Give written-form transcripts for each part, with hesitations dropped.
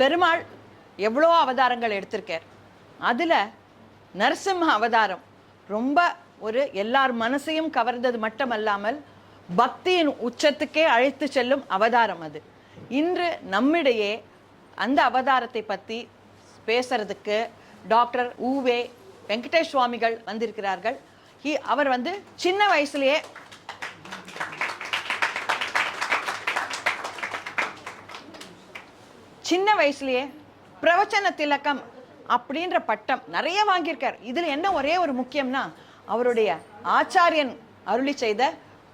பெருமாள் எவ்வளோ அவதாரங்கள் எடுத்திருக்கார். அதில் நரசிம்ம அவதாரம் ரொம்ப ஒரு எல்லார் மனசையும் கவர்ந்தது மட்டுமல்லாமல் பக்தியின் உச்சத்துக்கே அழைத்து செல்லும் அவதாரம் அது. இன்று நம்மிடையே அந்த அவதாரத்தை பற்றி பேசுறதுக்கு டாக்டர் ஊவே வெங்கடேஷ் சுவாமிகள் வந்திருக்கிறார்கள். அவர் சின்ன வயசுலேயே பிரவச்சன திலகம் அப்படின்ற பட்டம் நிறைய வாங்கியிருக்கார். இதில் என்ன ஒரே ஒரு முக்கியம்னா அவருடைய ஆச்சாரியன் அருளி செய்த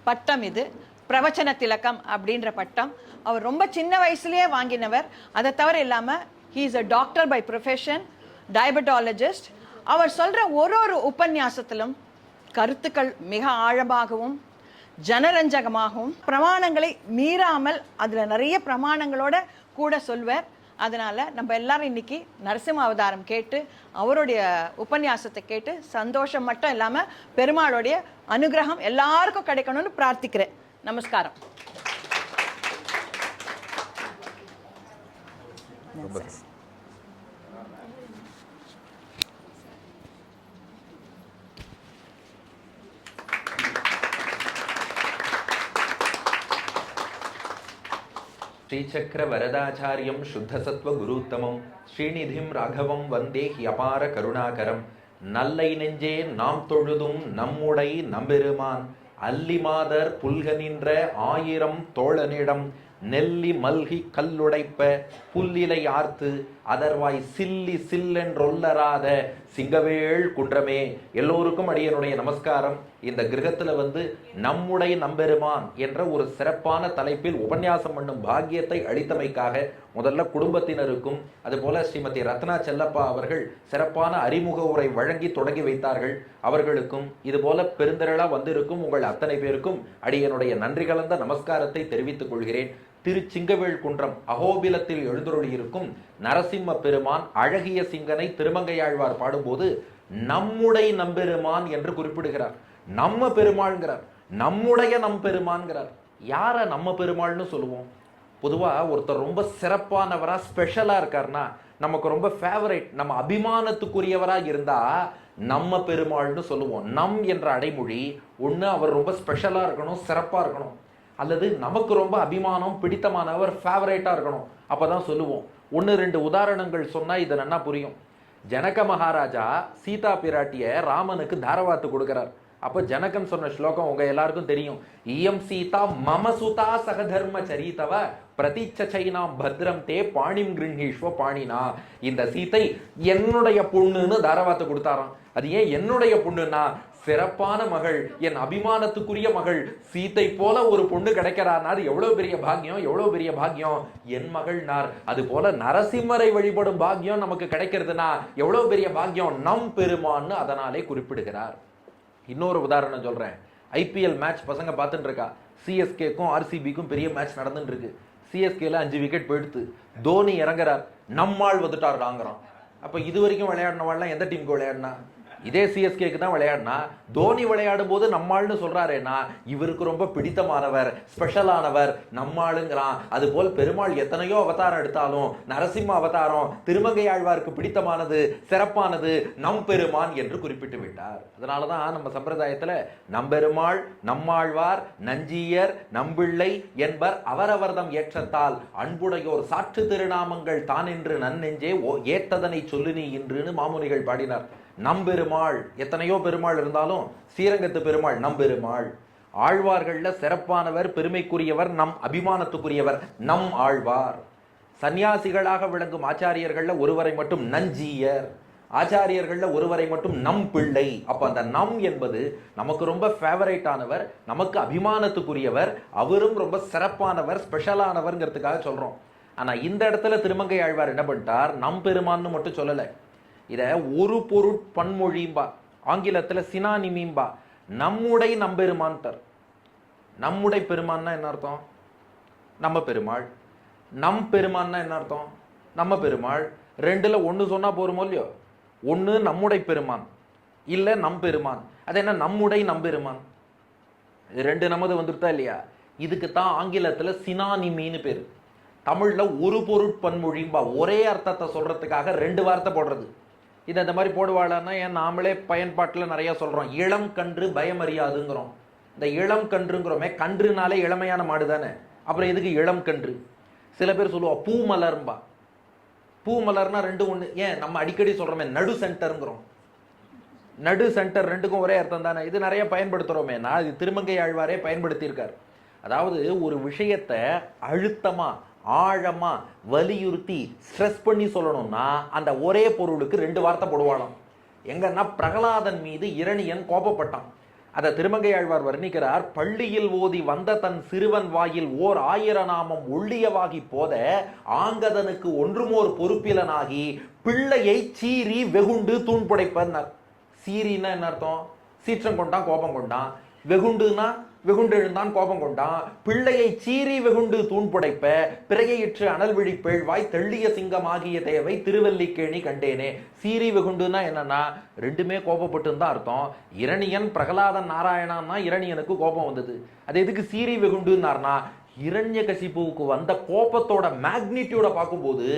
பட்டம் இது, பிரவச்சன திலகம் அப்படின்ற பட்டம். அவர் ரொம்ப சின்ன வயசுலேயே வாங்கினவர். அதை தவிர இல்லாமல் he is a doctor by profession, diabetologist. அவர் சொல்கிற ஒரு உபன்யாசத்திலும் கருத்துக்கள் மிக ஆழமாகவும் ஜனரஞ்சகமாகவும் பிரமாணங்களை மீறாமல் அதில் நிறைய பிரமாணங்களோட கூட சொல்வார். அதனால் நம்ம எல்லாரும் இன்னைக்கு நரசிம்ம அவதாரம் கேட்டு அவருடைய உபன்யாசத்தை கேட்டு சந்தோஷம் மட்டும் இல்லாமல் பெருமாளுடைய அனுகிரகம் எல்லாருக்கும் கிடைக்கணும்னு பிரார்த்திக்கிறேன். நமஸ்காரம். ஸ்ரீசக்கர வரதாச்சாரியம் சுத்தசத்வ குருத்தமம் ஸ்ரீநிதிம் ராகவம் வந்தே அபார கருணாகரம். நல்லை நெஞ்சே நாம் தொழுதும் நம்முடை நம்பெருமான் அல்லி மாதர் புல்க நின்ற 1000 தோழனிடம் நெல்லி மல்கி கல்லுடைப்ப புல்லிலை ஆர்த்து அதர்வாய் சில்லி சில்லென்றொல்லராத சிங்கவேள் குன்றமே. எல்லோருக்கும் அடியனுடைய நமஸ்காரம். இந்த கிரகத்துல நம்முடைய நம்பெருமான் என்ற ஒரு சிறப்பான தலைப்பில் உபன்யாசம் பண்ணும் பாக்கியத்தை அளித்தமைக்காக முதல்ல குடும்பத்தினருக்கும் அதுபோல ஸ்ரீமதி ரத்னா செல்லப்பா அவர்கள் சிறப்பான அறிமுக உரை வழங்கி தொடங்கி வைத்தார்கள். அவர்களுக்கும் இதுபோல பெருந்திரளா வந்திருக்கும் உங்கள் அத்தனை பேருக்கும் அடியனுடைய நன்றி கலந்த நமஸ்காரத்தை தெரிவித்துக் கொள்கிறேன். திருச்சிங்கவேள் குன்றம் அகோபிலத்தில் எழுந்தருளியிருக்கும் நரசிம்ம பெருமான் அழகிய சிங்கனை திருமங்கையாழ்வார் பாடும்போது நம்முடைய நம்பெருமான் என்று குறிப்பிடுகிறார். நம்ம பெருமாள்ங்கிறார், நம்முடைய நம்பெருமான்கிறார். யார நம்ம பெருமாள்னு சொல்லுவோம்? பொதுவா ஒருத்தர் ரொம்ப சிறப்பானவரா ஸ்பெஷலா இருக்காருன்னா நமக்கு ரொம்ப ஃபேவரைட், நம்ம அபிமானத்துக்குரியவரா இருந்தா நம்ம பெருமாள்னு சொல்லுவோம். நம் என்ற அடைமொழி ஒண்ணு அவர் ரொம்ப ஸ்பெஷலா இருக்கணும், சிறப்பா இருக்கணும், அல்லது நமக்கு ரொம்ப அபிமானம் பிடித்தமானவர் ஃபேவரேட்டா இருக்கணும், அப்பதான் சொல்லுவோம். 1-2 உதாரணங்கள் சொன்னா இது நன்னா புரியும். ஜனக மகாராஜா சீதா பிராட்டிய ராமனுக்கு தாரவாத்து கொடுக்கிறார். அப்ப ஜனகன் சொன்ன ஸ்லோகம் உங்க எல்லாருக்கும் தெரியும். இயம் சீதா மம சுதா சகதர்ம சரிதவ பிரதிச்சைனாம் பத்ரம் தே பாணிம் கிருஹீஷ்வ பாணினா. இந்த சீதை என்னுடைய பொண்ணுன்னு தாரவாத்து கொடுத்தாராம். அது ஏன் என்னுடைய பொண்ணுன்னா, சிறப்பான மகள், என் அபிமானத்துக்குரிய மகள் சீத்தை போல ஒரு பொண்ணு கிடைக்கிறார்னா அது எவ்வளவு பெரிய பாக்கியம், எவ்வளவு பெரிய பாக்கியம். என் மகள்னார். அது போல நரசிம்மரை வழிபடும் பாக்கியம் நமக்கு கிடைக்கிறதுனா எவ்வளவு பெரிய பாக்கியம். நம் பெருமான்னு அதனாலே குறிப்பிடுகிறார். இன்னொரு உதாரணம் சொல்றேன். ஐபிஎல் மேட்ச் பசங்க பார்த்துட்டு இருக்கா. சிஎஸ்கேக்கும் ஆர்சிபிக்கும் பெரிய மேட்ச் நடந்துட்டு இருக்கு. சிஎஸ்கேல 5 விக்கெட் போயிடுத்து. தோனி இறங்குறார், நம்மால் வந்துட்டார் வாங்குறான். அப்ப இது வரைக்கும் விளையாடினவாள்லாம் எந்த டீமுக்கு விளையாடினா? இதே சிஎஸ்கேக்கு தான் விளையாடினா. தோனி விளையாடும் போது நம்மாள்னு சொல்றாருன்னா இவருக்கு ரொம்ப பிடித்தமானவர், ஸ்பெஷலானவர், நம்மாளுங்கிறான். அது போல் பெருமாள் எத்தனையோ அவதாரம் எடுத்தாலும் நரசிம்ம அவதாரம் திருமங்கையாழ்வாருக்கு பிடித்தமானது, சிறப்பானது, நம் பெருமான் என்று குறிப்பிட்டு விட்டார். அதனாலதான் நம்ம சம்பிரதாயத்துல நம்பெருமாள், நம்மாழ்வார், நஞ்சியர், நம்பிள்ளை என்பர் அவரவர்தம் ஏற்றத்தால் அன்புடையோர் சாற்று திருநாமங்கள் தான் என்று நன்னெஞ்சே ஏற்றதனை சொல்லு நீ இன்றுன்னு மாமுனிகள் பாடினார். நம்பெருமாள், எத்தனையோ பெருமாள் இருந்தாலும் ஸ்ரீரங்கத்து பெருமாள் நம்பெருமாள். ஆழ்வார்கள்ல சிறப்பானவர், பெருமைக்குரியவர், நம் அபிமானத்துக்குரியவர் நம் ஆழ்வார். சன்னியாசிகளாக விளங்கும் ஆச்சாரியர்கள்ல ஒருவரை மட்டும் நஞ்சியர், ஆச்சாரியர்கள்ல ஒருவரை மட்டும் நம் பிள்ளை. அப்ப அந்த நம் என்பது நமக்கு ரொம்ப ஃபேவரேட் ஆனவர், நமக்கு அபிமானத்துக்குரியவர், அவரும் ரொம்ப சிறப்பானவர், ஸ்பெஷலானவர்ங்கிறதுக்காக சொல்றோம். ஆனா இந்த இடத்துல திருமங்கை ஆழ்வார் என்ன பண்ணிட்டார், நம் பெருமான்னு மட்டும் சொல்லலை. இத ஒரு பொருட் பன்மொழிம்பா, ஆங்கிலத்துல சினானிமிம்பா. நம்முடைய நம்பெருமான்டர். நம்முடைய பெருமான்னா என்ன அர்த்தம்? நம்ம பெருமாள். நம் பெருமான்னா என்ன அர்த்தம்? நம்ம பெருமாள். ரெண்டுல ஒண்ணு சொன்னா போருமோ இல்லையோ? ஒண்ணு நம்முடைய பெருமான், இல்ல நம் பெருமான். அது என்ன நம்முடைய நம்பெருமான்? ரெண்டு நமது வந்துட்டா இல்லையா? இதுக்கு தான் ஆங்கிலத்துல சினானிமின்னு பேரு. தமிழ்ல ஒரு பொருட்பன்மொழிம்பா, ஒரே அர்த்தத்தை சொல்றதுக்காக 2 வார்த்தை போடுறது. இது இந்த மாதிரி போடுவாளான்னா ஏன் நாமளே பயன்பாட்டில் நிறைய சொல்றோம். இளம் கன்று பயமறியாதுங்கிறோம். இந்த இளம் கன்றுங்கிறோமே, கன்றுனாலே இளமையான மாடு தானே, அப்புறம் எதுக்கு இளம் கன்று? சில பேர் சொல்லுவா பூ மலர்ம்பா. பூ மலர்னா 2 ஒன்று. ஏன் நம்ம அடிக்கடி சொல்றோமே நடு சென்டருங்கிறோம். நடு சென்டர் 2க்கும் ஒரே அர்த்தம் தானே. இது நிறைய பயன்படுத்துறோமே. நான் இது திருமங்கை ஆழ்வாரே பயன்படுத்தியிருக்கார். அதாவது ஒரு விஷயத்தை அழுத்தமா ஆழமா வலியுறுத்தி ஸ்ட்ரெஸ் பண்ணி சொல்லணும்னா அந்த ஒரே பொருளுக்கு 2 வார்த்தை போடுவாளாம். எங்கன்னா பிரகலாதன் மீது இரணியன் கோபப்பட்டான். அதை திருமங்கை ஆழ்வார் வர்ணிக்கிறார். பள்ளியில் ஓதி வந்த தன் சிறுவன் வாயில் ஓர் 1000 நாமம் ஒள்ளியவாகி போத ஆங்கதனுக்கு ஒன்றுமோர் பொறுப்பிலனாகி பிள்ளையை சீறி வெகுண்டு தூண்புடைப்பன்னார். சீரின்னா என்ன அர்த்தம்? சீற்றம் கொண்டான், கோபம் கொண்டான். வெகுண்டுனா வெகுண்டு எழுந்தான், கோபம் கொண்டான். பிள்ளையை சீறி வெகுண்டு தூண்புடைப்ப பிறையிற்று அனல் விழி பேழ்வாய் தெள்ளிய சிங்கம் ஆகிய தேவை திருவல்லிக்கேணி கண்டேனே. சீறி வெகுண்டுனா என்னன்னா 2மே கோபப்பட்டு தான் அர்த்தம். இரணியன் பிரகலாதன் நாராயணான்னா இரணியனுக்கு கோபம் வந்தது. அது எதுக்கு சீறி வெகுண்டுன்னார்னா இரண்யகசிபுவுக்கு வந்த கோபத்தோட மேக்னிடியூட பார்க்கும்போது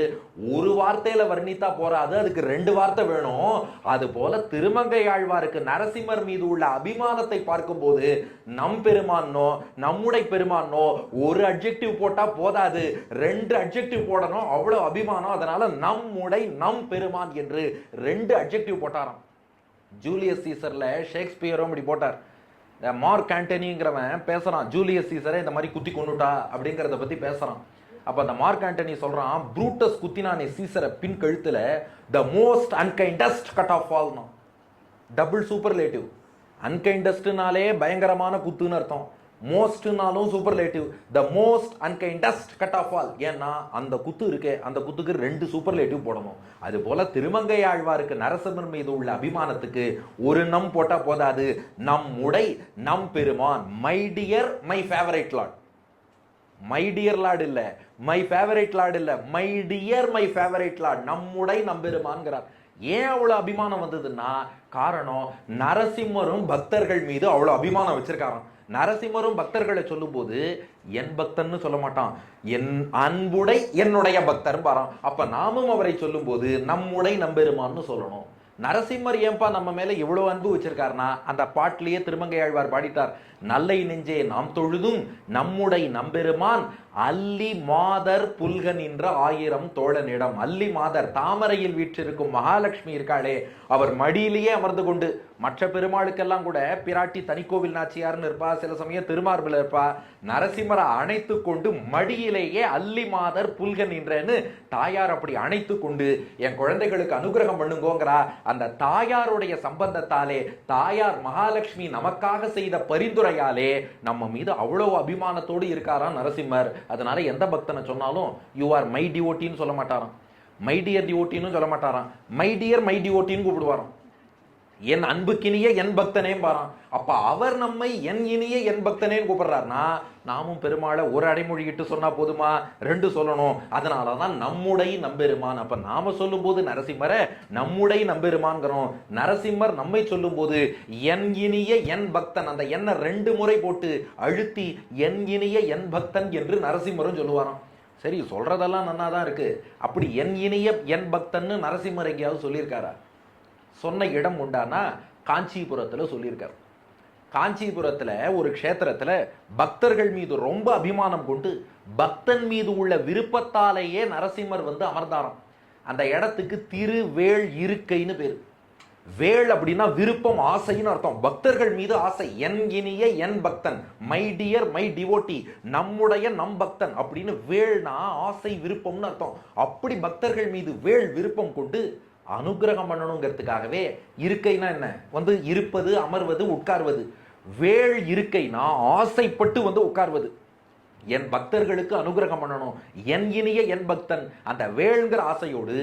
ஒரு வார்த்தையில வர்ணித்தா போறாது, அதுக்கு 2 வார்த்தை வேணும். அது போல திருமங்கை ஆழ்வாருக்கு நரசிம்மர் மீது உள்ள அபிமானத்தை பார்க்கும்போது நம் பெருமானோ நம்முடைய பெருமானோ ஒரு அட்ஜெக்டிவ் போட்டா போதாது, 2 அட்ஜெக்டிவ் போடணும், அவ்வளவு அபிமானம். அதனால நம்முடைய நம் பெருமான் என்று 2 அட்ஜெக்டிவ் போட்டாராம். ஜூலியஸ் சீசர்ல ஷேக்ஸ்பியரும் இப்படி போட்டார். மார்க் ஆண்டனிங்கிறவன் பேசுறான், ஜூலியஸ் சீசரை இந்த மாதிரி குத்தி கொண்டுட்டா அப்படிங்கிறத பத்தி பேசுறான். அப்ப அந்த மார்க் ஆண்டனி சொல்றான், ப்ரூட்டஸ் குத்தினானே சீசரை பின் கழுத்துல, the most unkindest cut of all. Double superlative. அன்கைண்டஸ்ட்னாலே பயங்கரமான குத்துன்னு அர்த்தம், மோஸ்ட்னாலும் superlative. The most unkindest cut of all. ஏன்னா அந்த குத்து இருக்கே, அந்த குத்துக்கு 2 சூப்பர்லேட்டிவ் போடணும். அது போல திருமங்கை ஆழ்வாருக்கு நரசிம்மர் மீது உள்ள அபிமானத்துக்கு ஒரு நம் போட்டா போதாது, நம்முடை நம் பெருமான். My dear my favourite lord. My dear lord இல்ல, மை ஃபேவரைட் லார்ட் இல்ல, my dear my favourite lord. நம்முடை நம்பெருமான்ங்கிறார். ஏன் அவ்வளவு அபிமானம் வந்ததுன்னா காரணம் நரசிம்மரும் பக்தர்கள் மீது அவ்வளவு அபிமானம் வச்சிருக்காராம். நரசிம்மரும் பக்தர்களை சொல்லும் போது என் பக்தன்னு சொல்ல மாட்டான், என் அன்புடை என்னுடைய பக்தர் பாரான். அப்ப நாமும் அவரை சொல்லும் போது நம்முடை நம்பெருமான்னு சொல்லணும். நரசிம்மர் ஏன்பா நம்ம மேல இவ்வளவு அன்பு வச்சிருக்காருனா அந்த பாட்டிலேயே திருமங்கை ஆழ்வார் பாடிட்டார். நல்லை நெஞ்சே நாம் தொழுதும் நம்முடை நம்பெருமான் அல்லி மாதர் புல்கன் என்ற 1000 தோழனிடம். அல்லி மாதர் தாமரையில் வீற்றிருக்கும் மகாலட்சுமி இருக்காளே, அவர் மடியிலேயே அமர்ந்து கொண்டு, மற்ற பெருமாளுக்கெல்லாம் கூட பிராட்டி தனிக்கோவில் நாச்சியார்னு இருப்பா, சில சமயம் திருமார்பில் இருப்பா, நரசிம்மரை அணைத்து கொண்டு மடியிலேயே அல்லி மாதர் புல்கன் என்றன்னு தாயார் அப்படி அணைத்து கொண்டு என் குழந்தைகளுக்கு அனுகிரகம் பண்ணுங்கோங்கிறா. அந்த தாயாருடைய சம்பந்தத்தாலே, தாயார் மகாலட்சுமி நமக்காக செய்த பரிந்துரையாலே நம்ம மீது அவ்வளவு அபிமானத்தோடு இருக்காராம் நரசிம்மர். அதனால எந்த பக்தனை சொன்னாலும் யூ ஆர் மை டிவோட்டின்னு சொல்ல மாட்டாராம், மை டியர் டிவோட்டின்னு சொல்ல மாட்டாராம், மை டியர் மை டிவோட்டின்னு கூப்பிடுவாராம். என் அன்புக்கினிய என் பக்தனே பாரான். அப்ப அவர் நம்மை என் இனிய என் பக்தனேன்னு கூப்பிடுறாருனா நாமும் பெருமாளை ஒரு அடைமொழிகிட்டு சொன்னா போதுமா, 2 சொல்லணும். அதனாலதான் நம்முடை நம்பெருமான். அப்ப நாம சொல்லும் போது நரசிம்மரை நம்முடை நம்பெருமான்கிறோம். நரசிம்மர் நம்மை சொல்லும் போது என் இனிய என் பக்தன், அந்த என்ன 2 முறை போட்டு அழுத்தி என் இனிய என் பக்தன் என்று நரசிம்மரும் சொல்லுவாராம். சரி, சொல்றதெல்லாம் நன்னாதான் இருக்கு. அப்படி என் இனிய என் பக்தன்னு நரசிம்மர் எங்கேயாவது சொல்லியிருக்காரா? சொன்ன இடம் உண்டானா காஞ்சிபுரத்துல சொல்லியிருக்கார். காஞ்சிபுரத்துல ஒரு க்ஷேத்திரத்துல பக்தர்கள் மீது ரொம்ப அபிமானம் கொண்டு பக்தன் மீது உள்ள விருப்பத்தாலேயே நரசிம்மர் வந்து அமர்ந்தாராம். அந்த இடத்துக்கு திருவேள் இருக்கைன்னு பேரு. வேள் அப்படின்னா விருப்பம், ஆசைன்னு அர்த்தம். பக்தர்கள் மீது ஆசை. என் இனிய என் பக்தன், மை டியர் மை டிவோட்டி, நம்முடைய நம் பக்தன் அப்படின்னு வேள்னா ஆசை விருப்பம்னு அர்த்தம். அப்படி பக்தர்கள் மீது வேள் விருப்பம் கொண்டு அனுகிரகம் பண்ணணுங்கிறதுக்காகவே, இருக்கைனா என்ன, வந்து இருப்பது, அமர்வது, உட்கார்வது. வேள் இருக்கைனா ஆசைப்பட்டு வந்து உட்கார்வது. என் பக்தர்களுக்கு அனுகிரகம் பண்ணணும், என் இனிய என் பக்தன், அந்த வேள்ங்கிற ஆசையோடு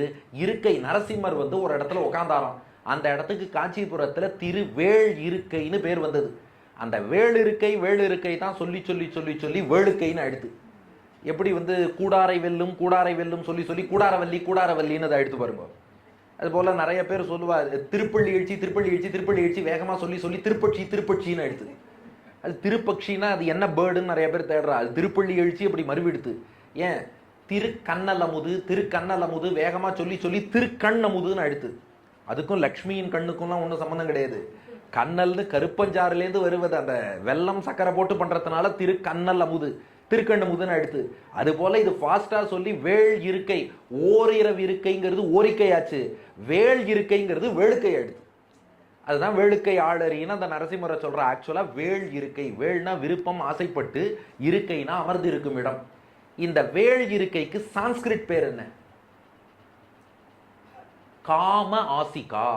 இருக்கை நரசிம்மர் வந்து ஒரு இடத்துல உட்கார்ந்தாராம். அந்த இடத்துக்கு காஞ்சிபுரத்துல திருவேள் இருக்கைன்னு பேர் வந்தது. அந்த வேளிருக்கை வேளிருக்கை தான் சொல்லி சொல்லி சொல்லி சொல்லி வேளுக்கைன்னு ஆயிடுது. எப்படி வந்து கூடாரை வெல்லும் கூடாரை வெல்லும் சொல்லி சொல்லி கூடாரவல்லி கூடாரவல்லின்னு அதை எடுத்து பாருங்க. அதுபோல் நிறைய பேர் சொல்லுவார், திருப்பள்ளி எழுச்சி திருப்பள்ளி எழுச்சி திருப்பள்ளி எழுச்சி வேகமாக சொல்லி சொல்லி திருப்பட்சி திருப்பட்சின்னு எடுத்து. அது திருப்பக்ஷின்னா அது என்ன பேர்டுன்னு நிறைய பேர் தேடுறா. அது திருப்பள்ளி எழுச்சி அப்படி மறுவிடுத்து. ஏன் திருக்கண்ணலமுது திருக்கண்ணலமுது வேகமா சொல்லி சொல்லி திருக்கண்ணமுதுன்னு அடுத்து. அதுக்கும் லக்ஷ்மியின் கண்ணுக்கும்லாம் ஒன்றும் சம்மந்தம் கிடையாது. கண்ணல்னு கருப்பஞ்சாறுலேருந்து வருவது, அந்த வெல்லம் சக்கரை போட்டு பண்றதுனால திருக்கண்ணல் அமுது திருக்கண்ணமுதுன்னு அடுத்து. அது போல இது ஃபாஸ்டா சொல்லி வேள் இருக்கை, ஓரிரவு இருக்கைங்கிறது ஓரிக்கையாச்சு, வேள் இருக்கைங்கிறது வேளுக்கை அடுத்து. அதுதான் வேளுக்கை ஆளறின்னு அந்த நரசிம்மரை சொல்ற. ஆக்சுவலா வேள் இருக்கை, வேள்னா விருப்பம் ஆசைப்பட்டு, இருக்கைனா அமர்ந்து இருக்கும் இடம். இந்த வேள் இருக்கைக்கு சான்ஸ்கிரிட் பேர் என்ன? காம ஆசிகா.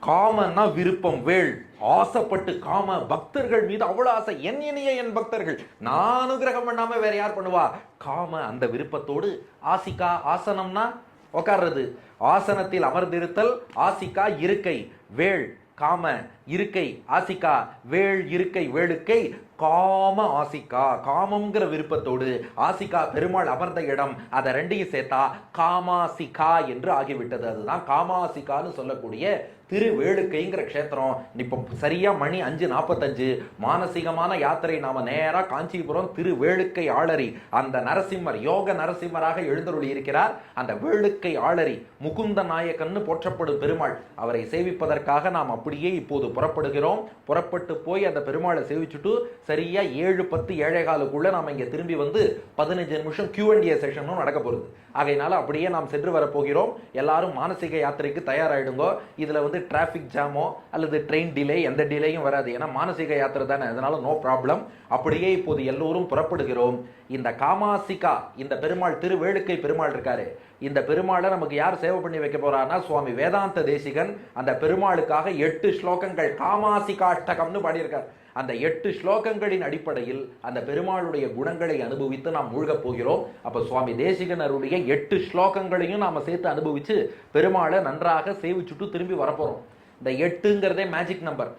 காமன்னா விருப்பம், வேள் ஆசைப்பட்டு, காம பக்தர்கள் மீது அவ்வளவு ஆசை, என் இனிய என் பக்தர்கள், நான் அனுகிரகம் பண்ணாம வேற யார் பண்ணுவா? காம அந்த விருப்பத்தோடு. ஆசிகா ஆசனம்னா உட்கார்றது, ஆசனத்தில் அமர்ந்திருத்தல். ஆசிகா இருக்கை, வேள் காம, இருக்கை ஆசிகா, வேள் இருக்கை வேளுக்கை, காம ஆசிகா காமம்ங்கிற விருப்பத்தோடு. ஆசிகா பெருமாள் அமர்ந்த இடம், அதை ரெண்டையும் சேர்த்தா காமாசிகா என்று ஆகிவிட்டது. அதுதான் காமாசிகான்னு சொல்லக்கூடிய திருவேளுக்கைங்கிற க்ஷேத்திரம். இப்போ சரியா மணி 5:45, மானசீகமான யாத்திரை. நாம நேரா காஞ்சிபுரம் திருவேளுக்கை ஆளரி, அந்த நரசிம்மர் யோக நரசிம்மராக எழுந்தருளி இருக்கிறார். அந்த வேளுக்கை ஆளரி முகுந்த நாயக்கன்னு போற்றப்படும் பெருமாள், அவரை சேவிப்பதற்காக நாம் அப்படியே இப்போது புறப்படுகிறோம். புறப்பட்டு போய் அந்த பெருமாளை சேவிச்சுட்டு சரியா 7:10 7:15 நாம இங்க திரும்பி வந்து 15 நிமிஷம் Q&A செஷனும் நடக்க போகுது. ஆகையினால அப்படியே நாம் சென்று வரப்போகிறோம். எல்லாரும் மானசீக யாத்திரைக்கு தயாராயிடுங்கோ. இதுல வந்து டிராபிக் ஜாமோ அல்லது ட்ரெயின் டிலே எந்த டிலேயும் வராது, ஏன்னா மானசீக யாத்திரை தானே, அதனால நோ ப்ராப்ளம். அப்படியே இப்போது எல்லோரும் புறப்படுகிறோம். இந்த காமாசிகா, இந்த பெருமாள் திருவேளுக்கை பெருமாள் இருக்காரு, இந்த பெருமாளை நமக்கு யார் சேவை பண்ணி வைக்க போறாருன்னா சுவாமி வேதாந்த தேசிகன். அந்த பெருமாளுக்காக 8 ஸ்லோகங்கள் காமாசிகாஷ்டகம்னு பாடியிருக்கார். அந்த 8 ஸ்லோகங்களின் அடிப்படையில் அந்த பெருமாளுடைய குணங்களை அனுபவித்து நாம் மூழ்கப் போகிறோம். அப்ப சுவாமி தேசிகனருடைய 8 ஸ்லோகங்களையும் நாம சேர்த்து அனுபவிச்சு பெருமாளை நன்றாக சேவிச்சுட்டு திரும்பி வரப்போறோம். இந்த 8ங்கிறதே மேஜிக் நம்பர்.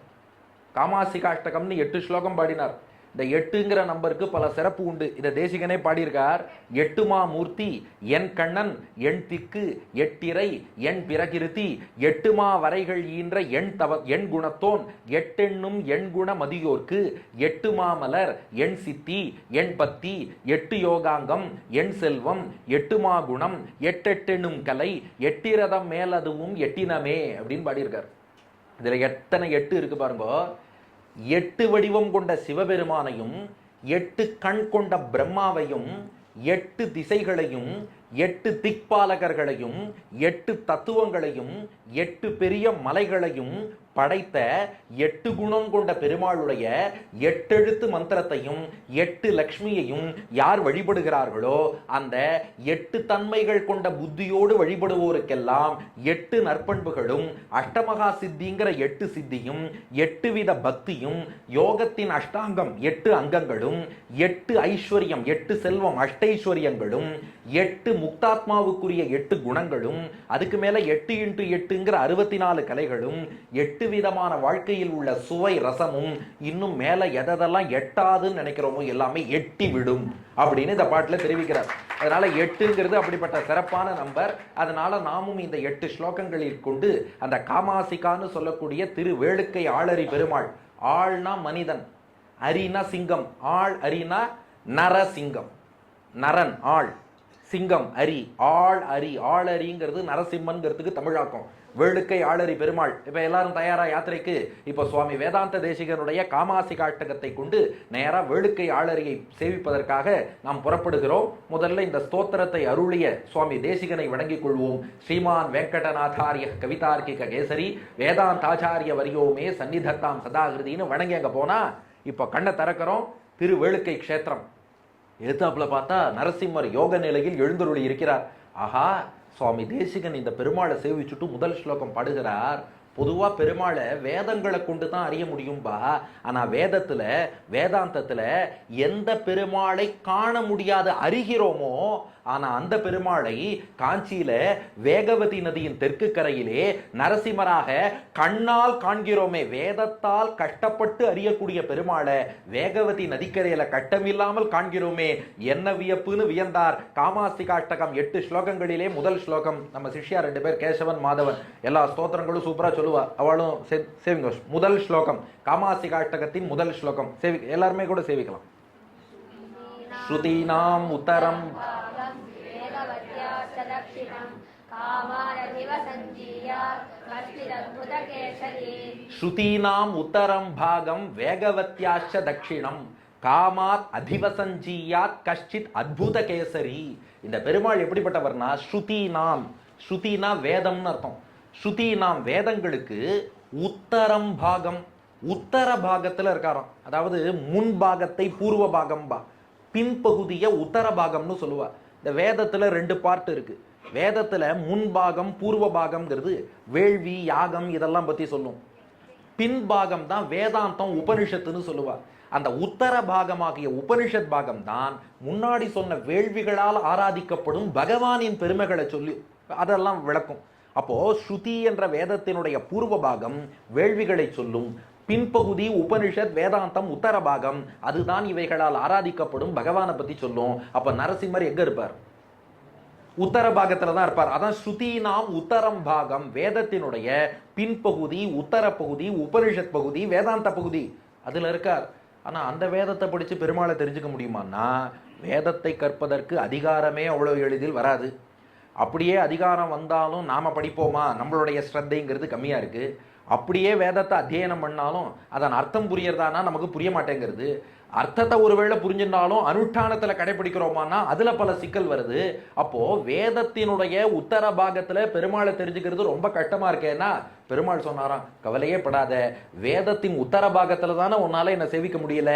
காமாசிகாஷ்டகம்னு 8 ஸ்லோகம் பாடினார். இந்த 8ங்கிற நம்பருக்கு பல சிறப்பு உண்டு. இதை தேசிகனே பாடியிருக்கார். 8மா மூர்த்தி என் கண்ணன், என் திக்கு எட்டிரை என் பிறகிருத்தி, 8மா வரைகள் ஈன்ற என் குணத்தோன், 8 எண் குண மதியோர்க்கு, 8மா மலர் என் சித்தி என் பத்தி, 8 யோகாங்கம் என் செல்வம், 8மா குணம் 8 கலை, 8 ரதம் மேலதுவும் 8 அப்படின்னு பாடியிருக்கார். இதுல எத்தனை 8 இருக்கு பாருங்க. 8 வடிவம் கொண்ட சிவபெருமானையும், 8 கண் கொண்ட பிரம்மாவையும், 8 திசைகளையும், 8 திக்பாலகர்களையும், 8 தத்துவங்களையும், 8 பெரிய மலைகளையும் படைத்த 8 குணம் கொண்ட பெருமாளுடைய 8 எழுத்து மந்திரத்தையும் 8 லக்ஷ்மியையும் யார் வழிபடுகிறார்களோ அந்த 8 தன்மைகள் கொண்ட புத்தியோடு வழிபடுவோருக்கெல்லாம் 8 நற்பண்புகளும், அஷ்டமகா சித்திங்கிற 8 சித்தியும், 8 வித பக்தியும், யோகத்தின் அஷ்டாங்கம் 8 அங்கங்களும், 8 ஐஸ்வர்யம் 8 செல்வம் அஷ்டைஸ்வரியங்களும், 8 முக்தாத்மாவுக்குரிய 8 குணங்களும், அதுக்கு மேல 8 × 8ங்கிற 64 கலைகளும், 8 விதமான வாழ்க்கையில் உள்ள சுவை ரசமும், இன்னும் மேல எதெல்லாம் எட்டாதுன்னு நினைக்கிறோமோ எல்லாமே எட்டி விடும் அப்படின்னு இந்த பாட்டுல தெரிவிக்கிறார். அதனால 8ங்கிறது அப்படிப்பட்ட சிறப்பான நம்பர். அதனால நாமும் இந்த 8 ஸ்லோகங்களில் கொண்டு அந்த காமாசிகான்னு சொல்லக்கூடிய திருவேளுக்கை ஆளரி பெருமாள். ஆள்னா மனிதன், அரினா சிங்கம், ஆள் அரினா நரசிங்கம், நரன் ஆள், சிங்கம் அரி, ஆள் அரி, ஆளரிங்கிறது நரசிம்மன்கிறதுக்கு தமிழாக்கம். வேளுக்கை ஆளரி பெருமாள். இப்ப எல்லாரும் தயாரா யாத்திரைக்கு? இப்ப சுவாமி வேதாந்த தேசிகனுடைய காமாசிகாஷ்டகத்தை கொண்டு நேரா வேளுக்கை ஆளரியை சேவிப்பதற்காக நாம் புறப்படுகிறோம். முதல்ல இந்த ஸ்தோத்திரத்தை அருளிய சுவாமி தேசிகனை வணங்கிக் கொள்வோம். ஸ்ரீமான் வெங்கடநாதாரிய கவிதார்க்கிக கேசரி வேதாந்தாச்சாரிய வரியோமே சந்நிதத்தாம் சதாகிருதின்னு வணங்கி அங்க போனா இப்ப கண்ணை திறக்கிறோம். திருவேளுக்கை க்ஷேத்திரம். எதிர்த்தாப்புல பார்த்தா நரசிம்மர் யோக நிலையில் எழுந்தருளி இருக்கிறார். ஆஹா, சுவாமி தேசிகன் இந்த பெருமாளை சேவிச்சுட்டு முதல் ஸ்லோகம் பாடுகிறார். பொதுவா பெருமாளை வேதங்களை கொண்டு தான் அறிய முடியும்பா. ஆனா வேதத்துல, வேதாந்தத்துல எந்த பெருமாளை காண முடியாத அறிகிறோமோ, ஆனா அந்த பெருமாளை காஞ்சியில வேகவதி நதியின் தெற்கு கரையிலே நரசிம்மராக கண்ணால் காண்கிறோமே. வேதத்தால் கஷ்டப்பட்டு அறியக்கூடிய பெருமாளை வேகவதி நதிக்கரையில கட்டமில்லாமல் காண்கிறோமே, என்ன வியப்புன்னு வியந்தார். காமாசிகாஷ்டகம் 8 ஸ்லோகங்களிலே முதல் ஸ்லோகம். நம்ம சிஷ்யா 2 பேர் கேசவன் மாதவன் எல்லா ஸ்தோத்திரங்களும் சூப்பரா சொல்லுவா. அவளும் சேவிங்க. முதல் ஸ்லோகம் காமாசிகாஷ்டகத்தின் முதல் ஸ்லோகம் எல்லாருமே கூட சேவிக்கலாம். ஸ்ருதீனாம் உத்தரம் ஸ்ருதீனாம் உத்தரம் பாகம் வேகவத்யாச்ச தட்சிணம் காமாத் அதிவசஞ்சீயாத் கஷ்டித் அத்புத கேசரி. இந்த பெருமாள் எப்படிப்பட்டவர்னா ஸ்ருதீனாம், ஸ்ருதினா வேதம்னு அர்த்தம். ஸ்ருதீனாம் வேதங்களுக்கு உத்தரம் பாகம், உத்தர பாகத்துல இருக்காராம். அதாவது முன் பாகத்தை பூர்வ பாகம்பா, பின்பகுதிய உத்தர பாகம்னு சொல்லுவா. இந்த வேதத்துல 2 பார்ட் இருக்கு. வேதத்துல முன்பாகம் பூர்வ பாகம்ங்கிறது வேள்வி யாகம் இதெல்லாம் பத்தி சொல்லும். பின்பாகம் தான் வேதாந்தம் உபனிஷத்துன்னு சொல்லுவா. அந்த உத்தர பாகமாகிய உபனிஷத் பாகம் தான் முன்னாடி சொன்ன வேள்விகளால் ஆராதிக்கப்படும் பகவானின் பெருமைகளை சொல்லி அதெல்லாம் விளக்கும். அப்போ ஸ்ருதி என்ற வேதத்தினுடைய பூர்வ பாகம் வேள்விகளை சொல்லும், பின்பகுதி உபனிஷத் வேதாந்தம் உத்தர பாகம் அதுதான் இவைகளால் ஆராதிக்கப்படும் பகவானை பத்தி சொல்லும். அப்ப நரசிம்மர் எங்க இருப்பார்? உத்தர பாகத்துல தான் இருப்பார். அதான் ஸ்ருதீனாம் உத்தரம் பாகம், வேதத்தினுடைய பின்பகுதி உத்தர பகுதி உபனிஷத் பகுதி வேதாந்த பகுதி அதுல இருக்கார். ஆனா அந்த வேதத்தை படிச்சு பெருமாளை தெரிஞ்சுக்க முடியுமான்னா வேதத்தை கற்பதற்கு அதிகாரமே அவ்வளவு எளிதில் வராது. அப்படியே அதிகாரம் வந்தாலும் நாம படிப்போமா? நம்மளுடைய ஸ்ரத்தைங்கிறது கம்மியா இருக்கு. அப்படியே வேதத்தை அத்தியனம் பண்ணாலும் அதன் அர்த்தம் புரியறதானா நமக்கு புரிய மாட்டேங்கிறது. அர்த்தத்தை ஒருவேளை புரிஞ்சிருந்தாலும் அனுஷ்டானத்துல கடைபிடிக்கிறோமானா அதுல பல சிக்கல் வருது. அப்போ வேதத்தினுடைய உத்தர பாகத்துல பெருமாளை தெரிஞ்சுக்கிறது ரொம்ப கஷ்டமா இருக்கேன்னா பெருமாள் சொன்னாராம், கவலையே படாத, வேதத்தின் உத்தர பாகத்துல தானே உன்னால என்ன சேவிக்க முடியல,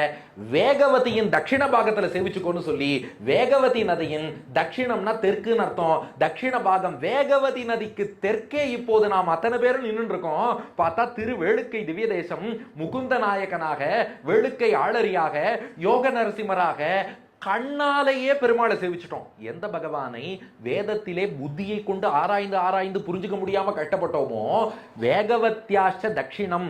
வேகவதியின் தட்சிண பாகத்துல சேவிச்சுக்கோன்னு சொல்லி வேகவதி நதியின் தட்சிணம்னா தெற்குன்னு அர்த்தம். தட்சிண பாகம் வேகவதி நதிக்கு தெற்கே இப்போது நாம் அத்தனை பேரும் நின்று இருக்கோம். பார்த்தா திரு வேளுக்கை திவ்ய தேசம் முகுந்த நாயகனாக, வேளுக்கை ஆளரியாக, யோக நரசிம்மராக கண்ணாலேயே பெருமாளை சேவிச்சிட்டோம். எந்த பகவானை வேதத்திலே புத்தியை கொண்டு ஆராய்ந்து ஆராய்ந்து புரிஞ்சுக்க முடியாம கஷ்டப்பட்டோமோ வேகவத்யாச்ச தட்சிணம்,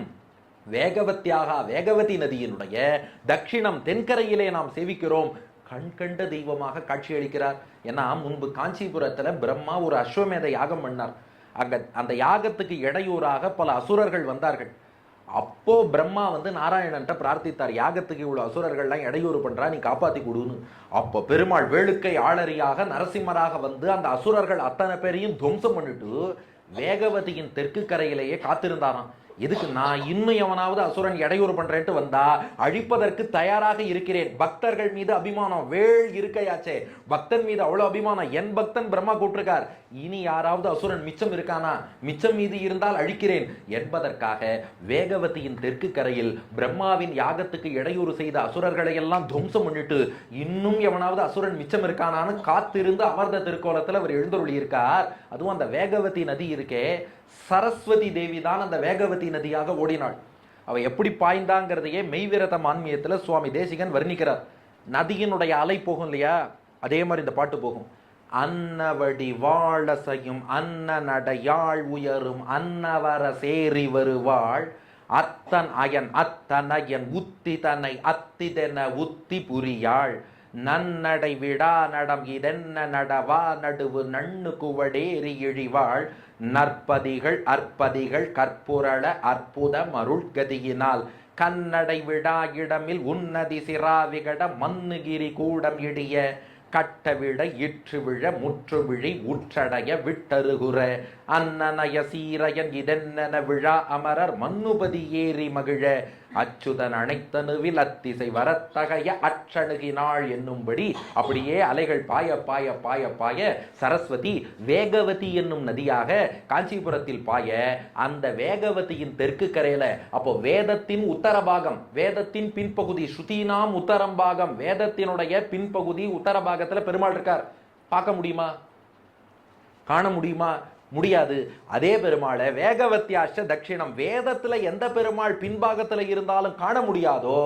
வேகவத்யாக வேகவதி நதியினுடைய தட்சிணம் தென்கரையிலே நாம் சேவிக்கிறோம். கண்கண்ட தெய்வமாக காட்சியளிக்கிறார். ஏன்னா முன்பு காஞ்சிபுரத்துல பிரம்மா ஒரு அஸ்வமேத யாகம் பண்ணார். அங்க அந்த யாகத்துக்கு இடையூறாக பல அசுரர்கள் வந்தார்கள். அப்போ பிரம்மா நாராயணன்ட்ட பிரார்த்தித்தார், யாகத்துக்கு இவ்வளவு அசுரர்கள்லாம் இடையூறு பண்றா, நீ காப்பாத்தி கொடுன்னு. அப்போ பெருமாள் வேளுக்கை ஆளரியாக நரசிம்மராக வந்து அந்த அசுரர்கள் அத்தனை பேரையும் துவம்சம் பண்ணிட்டு வேகவதியின் தெற்கு கரையிலேயே காத்திருந்தாராம். இதுக்கு நான் இன்னும் எவனாவது அசுரன் இடையூறு பண்றேன்ட்டு வந்தா அழிப்பதற்கு தயாராக இருக்கிறேன். பக்தர்கள் மீது அபிமானம், வேள் இருக்கையாச்சே, பக்தன் மீது அவ்வளவு அபிமானம். என் பக்தன் பிரம்மா கூட்டிருக்கார், இனி யாராவது அசுரன் மிச்சம் இருக்கானா, மிச்சம் மீது இருந்தால் அழிக்கிறேன் என்பதற்காக வேகவதியின் தெற்கு கரையில் பிரம்மாவின் யாகத்துக்கு இடையூறு செய்த அசுரர்களை எல்லாம் துவம்சம் பண்ணிட்டு இன்னும் எவனாவது அசுரன் மிச்சம் இருக்கானான்னு காத்திருந்து அமர்ந்த திருக்கோலத்தில் அவர் எழுந்தருளி இருக்கார். அதுவும் அந்த வேகவதி நதி இருக்கே, சரஸ்வதி தேவி தான் அந்த வேகவதி நதியாக ஓடினாள். அவ எப்படி பாய்ந்தாங்கிறதையே மெய்விரத மான்மியத்துல சுவாமி தேசிகன் வர்ணிக்கிறார். நதியினுடைய அலை போகும் இல்லையா, அதே மாதிரி இந்த பாட்டு போகும். அன்னவடி வாழசையும் அன்ன நடையாள் உயரும் அன்னவர சேரி வருவாள் அத்தன் அயன் அத்தனயன் உத்தி தன்னை அத்திதென உத்தி புரியாள் நன்னடை விடா நடம் இதென்ன நடவா நடுவு நண்ணு குவடேறி இழிவாள் நற்பதிகள் அற்பதிகள் கற்புரள அற்புத மருள்கதியினால் கன்னடை விடா இடமில் உன்னதி சிராவிகட மன்னுகிரி கூடம் இடிய கட்டவிட இற்று விழ முற்று விழி உற்றடைய விட்டருகுற அன்னநய சீரையன் இதென்ன விழா அமரர் மன்னுபதி ஏறி மகிழ அச்சுதன் அனைத்தனுவில் அத்திசை வரத்தகைய அற்றணுகினாள் என்னும்படி அப்படியே அலைகள் பாய பாய பாய பாய சரஸ்வதி வேகவதி என்னும் நதியாக காஞ்சிபுரத்தில் பாய அந்த வேகவதியின் தெற்கு கரையில அப்போ வேதத்தின் உத்தர பாகம், வேதத்தின் பின்பகுதி ஸ்ருதீனாம் உத்தரம் பாகம், வேதத்தினுடைய பின்பகுதி உத்தர பாகத்துல பெருமாள் இருக்கார். பார்க்க முடியுமா? காண முடியுமா? முடியாது. அதே பெருமாளை வேகவத்யாச்ச தட்சிணம், வேதத்துல எந்த பெருமாள் பின்பாகத்துல இருந்தாலும் காண முடியாதோ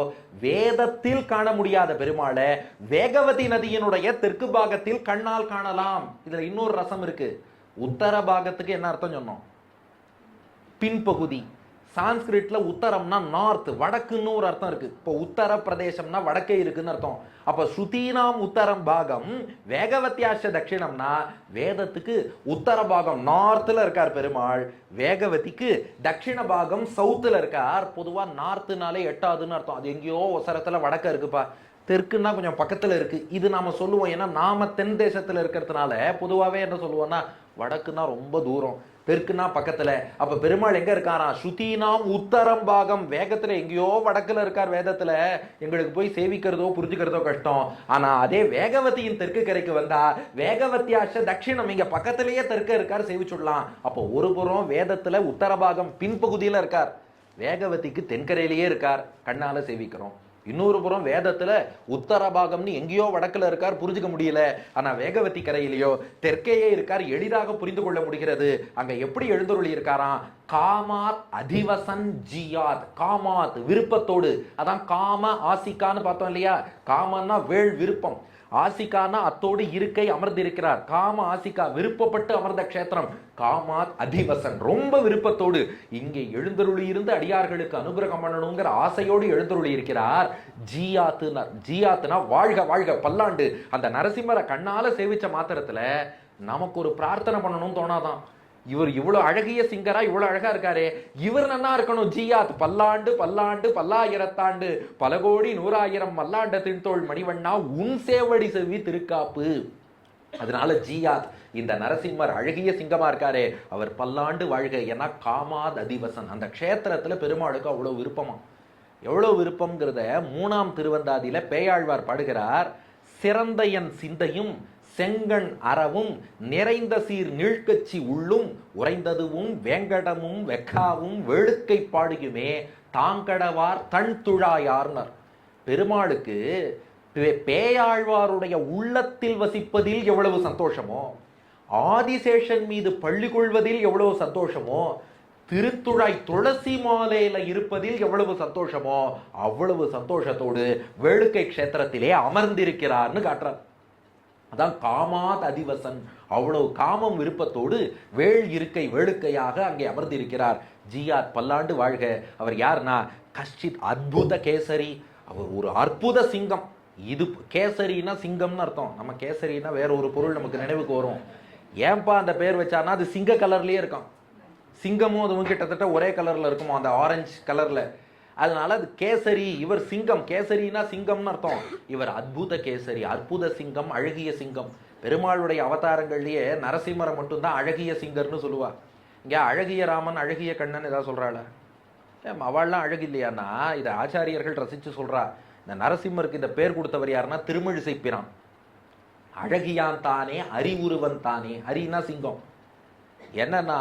வேதத்தில் காண முடியாத பெருமாளை வேகவதி நதியினுடைய தெற்கு பாகத்தில் கண்ணால் காணலாம். இதுல இன்னொரு ரசம் இருக்கு. உத்தர பாகத்துக்கு என்ன அர்த்தம் சொன்னோம்? பின்பகுதி. சான்ஸ்கிரிட்ல உத்தரம்னா நார்த், வடக்குன்னு ஒரு அர்த்தம் இருக்கு. இப்போ உத்தர பிரதேசம்னா வடக்கே இருக்குன்னு அர்த்தம். அப்ப ஸ்ருதீனாம் உத்தரம் பாகம், வேகவத்யாச்ச தட்சிணம்னா வேதத்துக்கு உத்தர பாகம் நார்த்ல இருக்கார் பெருமாள், வேகவதிக்கு தட்சிண பாகம் சவுத்துல இருக்கார். பொதுவா நார்த்துனாலே எட்டாதுன்னு அர்த்தம். அது எங்கேயோ ஒசரத்துல வடக்க இருக்குப்பா, தெற்குன்னா கொஞ்சம் பக்கத்துல இருக்கு. இது நாம சொல்லுவோம், ஏன்னா நாம தென் தேசத்துல இருக்கிறதுனால பொதுவாகவே என்ன சொல்லுவோம்னா வடக்குன்னா ரொம்ப தூரம், தெற்குனா பக்கத்துல. அப்ப பெருமாள் எங்க இருக்காராம்? ஸ்ருதீனாம் உத்தரம் பாகம், வேகத்துல எங்கேயோ வடக்குல இருக்கார். வேதத்துல எங்களுக்கு போய் சேவிக்கிறதோ புரிஞ்சுக்கிறதோ கஷ்டம். ஆனா அதே வேகவதியின் தெற்கு கரைக்கு வந்தா வேகவத்தியாஷ தட்சிணம், இங்க பக்கத்திலேயே தெற்க இருக்கார், சேவிச்சுடலாம். அப்போ ஒரு புறம் வேதத்துல உத்தரபாகம் பின்பகுதியில இருக்கார், வேகவதிக்கு தென்கரையிலேயே இருக்கார், கண்ணால சேவிக்கிறோம். இன்னொரு புறம் வேதத்துல உத்தரபாகம்னு எங்கேயோ வடக்குல இருக்கார், புரிஞ்சுக்க முடியல. ஆனா வேகவதி கரையிலேயோ தெற்கேயே இருக்கார், எளிதாக புரிந்து கொள்ள முடிகிறது. அங்க எப்படி எழுந்தருளி இருக்காராம்? காமாத் அதிவசன் ஜியாத். காமாத் விருப்பத்தோடு, அதான் காம ஆசிக்கான்னு பார்த்தோம் இல்லையா? காமன்னா வேள் விருப்பம், ஆசிக்கானா அத்தோடு இருக்கை அமர்ந்திருக்கிறார். காம ஆசிகா விருப்பப்பட்டு அமர்ந்த க்ஷேத்திரம். காமாத் அதிவசன் ரொம்ப விருப்பத்தோடு இங்கே எழுந்தருளி இருந்து அடியார்களுக்கு அனுகிரகம் பண்ணணுங்கிற ஆசையோடு எழுந்தருளி இருக்கிறார். ஜியாத்துனார். ஜியாத்துனா வாழ்க வாழ்க பல்லாண்டு. அந்த நரசிம்மரை கண்ணால சேவிச்ச மாத்திரத்துல நமக்கு ஒரு பிரார்த்தனை பண்ணணும்னு தோணாதான். இவர் இவ்வளவு அழகிய சிங்கரா, இவ்வளவு அழகா இருக்காரே, இவர் நன்னா இருக்கணும். ஜியாத் பல்லாண்டு பல்லாண்டு பல்லாயிரத்தாண்டு பல கோடி நூறாயிரம் மல்லாண்ட தின்தோள் மணிவண்ணா உன் சேவடி செவ்வி திருக்காப்பு. அதனால ஜியாத், இந்த நரசிம்மர் அழகிய சிங்கமா இருக்காரே, அவர் பல்லாண்டு வாழ்க. ஏன்னா காமாத் அதிவசன். அந்த க்ஷேத்திரத்துல பெருமாளுக்கு அவ்வளவு விருப்பமா. எவ்வளவு விருப்பம்ங்கிறத 3ஆம் திருவந்தாதியில பேயாழ்வார் பாடுகிறார். சிறந்த என் சிந்தையும் செங்கண் அறவும் நிறைந்த சீர் நீழ்கச்சி உள்ளும் உறைந்ததுவும் வேங்கடமும் வெக்காவும் வேளுக்கை பாடுகுமே தாங்கடவார் தன் துழாயார்னர். பெருமாளுக்கு பேயாழ்வாருடைய உள்ளத்தில் வசிப்பதில் எவ்வளவு சந்தோஷமோ, ஆதிசேஷன் மீது பள்ளி கொள்வதில் எவ்வளவு சந்தோஷமோ, திருத்துழாய் துளசி மாலையில இருப்பதில் எவ்வளவு சந்தோஷமோ, அவ்வளவு சந்தோஷத்தோடு வேளுக்கை க்ஷேத்திரத்திலே அமர்ந்திருக்கிறார்னு காட்டுறார். அதான் காமாத் அதிவசன். அவ்வளவு காமம் விருப்பத்தோடு வேள் இருக்கை வேளுக்கையாக அங்கே அமர்ந்திருக்கிறார். ஜியாத் பல்லாண்டு வாழ்க. அவர் யாருன்னா கஷ்டித் அற்புத கேசரி. அவர் ஒரு அற்புத சிங்கம். இது கேசரினா சிங்கம்னு அர்த்தம். நம்ம கேசரினா வேற ஒரு பொருள் நமக்கு நினைவுக்கு வரும். ஏன்பா அந்த பேர் வச்சார்னா அது சிங்க கலர்லயே இருக்கும். சிங்கமும் அதுவும் கிட்டத்தட்ட ஒரே கலர்ல இருக்குமோ, அந்த ஆரஞ்சு கலர்ல. அதனால அது கேசரி. இவர் சிங்கம். கேசரினா சிங்கம்னு அர்த்தம். இவர் அற்புத கேசரி, அற்புத சிங்கம், அழகிய சிங்கம். பெருமாளுடைய அவதாரங்கள்லயே நரசிம்மரை மட்டும்தான் அழகிய சிங்கர்னு சொல்லுவா. இங்க அழகிய ராமன், அழகிய கண்ணன் ஏதாவது சொல்றாள? அவள்லாம் அழகு இல்லையானா இதை ஆச்சாரியர்கள் ரசிச்சு சொல்றா. இந்த நரசிம்மருக்கு இந்த பேர் கொடுத்தவர் யாருன்னா திருமிழிசை பிரான். அழகியான் தானே அறிவுருவன் தானே. ஹரினா சிங்கம். என்னன்னா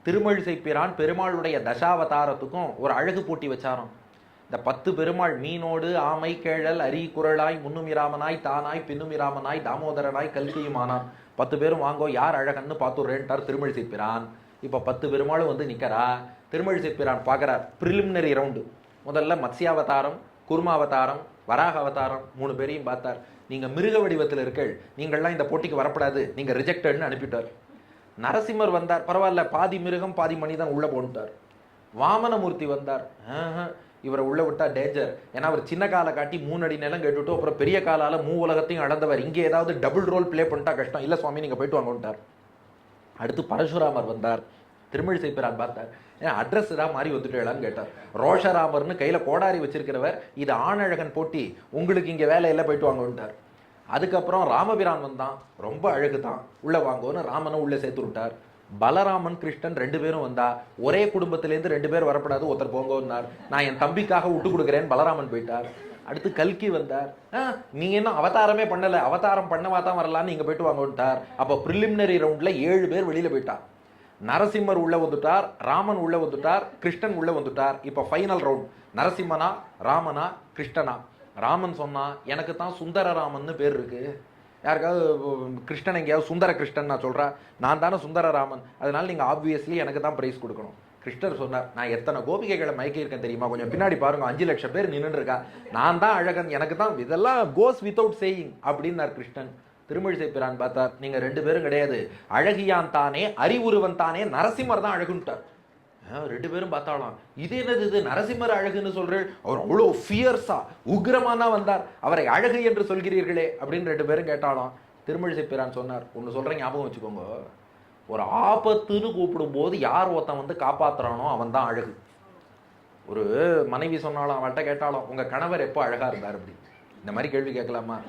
திருமழிசை பிரான் பெருமாளுடைய தசாவதாரத்துக்கும் ஒரு அழகு போட்டி வச்சாராம். இந்த 10 பெருமாள் மீனோடு ஆமை கேழல் அரி குரலாய் முன்னுமிராமனாய் தானாய் பின்னுமிராமனாய் தாமோதரனாய் கல்கியுமானான். 10 பேரும் வாங்கோ யார் அழகன்னு பார்த்துடுறேன்ட்டார் திருமழிசை பிரான். இப்போ 10 பெருமாளும் வந்து நிற்கிறா. திருமழிசை பிரான் பார்க்குறார். Preliminary round. முதல்ல மத்ஸ்யாவதாரம், குருமாவதாரம், வராக அவதாரம் 3 பேரையும் பார்த்தார். நீங்கள் மிருக வடிவத்தில் இருக்கள், நீங்கள்லாம் இந்த போட்டிக்கு வரப்படாது, நீங்கள் ரிஜெக்டட்னு அனுப்பிட்டார். நரசிம்மர் வந்தார். பரவாயில்ல, பாதி மிருகம் பாதி மனிதன் உள்ள போட்டார். வாமனமூர்த்தி வந்தார். இவரை உள்ள விட்டா டேஞ்சர். ஏன்னா அவர் சின்ன காலை காட்டி 3 அடி நிலம் கேட்டுவிட்டு அப்புறம் பெரிய காலால உலகத்தையும் அளந்தவர். இங்கே ஏதாவது டபுள் ரோல் பிளே பண்ணிட்டா கஷ்டம். இல்லை சுவாமி நீங்கள் போயிட்டு வாங்கிட்டார். அடுத்து பரசுராமர் வந்தார். திருமிழிசை பிரான் பார்த்தார். ஏன்னா அட்ரஸ் தான் மாறி வந்துட்டேளான்னு கேட்டார். ரோஷராமர்னு கையில் கோடாரி வச்சிருக்கிறவர், இது ஆணழகன் போட்டி, உங்களுக்கு இங்கே வேலை எல்லாம் போயிட்டு வாங்கிட்டார். அதுக்கப்புறம் ராமபிரான் வந்தான். ரொம்ப அழகு தான், உள்ள வாங்கன்னு ராமனை உள்ள சேர்த்து விட்டார். பலராமன் கிருஷ்ணன் 2 பேரும் வந்தா. ஒரே குடும்பத்திலேருந்து 2 பேர் வரப்படாது, ஒருத்தர் போங்கன்னார். நான் என் தம்பிக்காக விட்டு கொடுக்குறேன்னு பலராமன் போயிட்டார். அடுத்து கல்கி வந்தார். நீங்க என்ன அவதாரமே பண்ணல, அவதாரம் பண்ணவா தான் வரலான்னு நீங்க போயிட்டு வாங்கட்டார். அப்போ ப்ரிலிமினரி ரவுண்ட்ல 7 பேர் வெளியில போயிட்டார். நரசிம்மர் உள்ள வந்துட்டார், ராமன் உள்ள வந்துட்டார், கிருஷ்ணன் உள்ள வந்துட்டார். இப்போ ஃபைனல் ரவுண்ட். நரசிம்மனா ராமனா கிருஷ்ணனா? ராமன் சொன்னா எனக்கு தான் சுந்தர ராமன்னு பேர் இருக்கு. யாருக்காவது கிருஷ்ணன் எங்கேயாவது சுந்தர கிருஷ்ணன் நான் சொல்கிறேன், நான் தானே சுந்தர ராமன், அதனால நீங்கள் ஆப்வியஸ்லி எனக்கு தான் ப்ரைஸ் கொடுக்கணும். கிருஷ்ணர் சொன்னார், நான் எத்தனை கோபிகைகளை மயக்கியிருக்கேன் தெரியுமா, கொஞ்சம் பின்னாடி பாருங்க, 5 லட்சம் பேர் நின்றுட்டு இருக்கா, நான் தான் அழகன், எனக்கு தான், இதெல்லாம் கோஸ் வித்தவுட் சேயிங் அப்படின்னார் கிருஷ்ணன். திருமழிசை பிரான் பார்த்தார், நீங்கள் 2 பேரும் கிடையாது, அழகியான் தானே அறிவுருவன் தானே, நரசிம்மர் தான் அழகுன்ட்டார். 2 பேரும் பார்த்தாலாம், இது என்னது இது நரசிம்மர் அழகுன்னு சொல்றேன், அவர் அவ்வளோ ஃபியர்ஸா உக்ரமானா வந்தார், அவரை அழகு என்று சொல்கிறீர்களே அப்படின்னு 2 பேரும் கேட்டாலும். திருமழிசை பிரான் சொன்னார், ஒன்று சொல்கிறேன் ஞாபகம் வச்சுக்கோங்க, ஒரு ஆபத்துன்னு கூப்பிடும்போது யார் ஒருத்தன் வந்து காப்பாற்றுறானோ அவன் தான் அழகு. ஒரு மனைவி சொன்னாலும் அவள்கிட்ட கேட்டாலும் உங்கள் கணவர் எப்போ அழகாக இருந்தார் அப்படி, இந்த மாதிரி கேள்வி கேட்கலாமா?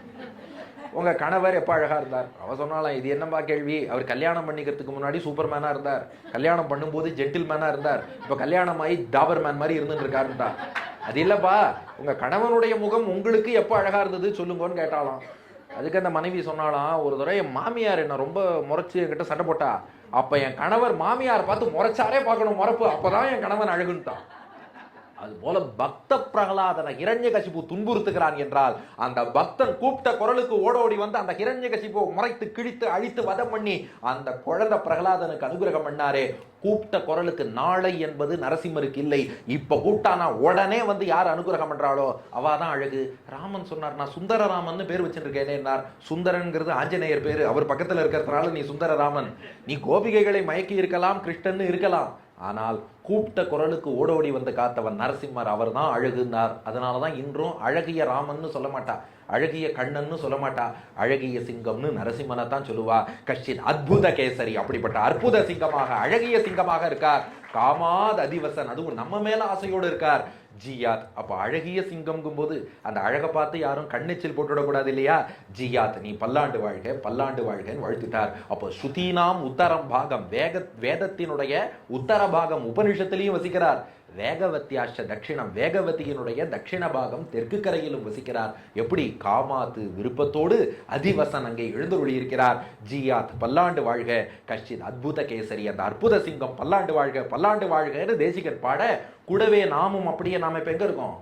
உங்க கணவர் எப்ப அழகா இருந்தார்? அவ சொன்னாலாம், இது என்னப்பா கேள்வி, அவர் கல்யாணம் பண்ணிக்கிறதுக்கு முன்னாடி சூப்பர்மேனா இருந்தார், கல்யாணம் பண்ணும்போது ஜென்டில்மேனா இருந்தார், இப்ப கல்யாணம் ஆகி டாபர்மேன் மாதிரி இருந்துட்டு இருக்காருன்றா. அது இல்லப்பா, உங்க கணவனுடைய முகம் உங்களுக்கு எப்ப அழகா இருந்தது சொல்லுங்கன்னு கேட்டாலாம். அதுக்கு அந்த மனைவி சொன்னாலாம், ஒரு தடவை என் மாமியார் என்ன ரொம்ப முறைச்சு என்கிட்ட சண்டை போட்டா, அப்ப என் கணவர் மாமியார் பார்த்து முறைச்சாரே பார்க்கணும் முறைப்பு, அப்பதான் என் கணவன் அழகுன்ட்டான். அதுபோல பக்த பிரகலாதனை ஹிரண்யகசிபு துன்புறுத்துகிறான் என்றால், அந்த பக்தன் கூப்பிட்ட குரலுக்கு ஓடோடி வந்து அந்த ஹிரண்யகசிபு முறைத்து கிழித்து அழித்து வதம் பண்ணி அந்த குழந்தை பிரகலாதனுக்கு அனுகிரகம் பண்ணாரே, கூப்பிட்ட குரலுக்கு நாளை என்பது நரசிம்மருக்கு இல்லை. இப்ப கூப்பிட்டானா உடனே வந்து யார் அனுகிரகம் பண்றாளோ அவாதான் அழகு. ராமன் சொன்னார், நான் சுந்தரராமன் பேர் வச்சிருக்கேனே என்னார். சுந்தரன்கிறது ஆஞ்சநேயர் பேரு, அவர் பக்கத்துல இருக்கிறதுனால நீ சுந்தரராமன். நீ கோபிகைகளை மயக்கி இருக்கலாம், கிருஷ்ணன் இருக்கலாம், ஆனால் கூப்பிட்ட குரலுக்கு ஓடோடி வந்து காத்தவன் நரசிம்மர், அவர் தான் அழகுன்னார். அதனாலதான் இன்றும் அழகிய ராமன்னு சொல்ல மாட்டா, அழகிய கண்ணன்னு சொல்ல மாட்டா, அழகிய சிங்கம்னு நரசிம்மனை தான் சொல்லுவா. கஷ்டின் அற்புத கேசரி, அப்படிப்பட்ட அற்புத சிங்கமாக அழகிய சிங்கமாக இருக்கார். காமாத் அதிவசன், அதுவும் நம்ம மேல ஆசையோடு இருக்கார். ஜியாத், அப்ப அழகிய சிங்கம்ங்கும் போது அந்த அழகை பார்த்து யாரும் கண்ணெச்சில் போட்டுவிடக்கூடாது இல்லையா. ஜியாத், நீ பல்லாண்டு வாழ்க பல்லாண்டு வாழ்கன்னு வாழ்த்துட்டார். அப்போ ஸ்ருதீனாம் உத்தரம் பாகம், வேதத்தினுடைய உத்தர பாகம் உபனிஷத்திலையும் வசிக்கிறார். வேகவத்தியாஷ தட்சிணம், வேகவதியினுடைய தட்சிண பாகம் தெற்கு கரையிலும் வசிக்கிறார். எப்படி? காமாத்து, விருப்பத்தோடு அதிவசன் அங்கே எழுந்தருளி இருக்கிறார். ஜியாத், பல்லாண்டு வாழ்க. கஷ்டித் அற்புத கேசரி, அந்த அற்புத சிங்கம் பல்லாண்டு வாழ்க பல்லாண்டு வாழ்கன்னு தேசிகன் பாட, கூடவே நாமும் அப்படியே நாம இப்ப எங்க இருக்கோம்?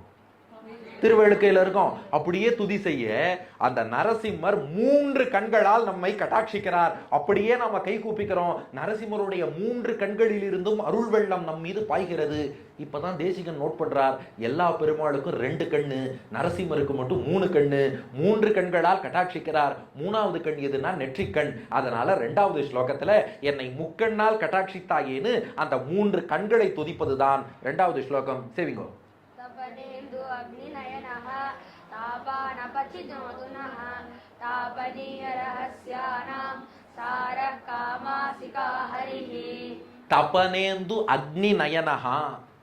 திருவழுக்கையில் இருக்கோம். அப்படியே துதி செய்ய அந்த நரசிம்மர் 3 கண்களால் நம்மை கட்டாட்சிக்கிறார். அப்படியே நாம கை கூப்பிக்கிறோம். நரசிம்மருடைய 3 கண்களில் இருந்தும் அருள் வெள்ளம் நம் மீது பாய்கிறது. இப்பதான் தேசிகன் நோட் பண்றார், எல்லா பெருமாளுக்கும் 2 கண்ணு, நரசிம்மருக்கு மட்டும் 3 கண்ணு. 3 கண்களால் கட்டாட்சிக்கிறார். 3வது கண் எதுனா நெற்றிக்கண். அதனால 2வது ஸ்லோகத்துல என்னை முக்கண்ணால் கட்டாட்சித்தாயேன்னு அந்த 3 கண்களை துதிப்பதுதான் 2வது ஸ்லோகம். சேவிங்கோ. தபனேந்து அக்னி நயனஹா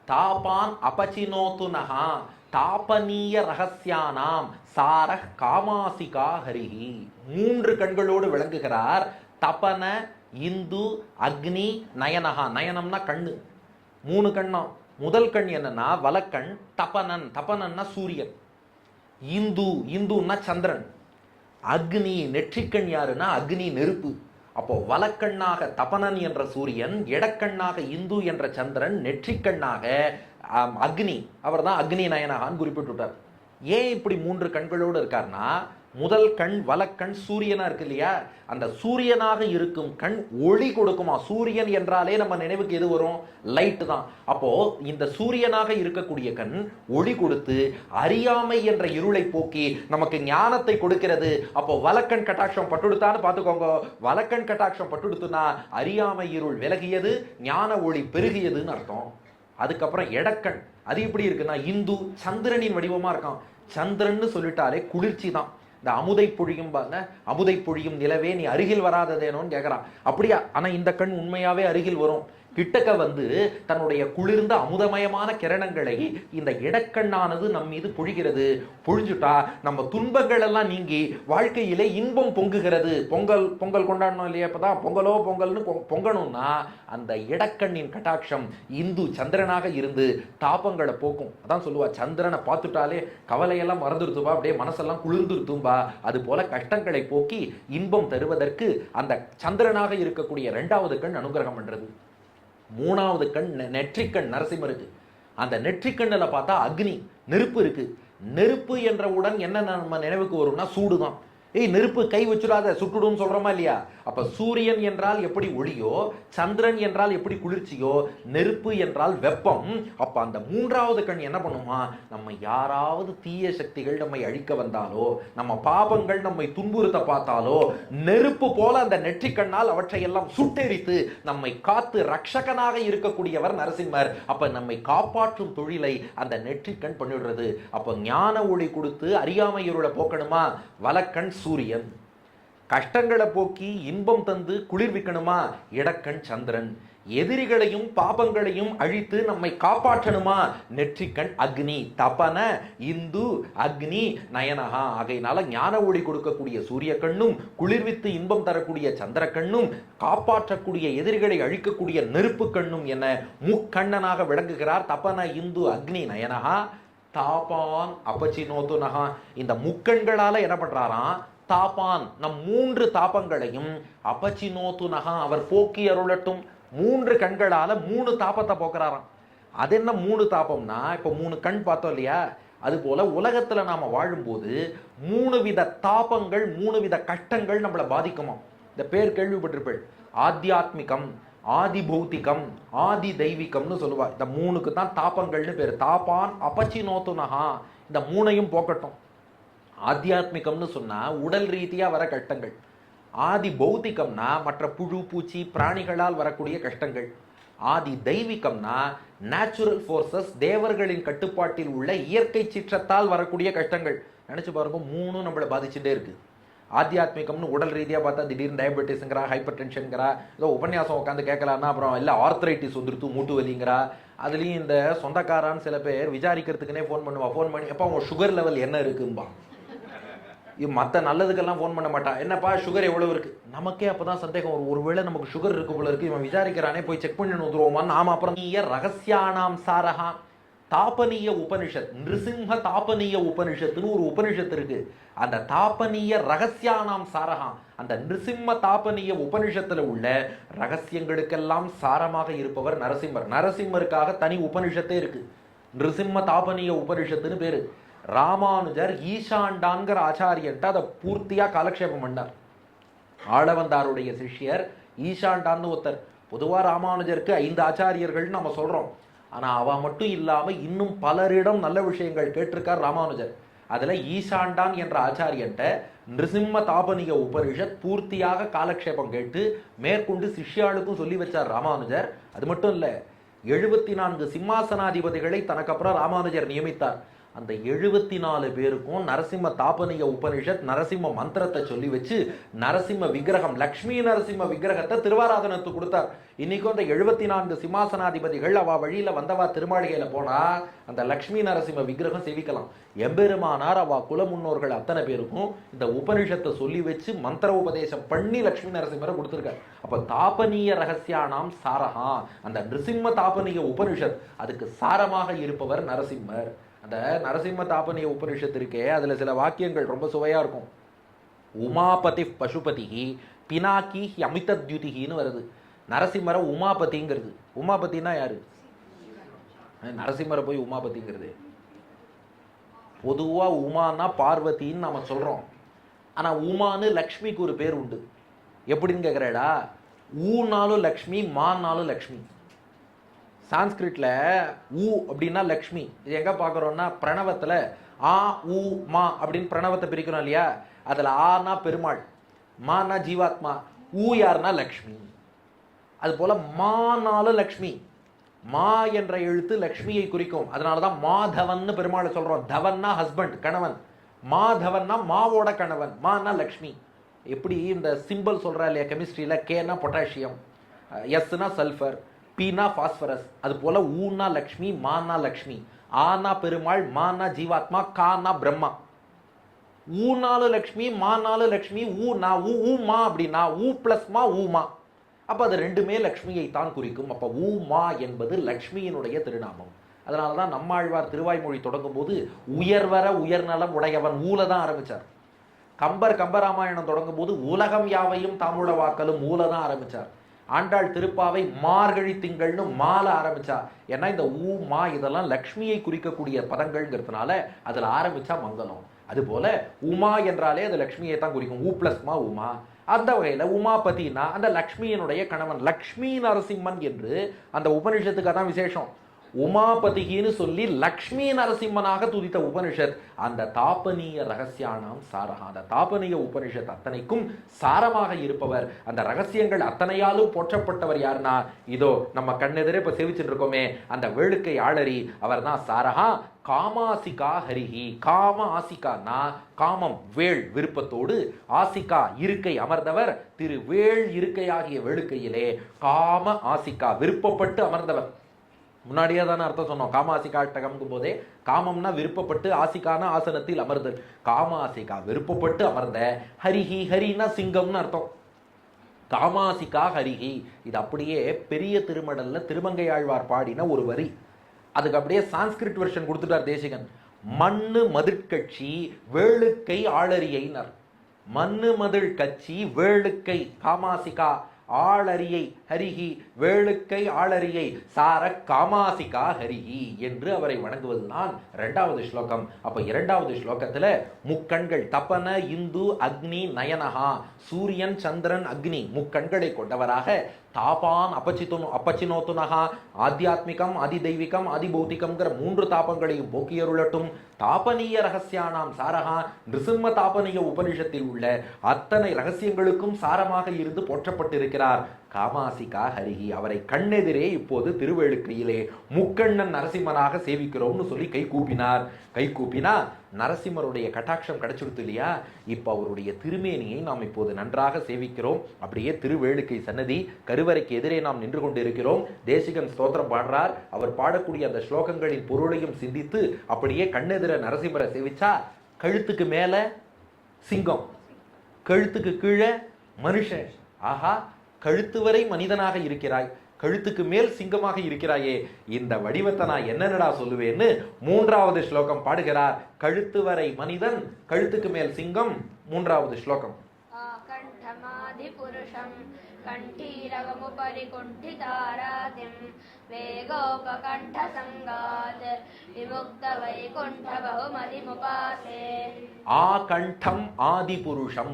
தாபான் அபசினோதுனஹ தாபனீய ரகசியானாம் சாரஹ் காமாசிகா ஹரிஹி. 3 கண்களோடு விளங்குகிறார். தபன, இந்து, அக்னி, நயனஹா. நயனம்னா கண்ணு, 3 கண்ணம். முதல் கண் என்னன்னா வலக்கண், தபனன், தபனன்னா சூரியன். இந்து, இந்துன்னா சந்திரன். அக்னி, நெற்றிக்கண் யாருன்னா அக்னி, நெருப்பு. அப்போ வலக்கண்ணாக தபனன் என்ற சூரியன், இடக்கண்ணாக இந்து என்ற சந்திரன், நெற்றிக்கண்ணாக அக்னி, அவர் தான் அக்னி நயனகான்னு குறிப்பிட்டுட்டார். ஏன் இப்படி 3 கண்களோடு இருக்கார்னா, முதல் கண் வலக்கண் சூரியனா இருக்கு இல்லையா, அந்த சூரியனாக இருக்கும் கண் ஒளி கொடுக்குமா. சூரியன் என்றாலே நம்ம நினைவுக்கு எது வரும்? லைட் தான். அப்போ இந்த சூரியனாக இருக்கக்கூடிய கண் ஒளி கொடுத்து அறியாமை என்ற இருளை போக்கி நமக்கு ஞானத்தை கொடுக்கிறது. அப்போ வலக்கண் கட்டாட்சம் பட்டுடுத்தான்னு பார்த்துக்கோங்க. வலக்கண் கட்டாட்சம் பட்டுடுத்துனா அறியாமை இருள் விலகியது, ஞான ஒளி பெருகியதுன்னு அர்த்தம். அதுக்கப்புறம் எடக்கண், அது எப்படி இருக்குன்னா இந்து, சந்திரனின் வடிவமா இருக்கான். சந்திரன்னு சொல்லிட்டாலே குளிர்ச்சி தான். இந்த அமுதை பொழியும் பாருங்க, அமுதை பொழியும் நிலவே நீ அருகில் வராததேனோன்னு கேட்கறான். அப்படியா? ஆனா இந்த கண் உண்மையாவே அருகில் வரும். கிட்டக்க வந்து தன்னுடைய குளிர்ந்த அமுதமயமான கிரணங்களை இந்த இடக்கண்ணானது நம் மீது பொழிகிறது. பொழிஞ்சுட்டா நம்ம துன்பங்கள் எல்லாம் நீங்கி வாழ்க்கையிலே இன்பம் பொங்குகிறது. பொங்கல் கொண்டாடணும் இல்லையா? இப்பதான் பொங்கலோ பொங்கல்னு பொங்கணும்னா அந்த இடக்கண்ணின் கட்டாட்சம் இந்து சந்திரனாக இருந்து தாபங்களை போக்கும். அதான் சொல்லுவா, சந்திரனை பார்த்துட்டாலே கவலையெல்லாம் மறந்துருத்தும்பா, அப்படியே மனசெல்லாம் குளிர்ந்துருத்தும்பா. அது போல கஷ்டங்களை போக்கி இன்பம் தருவதற்கு அந்த சந்திரனாக இருக்கக்கூடிய 2வது கண் அனுகிரகம் பண்றது. 3வது கண் நெற்றிக்கண் நரசிம்மருக்கு. அந்த நெற்றிக்கண்ணில் பார்த்தா அக்னி, நெருப்பு இருக்கு. நெருப்பு என்றவுடன் என்ன நம்ம நினைவுக்கு வரும்னா சூடுதான். நெருப்பு கை வச்சுடாத சுட்டுடும் சொல்றோமா இல்லையா? அப்ப சூரியன் என்றால் எப்படி ஒளியோ, சந்திரன் என்றால் எப்படி குளிர்ச்சியோ, நெருப்பு என்றால் வெப்பம். அப்ப அந்த 3வது கண் என்ன பண்ணுமா, நம்ம யாராவது தீய சக்திகள் நம்மை அழிக்க வந்தாலோ, நம்ம பாபங்கள் நம்மை துன்புறுத்த பார்த்தாலோ, நெருப்பு போல அந்த நெற்றிக்கண்ணால் அவற்றையெல்லாம் சுட்டெரித்து நம்மை காத்து ரட்சகனாக இருக்கக்கூடியவர் நரசிம்மர். அப்ப நம்மை காப்பாற்றும் தொழிலை அந்த நெற்றிக்கண் பண்ணிடுறது. அப்ப ஞான ஒளி கொடுத்து அறியாமை இருளை போக்கணுமா, வலக்கண் சூரியன், கஷ்டங்களை போக்கி இன்பம் தந்து குளிர்விக்கணுமா இடக்கண் சந்திரன். எதிரிகளையும் பாபங்களையும் அழித்து நம்மை காப்பாற்றணுமா நெற்றிக்கண் அக்னி. தபன இந்து அக்னி நயனகா. ஆகையினால ஞான ஒளி கொடுக்கக்கூடிய சூரிய கண்ணும், குளிர்வித்து இன்பம் தரக்கூடிய சந்திர கண்ணும், காப்பாற்றக்கூடிய எதிரிகளை அழிக்கக்கூடிய நெருப்பு கண்ணும் என முக்கண்ணனாக விளங்குகிறார். தபன இந்து அக்னி நயனகா தாபான் அபச்சினோதுனகா. இந்த முக்கண்களால என்ன பண்றாராம்? தாபான் நம் 3 தாபங்களையும் அபச்சினோதுனகா அவர் போக்கி அருளட்டும். 3 கண்களால 3 தாபத்தை போக்குறாராம். அது என்ன 3 தாபம்னா, இப்ப 3 கண் பார்த்தோம் இல்லையா, அது போல உலகத்துல நாம வாழும்போது 3 வித தாபங்கள், 3 வித கஷ்டங்கள் நம்மளை பாதிக்குமா. இந்த பேர் கேள்விப்பட்டிருப்பேன். ஆத்தியாத்மிகம், ஆதி பௌத்திகம், ஆதி தெய்வீகம்னு சொல்லுவா. இந்த 3க்கு தான் தாபங்கள்னு பேர். தாபான் அபச்சினோதுனகா. இந்த 3ஐயும் போக்கட்டும். ஆத்தியாத்மிகம்னு சொன்னா உடல் ரீதியா வர கஷ்டங்கள். ஆதி பௌத்திகம்னா மற்ற புழு பூச்சி பிராணிகளால் வரக்கூடிய கஷ்டங்கள். ஆதி தெய்வீகம்னா நேச்சுரல் ஃபோர்ஸஸ், தேவர்களின் கட்டுப்பாட்டில் உள்ள இயற்கை சீற்றத்தால் வரக்கூடிய கஷ்டங்கள். நினைச்சு பாருங்க, 3 நம்மளை பாதிச்சுட்டே இருக்கு. ஆத்தியாத்மிகம்னு உடல் ரீதியாக பார்த்தா திடீர்னு டயபெட்டிஸ்ங்கிறா, ஹைப்பர் டென்ஷனுங்கிறா, ஏதோ உபன்யாசம் உட்காந்து கேட்கலான்னா அப்புறம் எல்லாம் ஆர்த்ரைட்டிஸ் வந்துருத்து, மூட்டு வலிங்கிறா. அதுலேயும் இந்த சொந்தக்காரான்னு சில பேர் விசாரிக்கிறதுக்குனே ஃபோன் பண்ணுவா. ஃபோன் பண்ணி எப்போ அவங்க சுகர் லெவல் என்ன இருக்கும்பா. மற்ற நல்லதுக்கெல்லாம் ஃபோன் பண்ண மாட்டா. என்னப்பா சுகர் எவ்வளவு இருக்கு? நமக்கே அப்பதான் சந்தேகம் வரும். ஒருவேளை நமக்கு சுகர் இருக்கு போல இருக்கு, இவன் விசாரிக்கிறானே, போய் செக் பண்ணி வந்துருவோமான்னு. நாம அப்புறம் ரகசியானாம் சாரஹா தாபனீய உபனிஷத், நிருசிம்ஹ தாபனீய உபனிஷத்துன்னு ஒரு உபனிஷத்து இருக்கு. அந்த தாபனீய ரகசியானாம் சாரஹா, அந்த நிருசிம்ம தாபனீய உபனிஷத்துல உள்ள ரகசியங்களுக்கெல்லாம் சாரமாக இருப்பவர் நரசிம்மர். நரசிம்மருக்காக தனி உபனிஷத்தே இருக்கு. நிருசிம்ம தாபனீய உபனிஷத்துன்னு பேரு. ராமானுஜர் ஈசாண்டான்கிற ஆச்சாரியன்ட்ட அதை பூர்த்தியா காலக்ஷேபம் பண்ணார். ஆளவந்தாருடைய சிஷ்யர் ஈசாண்டான்னு ஒருத்தர். பொதுவா ராமானுஜருக்கு 5 ஆச்சாரியர்கள் நம்ம சொல்றோம். ஆனா அவ மட்டும் இல்லாம இன்னும் பலரிடம் நல்ல விஷயங்கள் கேட்டிருக்கார் ராமானுஜர். அதுல ஈசாண்டான் என்ற ஆச்சாரியன்ட்ட நிருசிம்ம தாபனிக உபனிஷத் பூர்த்தியாக காலக்ஷேபம் கேட்டு மேற்கொண்டு சிஷ்யாளுக்கும் சொல்லி வச்சார் ராமானுஜர். அது மட்டும் இல்ல, 74 சிம்மாசனாதிபதிகளை தனக்கு அப்புறம் ராமானுஜர் நியமித்தார். அந்த 74 பேருக்கும் நரசிம்ம தாபனிக உபனிஷத் நரசிம்ம மந்திரத்தை சொல்லி வச்சு நரசிம்ம விக்கிரகம், லக்ஷ்மி நரசிம்ம விக்கிரகத்தை திருவாராதனத்துக்கு கொடுத்தார். இன்னைக்கும் அந்த 74 சிம்மாசனாதிபதிகள் அவ வழியில வந்தவா திருமாளிகையில போனா அந்த லக்ஷ்மி நரசிம்ம விக்கிரகம் சேவிக்கலாம். எம்பெருமானார் அவ குல முன்னோர்கள் அத்தனை பேருக்கும் இந்த உபனிஷத்தை சொல்லி வச்சு மந்திர உபதேசம் பண்ணி லக்ஷ்மி நரசிம்மரை கொடுத்திருக்கார். அப்ப தாபனீய ரகசியானாம் சாரஹா, அந்த நிருசிம்ம தாபனீய உபனிஷத் அதுக்கு சாரமாக இருப்பவர் நரசிம்மர். அந்த நரசிம்ம தாபனிய உபனிஷத்து இருக்கே, அதுல சில வாக்கியங்கள் ரொம்ப சுவையா இருக்கும். உமாபதி பசுபதி பினாக்கி அமிதத்யுதின்னு வருது. நரசிம்மரை உமாபதிங்கிறது. உமாபதினா யாரு? நரசிம்மரை போய் உமாபதிங்கிறது. பொதுவா உமானா பார்வதின்னு நாம சொல்றோம். ஆனா உமான்னு லக்ஷ்மிக்கு ஒரு பேர் உண்டு. எப்படின்னு கேக்குறேடா, ஊனாலும் லக்ஷ்மி, மானாலும் லக்ஷ்மி. சான்ஸ்கிரிட்ல ஊ அப்படின்னா லக்ஷ்மி. இது எங்க பாக்குறோம்னா பிரணவத்துல ஆ ஊ மா அப்படின்னு பிரணவத்தை பிரிக்கிறோம் இல்லையா, அதுல ஆனா பெருமாள், மானா ஜீவாத்மா, ஊ யாருன்னா லக்ஷ்மி. அது போல மானாலும் லக்ஷ்மி. மா என்ற எழுத்து லக்ஷ்மியை குறிக்கும். அதனாலதான் மாதவன் பெருமாளை சொல்றோம். தவன்னா ஹஸ்பண்ட், கணவன். மாதவன்னா மாவோட கணவன், மானா லக்ஷ்மி. எப்படி இந்த சிம்பிள் சொல்றா இல்லையா கெமிஸ்ட்ரியில, கேனா பொட்டாசியம், எஸ்னா சல்ஃபர், பீனா பாஸ்பரஸ். அது போல ஊனா லக்ஷ்மி, மானா லக்ஷ்மி, ஆனா பெருமாள், மானா ஜீவாத்மா, கானா பிரம்மா. ஊனாலும் லக்ஷ்மி, மானாலும் லக்ஷ்மி, ஊனா ஊ மா அப்படின்னா ஊ பிளஸ் மா ஊமா. அப்ப அது ரெண்டுமே லக்ஷ்மியை தான் குறிக்கும். அப்ப ஊமா என்பது லக்ஷ்மியினுடைய திருநாமம். அதனாலதான் நம்மாழ்வார் திருவாய்மொழி தொடங்கும் போது உயர்வர உயர்நலம் உடையவன் ஊல தான் ஆரம்பிச்சார். கம்பர் கம்பராமாயணம் தொடங்கும் போது உலகம் யாவையும் தாமுட வாக்கலும் ஊல தான் ஆரம்பிச்சார். ஆண்டாள் திருப்பாவை மார்கழி திங்கள்னு மால ஆரம்பிச்சா. ஏன்னா இந்த ஊ மா இதெல்லாம் லக்ஷ்மியை குறிக்கக்கூடிய பதங்கள்ங்கிறதுனால அதுல ஆரம்பிச்சா மங்களம். அது போல உமா என்றாலே அது லக்ஷ்மியை தான் குறிக்கும். ஊ பிளஸ் மா உமா. அந்த வகையில உமாபதினா அந்த லக்ஷ்மியினுடைய கணவன், லக்ஷ்மி நரசிம்மன் என்று அந்த உபனிஷத்துக்கு தான் விசேஷம். உமாபதிகின்னு சொல்லி லக்ஷ்மி நரசிம்மனாக துதித்த உபனிஷத் அந்த தாபனீய ரகசியானாம் சாரஹா. அந்த தாபனீய உபனிஷத் அத்தனைக்கும் சாரமாக இருப்பவர், அந்த ரகசியங்கள் அத்தனையாலும் போற்றப்பட்டவர் யாருன்னா இதோ நம்ம கண்ணெதிரே இப்ப சேவிச்சுட்டு இருக்கோமே அந்த வேளுக்கை ஆளரி, அவர் தான் சாரஹா. காமாசிகா ஹரிஹி. காம ஆசிகானா காமம் வேள் விருப்பத்தோடு, ஆசிகா இருக்கை அமர்ந்தவர், திரு வேள் இருக்கையாகிய வேளுக்கையிலே காம ஆசிகா விருப்பப்பட்டு அமர்ந்தவர். முன்னாடியே தானே அர்த்தம் சொன்னோம் காமாசிகாட்டகம்ங்கும் போதே. காமம்னா விருப்பப்பட்டு, ஆசிகான ஆசனத்தில் அமர்தல். காமாசிகா விருப்பப்பட்டு அமர்ந்த, ஹரிஹி ஹரினா சிங்கம்னு அர்த்தம். காமாசிகா ஹரிஹி இது அப்படியே பெரிய திருமடல்ல திருமங்கையாழ்வார் பாடின ஒரு வரி. அதுக்கு அப்படியே சான்ஸ்கிரிட் வெர்ஷன் கொடுத்துட்டார் தேசிகன். மண்ணு மதிர்கட்சி வேளுக்கை ஆளரியைனர். மண்ணு மதில் கட்சி வேளுக்கை காமாசிகா ஆளரியை ஹரிஹி வேளுக்கை ஆளரியை சார காமாசிகா ஹரிஹி என்று அவரை வணங்குவதுதான் இரண்டாவது ஸ்லோகம். அப்ப இரண்டாவது ஸ்லோகத்துல முக்கண்கள் தபன இந்து அக்னி நயனஹா, சூரியன் சந்திரன் அக்னி முக்கண்களை கொண்டவராக, தாபான் அப்பச்சினோத்துனஹா ஆத்தியாத்மிகம் அதிதெய்வீகம் அதிபௌத்திகம்ங்கிற மூன்று தாபங்களையும் போக்கியருளட்டும். தாபனீய ரகசியானாம் சாரஹா, நிருசிம்ம தாபனீய உபனிஷத்தில் உள்ள அத்தனை ரகசியங்களுக்கும் சாரமாக இருந்து போற்றப்பட்டிருக்கிறார் காமாசிகா ஹரிஹி. அவரை கண்ணெதிரே இப்போது திருவேளுக்கையிலே முக்கண்ணன் நரசிம்மனாக சேவிக்கிறோம்னு சொல்லி கை கூப்பினார். கை கூப்பினா நரசிம்மருடைய கட்டாட்சம் கிடைச்சிடுத்து இல்லையா? இப்ப அவருடைய திருமேனியை நாம் இப்போது நன்றாக சேவிக்கிறோம். அப்படியே திருவேளுக்கை சன்னதி கருவறைக்கு எதிரே நாம் நின்று கொண்டிருக்கிறோம். தேசிகன் ஸ்தோத்திரம் பாடுறார். அவர் பாடக்கூடிய அந்த ஸ்லோகங்களின் பொருளையும் சிந்தித்து அப்படியே கண்ணெதிர நரசிம்மரை சேவிச்சா, கழுத்துக்கு மேல சிங்கம், கழுத்துக்கு கீழே மனுஷன். ஆஹா, கழுத்து வரை மனிதனாக இருக்கிறாய், கழுத்துக்கு மேல் சிங்கமாக இருக்கிறாயே, இந்த வடிவத்தை நான் என்னடா சொல்லுவேன்னு மூன்றாவது ஸ்லோகம் பாடுகிறார். கழுத்து வரை மனிதன், கழுத்துக்கு மேல் சிங்கம். மூன்றாவது ஸ்லோகம். ஆகண்டமாதி புருஷம் கண்டீரவமுபரி குண்டிதாராதிம் வேகோபகண்ட சங்காத் விமுக்த வைகுண்ட பகுமதிமுபாசே. ஆகண்டம் ஆதி புருஷம்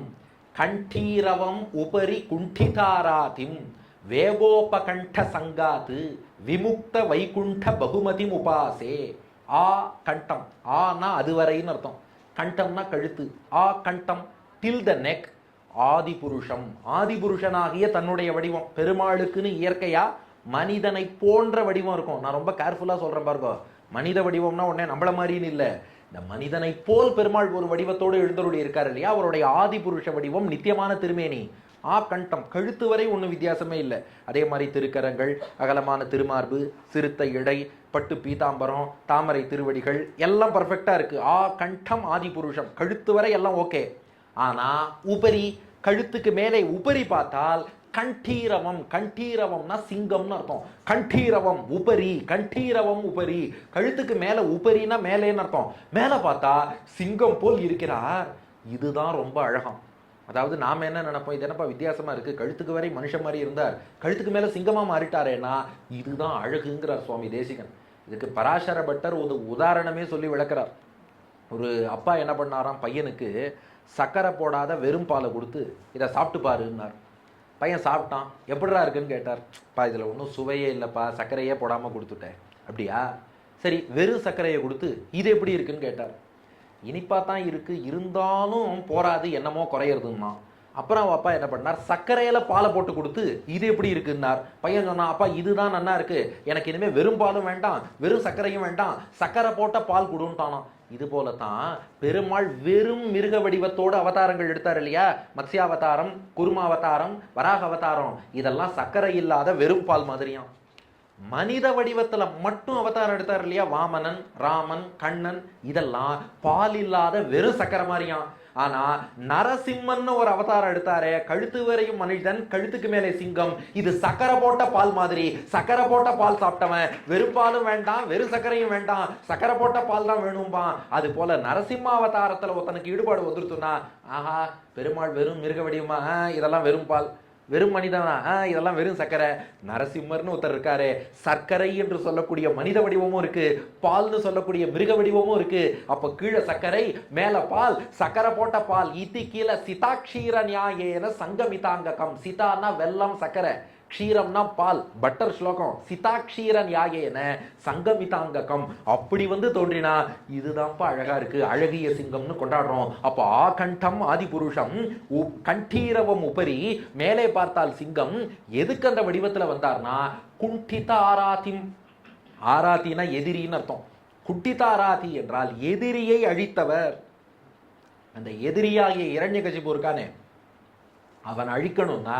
கண்டீரவம் உபரி குண்டிதாராதிம் வேகோபகண்ட சங்காத்து விமுக்த வைகுண்ட பகுமதி உபாசே. ஆ கண்டம், ஆனா அதுவரைன்னு அர்த்தம், கண்டம்னா கழுத்து. ஆ கண்டம் டில் த நெக். ஆதி புருஷம் ஆதிபுருஷனாகிய தன்னுடைய வடிவம். பெருமாளுக்குன்னு இயற்கையா மனிதனை போன்ற வடிவம் இருக்கும். நான் ரொம்ப கேர்ஃபுல்லா சொல்றேன் பாருங்க. மனித வடிவம்னா உடனே நம்மள மாதிரின்னு இல்லை, இந்த மனிதனை போல் பெருமாள் ஒரு வடிவத்தோடு எழுந்தருளி இருக்காரு இல்லையா? அவருடைய ஆதி புருஷ வடிவம் நித்தியமான திருமேனி. ஆ கண்டம் கழுத்து வரை ஒன்றும் வித்தியாசமே இல்லை. அதே மாதிரி திருக்கரங்கள், அகலமான திருமார்பு, சிறுத்தை இடை, பட்டு பீதாம்பரம், தாமரை திருவடிகள் எல்லாம் பர்ஃபெக்டா இருக்கு. ஆ கண்டம் ஆதி புருஷம், கழுத்து வரை எல்லாம் ஓகே. ஆனா உபரி, கழுத்துக்கு மேலே உபரி பார்த்தால் கண்டீரவம். கண்டீரவம்னா சிங்கம்னு அர்த்தம். கண்டீரவம் உபரி, கண்டீரவம் உபரி, கழுத்துக்கு மேல உபரினா மேலேன்னு அர்த்தம். மேல பார்த்தா சிங்கம் போல் இருக்கிறார். இதுதான் ரொம்ப அழகம். அதாவது நாம என்ன நினைப்போம், இது என்னப்பா வித்தியாசமா இருக்கு, கழுத்துக்கு வரை மனுஷன் மாதிரி இருந்தார், கழுத்துக்கு மேல சிங்கமா மாறிட்டாரேனா, இதுதான் அழகுங்கிறார் சுவாமி தேசிகன். இதுக்கு பராசர பட்டர் ஒரு உதாரணமே சொல்லி விளக்குறார். ஒரு அப்பா என்ன பண்ணாராம், பையனுக்கு சக்கரை போடாத வெறும் பாலை கொடுத்து இதை சாப்பிட்டு பாருன்னார். பையன் சாப்பிட்டான். எப்படிடா இருக்குன்னு கேட்டார். பா இதில் ஒன்றும் சுவையே இல்லைப்பா, சர்க்கரையே போடாமல் கொடுத்துட்டேன். அப்படியா, சரி வெறும் சர்க்கரையை கொடுத்து இது எப்படி இருக்குன்னு கேட்டார். இனிப்பா தான் இருக்கு, இருந்தாலும் போராது, என்னமோ குறையிறதுன்னா. அப்புறம் அவன் அப்பா என்ன பண்ணார், சர்க்கரையில பாலை போட்டு கொடுத்து இது எப்படி இருக்குன்னார். பையன் சொன்னான், அப்பா இதுதான் நல்லா இருக்கு, எனக்கு இனிமே வெறும் பாலும் வேண்டாம் வெறும் சர்க்கரையும் வேண்டாம், சர்க்கரை போட்ட பால் கொடுன்ட்டானா. இது போலத்தான் பெருமாள் வெறும் மிருக வடிவத்தோடு அவதாரங்கள் எடுத்தார் இல்லையா? மத்ஸ்யாவதாரம், குருமாவதாரம், வராக அவதாரம், இதெல்லாம் சர்க்கரை இல்லாத வெறும் பால் மாதிரியாம். மனித வடிவத்துல மட்டும் அவதாரம் எடுத்தார் இல்லையா? வாமனன், ராமன், கண்ணன், இதெல்லாம் பால் இல்லாத வெறும் சக்கரை மாதிரியாம். ஆனா நரசிம்மன் ஒரு அவதாரம் எடுத்தாரே, கழுத்து வரையும் மனிதன், கழுத்துக்கு மேலே சிங்கம், இது சக்கரை போட்ட பால் மாதிரி. சக்கரை போட்ட பால் சாப்பிட்டவன் வெறும் பாலும் வேண்டாம் வெறும் சக்கரையும் வேண்டாம், சக்கரை போட்ட பால் தான் வேணும்பா. அது போல நரசிம்ம அவதாரத்துல ஒருத்தனுக்கு ஈடுபாடு வந்துருத்துனா, ஆஹா பெருமாள் வெறும் மிருக வடிவமா, இதெல்லாம் வெறும் பால், வெறும் மனிதனா, இதெல்லாம் வெறும் சர்க்கரை. நரசிம்மர்னு ஒருத்தர் இருக்காரு, சர்க்கரை என்று சொல்லக்கூடிய மனித வடிவமும் இருக்கு, பால்னு சொல்லக்கூடிய மிருக வடிவமும் இருக்கு. அப்ப கீழே சர்க்கரை, மேல பால், சர்க்கரை போட்ட பால். இது கீழே சிதாக்ஷீர நியாயேன சங்கமிதாங்ககம். சிதானா வெல்லம், சர்க்கரை, க்ஷீரம்னா பால், பட்டர் ஸ்லோகம். சிதாக்ஷீர நியாயேன சங்கமிதாங்ககம், அப்படி வந்து தோன்றினா இதுதான்ப்பா அழகா இருக்கு, அழகிய சிங்கம்னு கொண்டாடுறோம். அப்போ ஆகண்டம் ஆதிபுருஷம் கண்டீரவம் உபரி, மேலே பார்த்தால் சிங்கம். எதுக்கு அந்த வடிவத்துல வந்தார்னா குண்டித ஆராதிம், ஆராத்தினா எதிரின்னு அர்த்தம். குண்டித ஆராதி என்றால் எதிரியை அழித்தவர். அந்த எதிரியாகிய இரண்யகசிபு இருக்கானே, அவன் அழிக்கணும்னா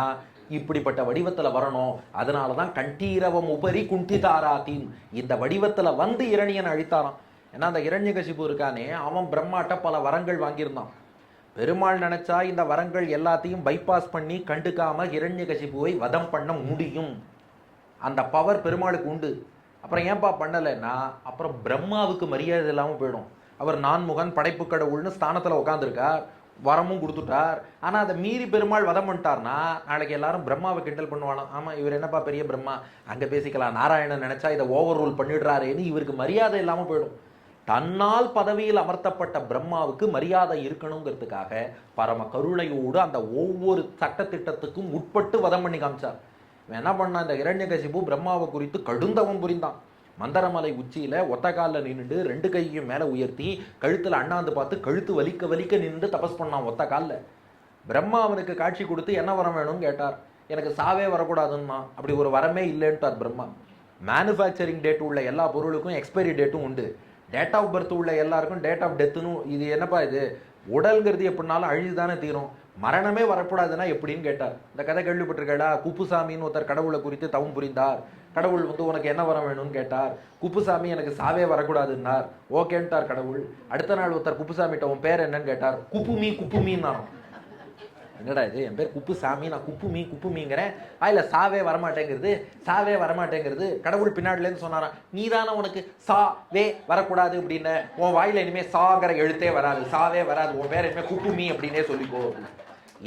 இப்படிப்பட்ட வடிவத்துல வரணும். அதனாலதான் கண்டீரவம் உபரி குண்டிதாராத்தின், இந்த வடிவத்துல வந்து இரணியன் அழித்தாராம். ஏன்னா அந்த இரண்யகசிபு இருக்கானே, அவன் பிரம்மாட்ட பல வரங்கள் வாங்கியிருந்தான். பெருமாள் நினைச்சா இந்த வரங்கள் எல்லாத்தையும் பைபாஸ் பண்ணி கண்டுக்காம இரண்யகசிபுவை வதம் பண்ண முடியும். அந்த பவர் பெருமாளுக்கு உண்டு. அப்புறம் ஏன்பா பண்ணலைன்னா, அப்புறம் பிரம்மாவுக்கு மரியாதை இல்லாமல் போயிடும். அவர் நான்முகன் படைப்பு கடவுள்னு ஸ்தானத்தில் உட்காந்துருக்கார், வரமும் கொடுத்துட்டார். ஆனால் அதை மீறி பெருமாள் வதம் பண்ணிட்டார்னா நாளைக்கு எல்லாரும் பிரம்மாவை கிண்டல் பண்ணுவானோ, ஆமாம் இவர் என்னப்பா பெரிய பிரம்மா, அங்கே பேசிக்கலாம், நாராயணன் நினைச்சா இதை ஓவர் ரூல் பண்ணிடுறாரேன்னு இவருக்கு மரியாதை இல்லாமல் போயிடும். தன்னால் பதவியில் அமர்த்தப்பட்ட பிரம்மாவுக்கு மரியாதை இருக்கணுங்கிறதுக்காக பரம கருணையோடு அந்த ஒவ்வொரு சட்டத்திட்டத்துக்கும் உட்பட்டு வதம் பண்ணி காமிச்சார். என்ன பண்ணான், இந்த இரண்யகசிபு பிரம்மாவை குறித்து கடுந்தவம் புரிந்தான். மந்தரமலை உச்சியில ஒத்த காலில் நின்றுட்டு 2 கையும் மேலே உயர்த்தி கழுத்தில் அண்ணாந்து பார்த்து கழுத்து வலிக்க வலிக்க நின்று தபஸ் பண்ணான் ஒத்த காலில். பிரம்மா அவனுக்கு காட்சி கொடுத்து என்ன வரம் வேணும்னு கேட்டார். எனக்கு சாவே வரக்கூடாதுன்னா. அப்படி ஒரு வரமே இல்லைன்ட்டார் பிரம்மா. மேனுஃபேக்சரிங் டேட் உள்ள எல்லா பொருளுக்கும் எக்ஸ்பைரி டேட்டும் உண்டு. டேட் ஆஃப் பர்த் உள்ள எல்லாருக்கும் டேட் ஆஃப் டெத்துன்னு. இது என்னப்பா இது, உடல்ங்கிறது எப்படினாலும் அழிதுதானே தீரும், மரணமே வரக்கூடாதுன்னா எப்படின்னு கேட்டார். இந்த கதை கேள்விப்பட்டிருக்கா, குப்புசாமின்னு ஒருத்தர் கடவுளை குறித்து தவம் புரிந்தார். கடவுள் வந்து உனக்கு என்ன வரம் வேணும்னு கேட்டார். குப்புசாமி எனக்கு சாவே வரக்கூடாதுன்னார். ஓகேன்ட்டார் கடவுள். அடுத்த நாள் ஒருத்தர் குப்புசாமிட்ட உன் பேர் என்னன்னு கேட்டார். குப்புமி குப்புமின்னாரும். என்னடா இது, என் பேர் குப்புசாமி, நான் குப்புமிங்கிறேன், இல்ல சாவே வரமாட்டேங்கிறது, சாவே வரமாட்டேங்கிறது. கடவுள் பின்னாடிலேருந்து சொன்னாராம், நீ தானே உனக்கு சா வே வரக்கூடாது அப்படின்னு, உன் வாயில இனிமே சாங்கிற எழுத்தே வராது, சாவே வராது, உன் பேர் இனிமே குப்புமி அப்படின்னே சொல்லிக்கோ.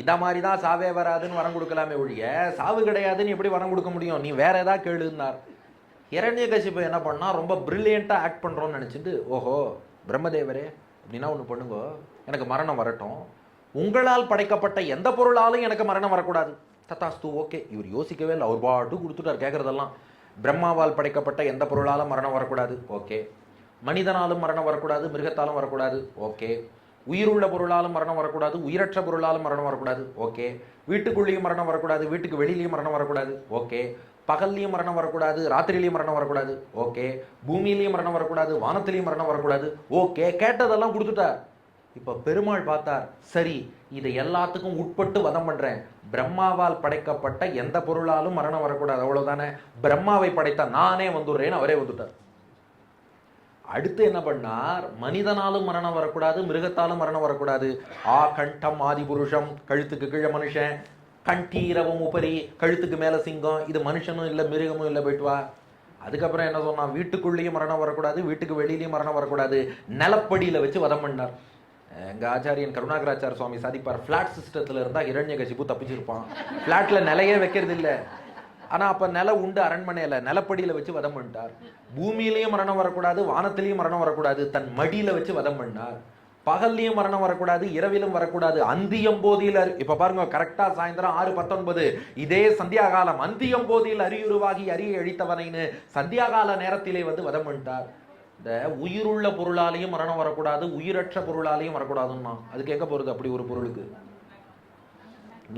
இத மாதிரி தான் சாவே வராதுன்னு வரம் கொடுக்கலாமே ஒழிய சாவு கிடையாதுன்னு எப்படி வரம் கொடுக்க முடியும், நீ வேற ஏதாவது கேளுன்னார். இரண்யகசிபு என்ன பண்ணா, ரொம்ப பிரில்லியண்டா ஆக்ட் பண்றோம்னு நினைச்சிட்டு, ஓஹோ பிரம்மதேவரே அப்படின்னா ஒன்று பண்ணுங்க, எனக்கு மரணம் வரட்டும், உங்களால் படைக்கப்பட்ட எந்த பொருளாலும் எனக்கு மரணம் வரக்கூடாது. தத்தாஸ்து, ஓகே. இவர் யோசிக்கவே இல்லை, அவர் பாட்டு கொடுத்துட்டார் கேட்கறதெல்லாம். பிரம்மாவால் படைக்கப்பட்ட எந்த பொருளாலும் மரணம் வரக்கூடாது, ஓகே. மனிதனாலும் மரணம் வரக்கூடாது, மிருகத்தாலும் வரக்கூடாது, ஓகே. உயிருள்ள பொருளாலும் மரணம் வரக்கூடாது, உயிரற்ற பொருளாலும் மரணம் வரக்கூடாது, ஓகே. வீட்டுக்குள்ளேயும் மரணம் வரக்கூடாது, வீட்டுக்கு வெளியிலையும் மரணம் வரக்கூடாது, ஓகே. பகல்லையும் மரணம் வரக்கூடாது, ராத்திரிலையும் மரணம் வரக்கூடாது, ஓகே. பூமியிலையும் மரணம் வரக்கூடாது, வானத்திலையும் மரணம் வரக்கூடாது, ஓகே. கேட்டதெல்லாம் கொடுத்துட்டார். இப்போ பெருமாள் பார்த்தார், சரி இதை எல்லாத்துக்கும் உட்பட்டு வதம் பண்றேன், பிரம்மாவால் படைக்கப்பட்ட எந்த பொருளாலும் மரணம் வரக்கூடாது, அவ்வளவுதானே, பிரம்மாவை படைத்த நானே வந்துடுறேன்னு அவரே வந்துட்டார். அடுத்து என்ன பண்ணார், மனிதனாலும் மரணம் வரக்கூடாது, மிருகத்தாலும் மரணம் வரக்கூடாது. கண்டம் ஆதிபுருஷம், கழுத்துக்கு கீழே மனுஷன், கண்டீரவம் உபரி, கழுத்துக்கு மேல சிங்கம், இது மனுஷனும் இல்லை மிருகமும் இல்லை, போயிட்டு வா. அதுக்கப்புறம் என்ன சொன்னா, வீட்டுக்குள்ளேயும் மரணம் வரக்கூடாது, வீட்டுக்கு வெளியிலையும் மரணம் வரக்கூடாது, நிலப்படியில வச்சு வதம் பண்ணார். எங்க ஆச்சாரியன் கருணாகராச்சார சுவாமி சாதிப்பார், பிளாட் சிஸ்டத்துல இருந்தா இரண்யகசிபு தப்பிச்சிருப்பான். பிளாட்ல நிலையே வைக்கிறது இல்லை, ஆனா அப்ப நில உண்டு அரண்மனையில, நிலப்படியில வச்சு வதம் பண்ணிட்டார். பூமியிலையும் மரணம் வரக்கூடாது, வானத்திலையும் மரணம் வரக்கூடாது, தன் மடியில வச்சு வதம் பண்ணார். பகல்லையும் மரணம் வரக்கூடாது, இரவிலும் வரக்கூடாது, அந்தியம் போதியில் இப்ப பாருங்க, கரெக்டா சாயந்தரம் 6:19 இதே சந்தியா காலம், அந்தியம் போதியில் அரியுருவாகி அரிய அழித்தவனைன்னு சந்தியாகால நேரத்திலே வந்து வதம் பண்ணிட்டார். இந்த உயிருள்ள பொருளாலையும் மரணம் வரக்கூடாது, உயிரற்ற பொருளாலையும் வரக்கூடாதுன்னா அதுக்கு எங்க போறது, அப்படி ஒரு பொருளுக்கு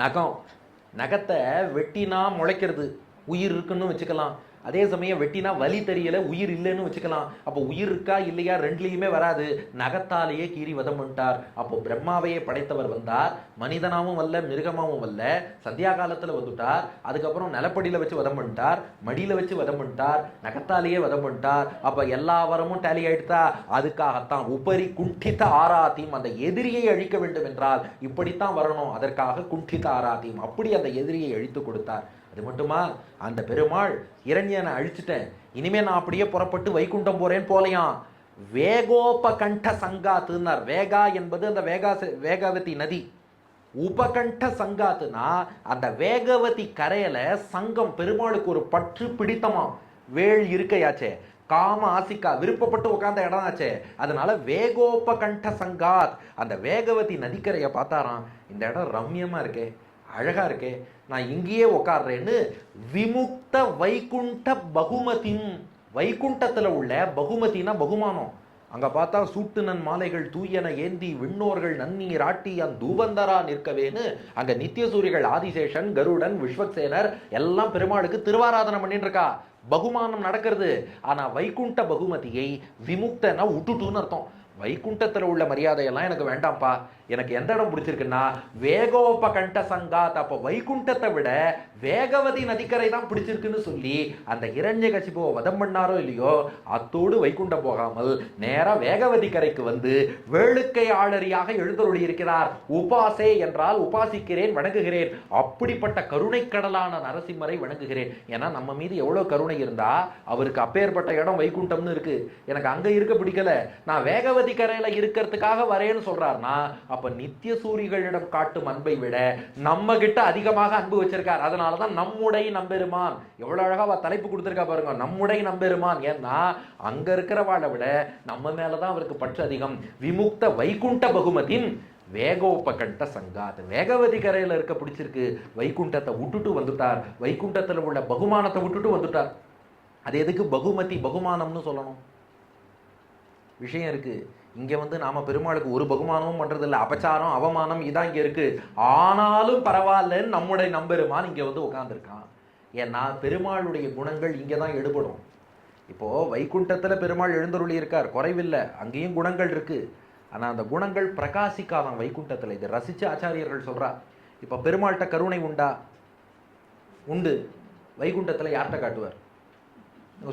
நகம், நகத்தை வெட்டினா முளைக்கிறது, உயிர் இருக்குன்னு வச்சுக்கலாம். அதே சமயம் வெட்டினா வலி தெரியல, உயிர் இல்லைன்னு வச்சுக்கலாம். அப்போ உயிர் இருக்கா இல்லையா ரெண்டுலையுமே வராது, நகத்தாலேயே கீறி வதம் பண்ணிட்டார். அப்போ பிரம்மாவையே படைத்தவர் வந்தார், மனிதனாவும் வரல மிருகமாவும் வரல, சந்தியா காலத்துல வந்துட்டார். அதுக்கப்புறம் நிலப்படியில வச்சு வதம் பண்ணிட்டார், மடியில வச்சு வதம் பண்ணிட்டார், நகத்தாலேயே வதம் பண்ணிட்டார். அப்ப எல்லா வரமும் டேலி ஆயிடுதா. அதுக்காகத்தான் உபரி குண்டித ஆராத்தியும், அந்த எதிரியை அழிக்க வேண்டும் என்றால் இப்படித்தான் வரணும், அதற்காக குண்டித ஆராத்தியும், அப்படி அந்த எதிரியை அழித்து கொடுத்தார். அது மட்டுமா, அந்த பெருமாள் இரண்யனை அழிச்சுட்டேன், இனிமே நான் அப்படியே புறப்பட்டு வைகுண்டம் போறேன் போலையாம். வேகோபகண்ட சங்காத்துன்னார். வேகா என்பது அந்த வேகவதி நதி, உபகண்ட சங்காத்துனா அந்த வேகவதி கரையில சங்கம், பெருமாளுக்கு ஒரு பற்று பிடித்தமா, வேள் இருக்கையாச்சே, காம ஆசிக்கா விருப்பப்பட்டு உட்கார்ந்த இடம் ஆச்சே, அதனால வேகோபகண்ட சங்காத், அந்த வேகவதி நதிக்கரையை பார்த்தாராம், இந்த இடம் ரம்யமா இருக்கே, அழகா இருக்கே, நான் இங்கேயே உட்கார்றேன்னு விமுக்த வைகுண்ட பகுமதின், வைகுண்டத்துல உள்ள பகுமதினா பகுமானம். அங்க பார்த்தா சூட்டுனன் மாலைகள் தூயன ஏந்தி விண்ணோர்கள் நன்னீர் ஆட்டி தூபந்தரா நிற்கவேன்னு அங்க நித்தியசூரிகள் ஆதிசேஷன் கருடன் விஸ்வக்சேனர் எல்லாம் பெருமாளுக்கு திருவாராதனை பண்ணிட்டு இருக்கா. பகுமானம் நடக்கிறது. ஆனா வைகுண்ட பகுமதியை விமுக்தனா விட்டுட்டுன்னு அர்த்தம். வைகுண்டத்துல உள்ள மரியாதையெல்லாம் எனக்கு வேண்டாம்ப்பா, எனக்கு எந்த இடம் பிடிச்சிருக்குன்னா வேகோபகண்ட சங்காத். அப்போ வைகுண்டத்தை விட வேகவதி நதிக்கரை தான் பிடிச்சிருக்குன்னு சொல்லி அந்த ஹிரண்யகசிபுவை வதம் பண்ணாரோ இல்லையோ, அத்தோடு வைகுண்டம் போகாமல் நேரா வேகவதி கரைக்கு வந்து வேளுக்கை ஆளரியாக எழுந்தருளி இருக்கிறார். உபாசே என்றால் உபாசிக்கிறேன், வணங்குகிறேன். அப்படிப்பட்ட கருணை கடலான நரசிம்மரை வணங்குகிறேன். ஏன்னா நம்ம மீது எவ்வளவு கருணை இருந்தா அவருக்கு அப்பேற்பட்ட இடம் வைகுண்டம்னு இருக்கு. எனக்கு அங்க இருக்க பிடிக்கல, நான் வேகவதி கரையில இருக்கிறதுக்காக வரேன்னு சொல்றாருன்னா அப்ப நித்திய சூரிகளிடம் காட்டும் அன்பை விட நம்ம கிட்ட அதிகமாக அன்பு வச்சிருக்கார். அதனாலதான் நம்முடைய நம்பெருமான். எவ்வளவு அழகா தலைப்பு கொடுத்திருக்கா பாருங்க, நம்முடைய நம்பெருமான். ஏன்னா அங்க இருக்கிறவாளை விட நம்ம மேலதான் அவருக்கு பற்று அதிகம். விமுக்த வைகுண்ட பகுமதின் வேகோபகண்ட சங்காத். வேகவதி கரையில இருக்க பிடிச்சிருக்கு, வைகுண்டத்தை விட்டுட்டு வந்துட்டார். வைகுண்டத்துல உள்ள பகுமானத்தை விட்டுட்டு வந்துட்டார். அது எதுக்கு பகுமதி பகுமானம்னு சொல்லணும்? விஷயம் இருக்கு. இங்க வந்து நாம பெருமாளுக்கு ஒரு பகுமானமும் பண்றது இல்லை. அபச்சாரம் அவமானம் இதான் இங்க இருக்கு. ஆனாலும் பரவாயில்லன்னு நம்முடைய நம்பெருமான் இங்க வந்து உட்கார்ந்துருக்கான். ஏன்னா பெருமாளுடைய குணங்கள் இங்கதான் எடுபடும். இப்போ வைகுண்டத்துல பெருமாள் எழுந்தருளி இருக்கார், குறைவில்லை, அங்கேயும் குணங்கள் இருக்கு. ஆனா அந்த குணங்கள் பிரகாசிக்காதான் வைகுண்டத்துல. இது ரசிச்ச ஆச்சாரியர்கள் சொல்றா. இப்ப பெருமாள்கிட்ட கருணை உண்டா? உண்டு. வைகுண்டத்துல யார்கிட்ட காட்டுவார்?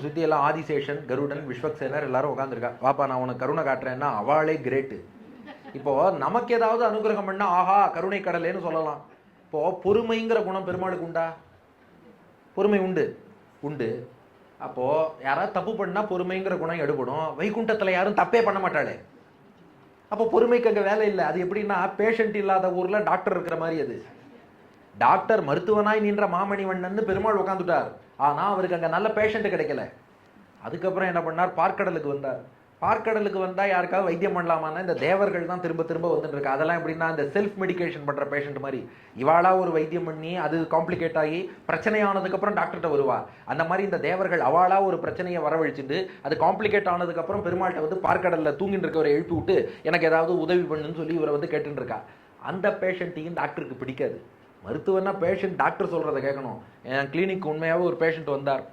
சுத்தி எல்லாம் ஆதிசேஷன் கருடன் விஸ்வக்சேனர் எல்லாரும் உட்காந்துருக்கா. வாப்பா நான் உனக்கு கருணை காட்டுறேன்னா அவளே கிரேட்டு. இப்போ நமக்கு ஏதாவது அனுகிரகம் பண்ணா ஆஹா கருணை கடலேன்னு சொல்லலாம். இப்போ பொறுமைங்கிற குணம் பெருமாளுக்கு உண்டா? பொறுமை உண்டு. உண்டு. அப்போ யாராவது தப்பு பண்ணா பொறுமைங்கிற குணம் எடுபடும். வைகுண்டத்துல யாரும் தப்பே பண்ண மாட்டாளே. அப்போ பொறுமைக்கு அங்க வேலை இல்லை. அது எப்படின்னா பேஷண்ட் இல்லாத ஊர்ல டாக்டர் இருக்கிற மாதிரி. அது டாக்டர் மருத்துவனாய் நின்ற மாமணிவண்ணன் பெருமாள் உட்காந்துட்டார். ஆனா அவருக்கு அங்க நல்ல பேஷண்ட் கிடைக்கல. அதுக்கப்புறம் என்ன பண்ணார்? பார்க்கடலுக்கு வந்தார். பார்க்கடலுக்கு வந்தா யாருக்காவது வைத்தியம் பண்ணலாமான்னா இந்த தேவர்கள் தான் திரும்ப திரும்ப வந்துட்டு இருக்கு. அதெல்லாம் எப்படின்னா இந்த செல்ஃப் மெடிகேஷன் பண்ற பேஷண்ட் மாதிரி. இவாளா ஒரு வைத்தியம் பண்ணி அது காம்ப்ளிகேட் ஆகி பிரச்சனையானதுக்கு அப்புறம் டாக்டர்கிட்ட வருவா. அந்த மாதிரி இந்த தேவர்கள் அவளா ஒரு பிரச்சனையை வரவழிச்சுட்டு அது காம்ப்ளிகேட் ஆனதுக்கு அப்புறம் பெருமாள்கிட்ட வந்து பார்க்கடல்ல தூங்கிட்டு இருக்கவரை எழுப்பி விட்டு எனக்கு ஏதாவது உதவி பண்ணுன்னு சொல்லி இவரை வந்து கேட்டுட்டு இருக்கா. அந்த பேஷண்ட்டையும் டாக்டருக்கு பிடிக்காது. மருத்துவனா பேஷண்ட் டாக்டர் சொல்றதை கேட்கணும். என் கிளினிக் உண்மையாகவே ஒரு பேஷண்ட் வந்தார்.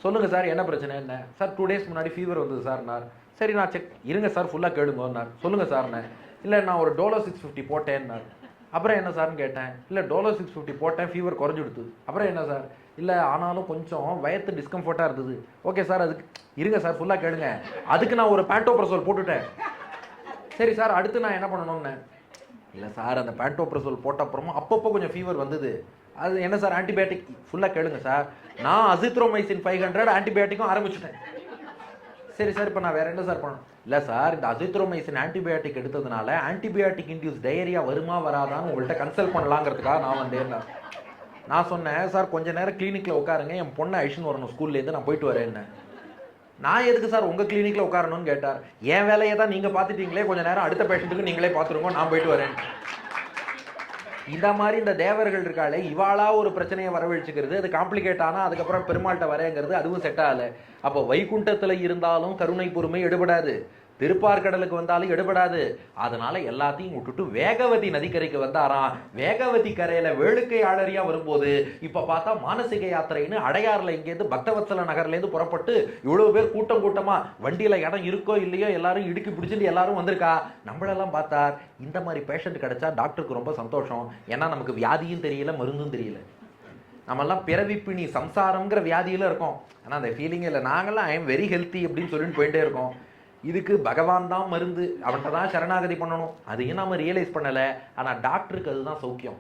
சொல்லுங்க சார் என்ன பிரச்சனை? என்ன சார் 2 days முன்னாடி ஃபீவர் வந்தது சார்னார். சரி நான் செக் இருங்க சார் ஃபுல்லாக கேளுங்கன்னார். சொல்லுங்க சார்ண்ணே. இல்லை நான் ஒரு டோலோ 650 போட்டேன்னார். அப்புறம் என்ன சார்னு கேட்டேன். இல்லை டோலோ 650 போட்டேன், ஃபீவர் குறைஞ்சிடுது. அப்புறம் என்ன சார்? இல்லை ஆனாலும் கொஞ்சம் வயத்து டிஸ்கம்ஃபர்ட்டாக இருந்தது. ஓகே சார் அதுக்கு இருங்க சார் ஃபுல்லாக கேளுங்க. அதுக்கு நான் ஒரு பேண்டோப்ரசோல் போட்டுட்டேன். சரி சார் அடுத்து நான் என்ன பண்ணணும்னு? இல்லை சார் அந்த பேண்டோப்ரசோல் போட்ட அப்புறமா அப்பப்போ கொஞ்சம் ஃபீவர் வந்தது. அது என்ன சார் ஆன்டிபயோட்டிக்? ஃபுல்லாக கேளுங்க சார். நான் அசித்ரோமைசின் 500 ஆன்டிபயோட்டிக்கும் ஆரம்பிச்சுட்டேன். சரி சார் இப்போ நான் வேற என்ன சார் பண்ணணும்? இல்லை சார் இந்த அசித்ரோமைசின் ஆன்டிபயோட்டிக் எடுத்ததுனால ஆன்டிபயோட்டிக் இன்டியூஸ் டயரியா வருமா வராதான்னு உங்கள்கிட்ட கன்சல்ட் பண்ணலாங்கிறதுக்காக நான் வந்தேன். நான் சொன்னேன் சார் கொஞ்ச நேரம் கிளினிக்கில் உட்காருங்க, என் பொண்ணை ஐஷன் வரணும் ஸ்கூல்லேருந்து, நான் போயிட்டு வரேன்னு. நான் எதுக்கு சார் உங்கள் கிளினிக்கில் உட்காரணும்னு கேட்டார். என் வேலையை தான் நீங்கள் பார்த்துட்டீங்களே, கொஞ்சம் நேரம் அடுத்த பேஷண்ட்டுக்கு நீங்களே பார்த்துருங்க, நான் போயிட்டு வரேன். இந்த மாதிரி இந்த தேவர்கள் இருக்காளே இவாளா ஒரு பிரச்சனையை வரவழைச்சுக்கிறது, அது காம்ப்ளிகேட் ஆனால் அதுக்கப்புறம் பெருமாள்கிட்ட வரேங்கிறது அதுவும் செட் ஆகலை. அப்போ வைகுண்டத்தில் இருந்தாலும் கருணை பொறுமை எடுபடாது, திருப்பார்கடலுக்கு வந்தாலும் எடுபடாது. அதனால எல்லாத்தையும் விட்டுட்டு வேகவதி நதிக்கரைக்கு வந்தாராம். வேகவதி கரையில வேளுக்கை ஆளரியா வரும்போது இப்ப பார்த்தா மானசிக யாத்திரைன்னு அடையாறுல இங்கேருந்து பக்தவத்சல நகர்லேருந்து புறப்பட்டு இவ்வளவு பேர் கூட்டம் கூட்டமா வண்டியில இடம் இருக்கோ இல்லையோ எல்லாரும் இடுக்கி பிடிச்சிட்டு எல்லாரும் வந்திருக்கா. நம்மளெல்லாம் பார்த்தார் இந்த மாதிரி பேஷண்ட் கிடைச்சா டாக்டருக்கு ரொம்ப சந்தோஷம். ஏன்னா நமக்கு வியாதியும் தெரியல மருந்தும் தெரியல. நம்மெல்லாம் பிறவிப்பிணி சம்சாரம்ங்கிற வியாதியில இருக்கோம். ஆனா அந்த ஃபீலிங் இல்லை. நாங்கெல்லாம் ஐ எம் வெரி ஹெல்த்தி அப்படின்னு சொல்லிட்டு போயிட்டே இருக்கோம். இதுக்கு பகவான் தான் மருந்து, அவன்கிட்ட தான் சரணாகதி பண்ணணும். அதையும் நாம ரியலைஸ் பண்ணலை. ஆனால் டாக்டருக்கு அதுதான் சௌக்கியம்.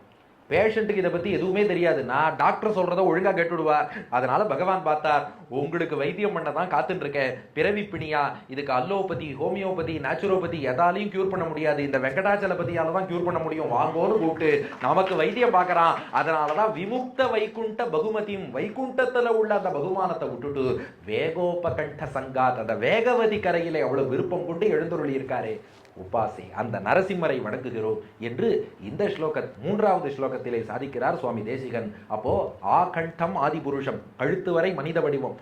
பேஷண்ட்டுக்கு இதை பற்றி எதுவுமே தெரியாது. நான் டாக்டர் சொல்கிறத ஒழுங்காக கேட்டுவிடுவார். அதனால பகவான் பார்த்தார் உங்களுக்கு வைத்தியம் பண்ண தான் காத்துட்டு இருக்கேன். பிறவி பிணியா, இதுக்கு அல்லோபதி ஹோமியோபதி நேச்சுரோபதி எதாலையும் க்யூர் பண்ண முடியாது, இந்த வெங்கடாச்சலபதியால தான் க்யூர் பண்ண முடியும், வாங்கோன்னு கூப்பிட்டு நமக்கு வைத்தியம் பார்க்குறான். அதனால தான் விமுக்த வைகுண்ட பகுமதியும், வைகுண்டத்தில் உள்ள அந்த பகுமானத்தை விட்டுட்டு வேகோபகண்ட சங்காத், அந்த வேகவதி கரையிலே அவ்வளவு விருப்பம் கொண்டு எழுந்தருளி இருக்காரே. உபாசே, அந்த நரசிம்மரை வணங்குகிறோம் என்று இந்த மூன்றாவது ஸ்லோகத்திலே சாதிக்கிறார் சுவாமி தேசிகன். அப்போ ஆகண்டம் ஆதிபுருஷம், கழுத்து வரை மனித வடிவம்,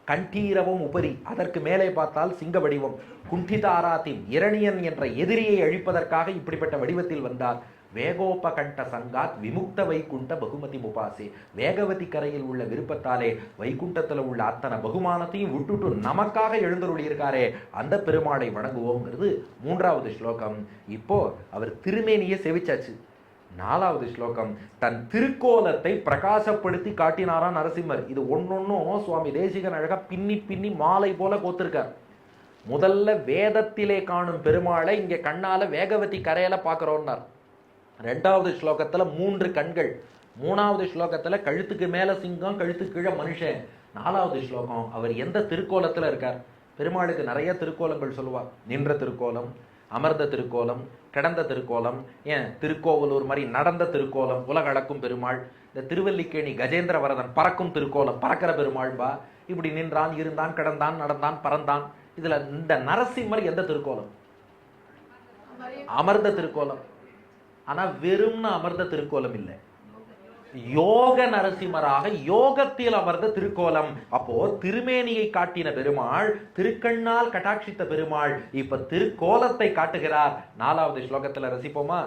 கண்டீரவம் உபரி, அதற்கு மேலே பார்த்தால் சிங்க வடிவம், குண்டிதாராத்தின் இரணியன் என்ற எதிரியை அழிப்பதற்காக இப்படிப்பட்ட வடிவத்தில் வந்தார். வேகோபகண்ட சங்காத் விமுக்த வைகுண்ட பகுமதி முபாசே, வேகவதி கரையில் உள்ள விருப்பத்தாலே வைகுண்டத்தில் உள்ள அத்தனை பகுமானத்தையும் விட்டுட்டு நமக்காக எழுந்தருளி இருக்காரே அந்த பெருமாளை வணங்குவோங்கிறது மூன்றாவது ஸ்லோகம். இப்போ அவர் திருமேனியை செவிச்சாச்சு. நாலாவது ஸ்லோகம், தன் திருக்கோலத்தை பிரகாசப்படுத்தி காட்டினாரா நரசிம்மர். இது ஒன்னொன்னும் சுவாமி தேசிகன் அழகா பின்னி பின்னி மாலை போல கோத்திருக்கார். முதல்ல வேதத்திலே காணும் பெருமாளை இங்க கண்ணால வேகவதி கரையில பாக்குறோம்னார். ரெண்டாவது ஸ்லோகத்துல 3 கண்கள், மூணாவது ஸ்லோகத்துல கழுத்துக்கு மேல சிங்கம், கழுத்துக்கு கீழே மனுஷன். நாலாவது ஸ்லோகம் அவர் எந்த திருக்கோலத்துல இருக்கார். பெருமாளுக்கு நிறைய திருக்கோலங்கள் சொல்லுவார். நின்ற திருக்கோலம், அமர்ந்த திருக்கோலம், கிடந்த திருக்கோலம், ஏன் திருக்கோவலூர் மாதிரி நடந்த திருக்கோலம், உலக அளக்கும் பெருமாள். இந்த திருவல்லிக்கேணி கஜேந்திர வரதன் பறக்கும் திருக்கோலம், பறக்கிற பெருமாள் பா. இப்படி நின்றான், இருந்தான், கிடந்தான், நடந்தான், பறந்தான். இதுல இந்த நரசிம்மர் எந்த திருக்கோலம்? அமர்ந்த திருக்கோலம். ஆனா வெறும்னு அமர்ந்த திருக்கோலம் இல்லை, யோக நரசிம்மராக யோகத்தில் அமர்ந்த திருக்கோலம். அப்போ திருமேனியை காட்டின பெருமாள், திருக்கண்ணால் கட்டாட்சித்த பெருமாள் இப்ப திருக்கோலத்தை காட்டுகிறார். நாலாவது ஸ்லோகத்துல ரசிப்போமா?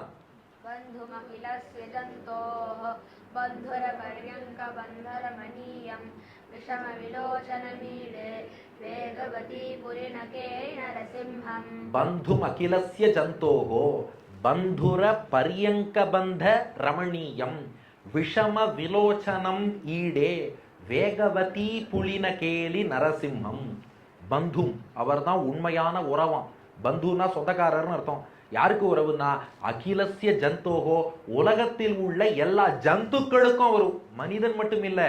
பந்தும் அகிலஸ்ய ஜந்தோஹோ பந்துர பரியங்க பந்த ரமணீயம் விஷம விலோச்சனம் ஈடே வேகவதி புலினகேலி நரசிம்மம். பந்தும் அவர்தான் உண்மையான உறவாம். பந்துனா சொந்தக்காரர்னு அர்த்தம். யாருக்கு உறவுன்னா அகிலஸ்ய ஜந்தோகோ, உலகத்தில் உள்ள எல்லா ஜந்துக்களுக்கும் வரும். மனிதன் மட்டும் இல்ல,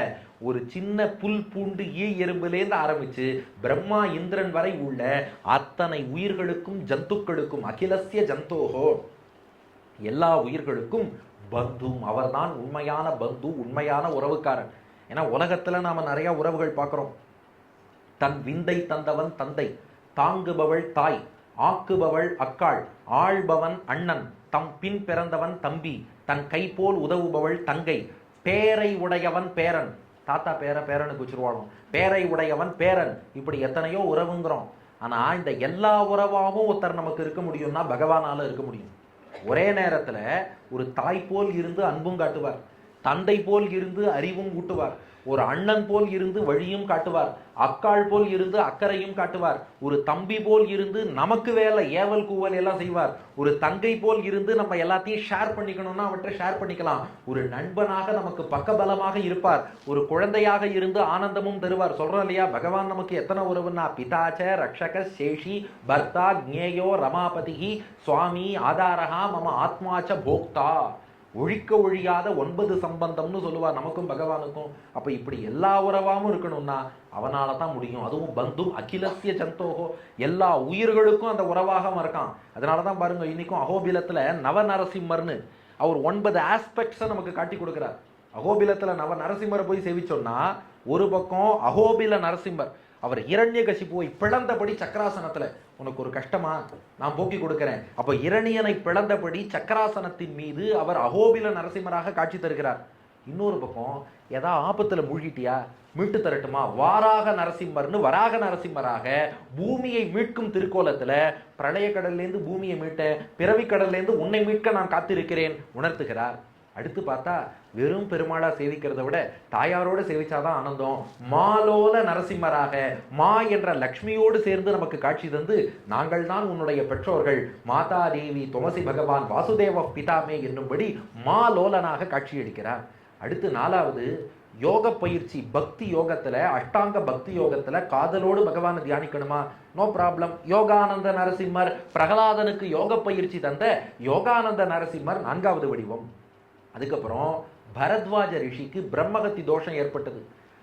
ஒரு சின்ன புல் பூண்டு ஈ எறும்புலேருந்து ஆரம்பிச்சு பிரம்மா இந்திரன் வரை உள்ள அத்தனை உயிர்களுக்கும் ஜந்துக்களுக்கும் அகிலஸ்ய ஜந்தோகோ, எல்லா உயிர்களுக்கும் பந்தும் அவர்தான் உண்மையான பந்து, உண்மையான உறவுக்காரன். ஏன்னா உலகத்துல நாம நிறைய உறவுகள் பார்க்கிறோம். தன் விந்தை தந்தவன் தந்தை, தாங்குபவள் தாய், ஆக்குபவள் அக்காள், ஆள்பவன் அண்ணன், தம் பின் பிறந்தவன் தம்பி, தன் கை போல் உதவுபவள் தங்கை, பேரை உடையவன் பேரன், தாத்தா பேரனுக்கு வச்சிருவாளும், பேரை உடையவன் பேரன். இப்படி எத்தனையோ உறவுங்கிறோம். ஆனா இந்த எல்லா உறவாகவும் ஒருத்தர் நமக்கு இருக்க முடியும்னா பகவானால இருக்க முடியும். ஒரே நேரத்துல ஒரு தாய் போல் இருந்து அன்பும் காட்டுவார், தந்தை போல் இருந்து அறிவும் ஊட்டுவார், ஒரு அண்ணன் போல் இருந்து வழியும் காட்டுவார், அக்காள் போல் இருந்து அக்கறையும் காட்டுவார், ஒரு தம்பி போல் இருந்து நமக்கு வேலை ஏவல் கூவல் எல்லாம் செய்வார், ஒரு தங்கை போல் இருந்து நம்ம எல்லாத்தையும் ஷேர் பண்ணிக்கணும்னா அவற்றை ஷேர் பண்ணிக்கலாம், ஒரு நண்பனாக நமக்கு பக்கபலமாக இருப்பார், ஒரு குழந்தையாக இருந்து ஆனந்தமும் தருவார். சொல்றோம் இல்லையா, பகவான் நமக்கு எத்தனை உறவுன்னா பிதாச்ச ரக்ஷக சேஷி பர்த்தா ஜ்ஞேயோ ரமாபதிஹி சுவாமி ஆதாரஹா மம ஆத்மாச்ச போக்தா. ஒழிக்க ஒழியாத 9 சம்பந்தம்னு சொல்லுவார் நமக்கும் பகவானுக்கும். அப்ப இப்படி எல்லா உறவாவும் இருக்கணும்னா அவனால தான் முடியும். அதுவும் பந்தும் அகிலஸ்ய ஜந்தோகோ, எல்லா உயிர்களுக்கும் அந்த உறவாக இருக்கான். அதனாலதான் பாருங்க, இன்னைக்கும் அகோபிலத்துல நவ நரசிம்மர்னு அவர் 9 ஆஸ்பெக்ட்ஸை நமக்கு காட்டி கொடுக்கிறார். அகோபிலத்துல நவ நரசிம்மரை போய் சேவிச்சோம்னா ஒரு பக்கம் அகோபில நரசிம்மர், அவர் இரண்யகசிபுவை பிளந்தபடி சக்கராசனத்துல, உனக்கு ஒரு கஷ்டமா நான் போக்கி கொடுக்கிறேன். அப்ப இரணியனை பிளந்தபடி சக்கராசனத்தின் மீது அவர் அகோபில நரசிம்மராக காட்சி தருகிறார். இன்னொரு பக்கம் ஏதா ஆபத்துல மூழ்கிட்டியா, மீட்டு தரட்டுமா, வாராக நரசிம்மர்னு வராக நரசிம்மராக பூமியை மீட்கும் திருக்கோலத்துல பிரளய கடல்லேருந்து பூமியை மீட்ட, பிறவி கடல்லேருந்து உன்னை மீட்க நான் காத்திருக்கிறேன் உணர்த்துகிறார். அடுத்து பார்த்தா வெறும் பெருமாளா சேவிக்கிறத விட தாயாரோடு சேவிச்சாதான் ஆனந்தம். மாலோல நரசிம்மராக மா என்ற லக்ஷ்மியோடு சேர்ந்து நமக்கு காட்சி தந்து, நாங்கள் தான் உன்னுடைய பெற்றோர்கள், மாதா தேவி துமசி பகவான் வாசுதேவ பிதாமே என்னும்படி மாலோலனாக காட்சியளிக்கிறார். அடுத்து 4வது யோக பயிற்சி, பக்தி யோகத்துல, அஷ்டாங்க பக்தி யோகத்துல காதலோடு பகவானை தியானிக்கணுமா, நோ ப்ராப்ளம். யோகானந்த நரசிம்மர், பிரகலாதனுக்கு யோக பயிற்சி தந்த யோகானந்த நரசிம்மர் 4வது வடிவம். அதுக்கப்புறம் பரத்வாஜ ரிஷிக்கு பிரம்மகத்தி தோஷம் ஏற்பட்டது.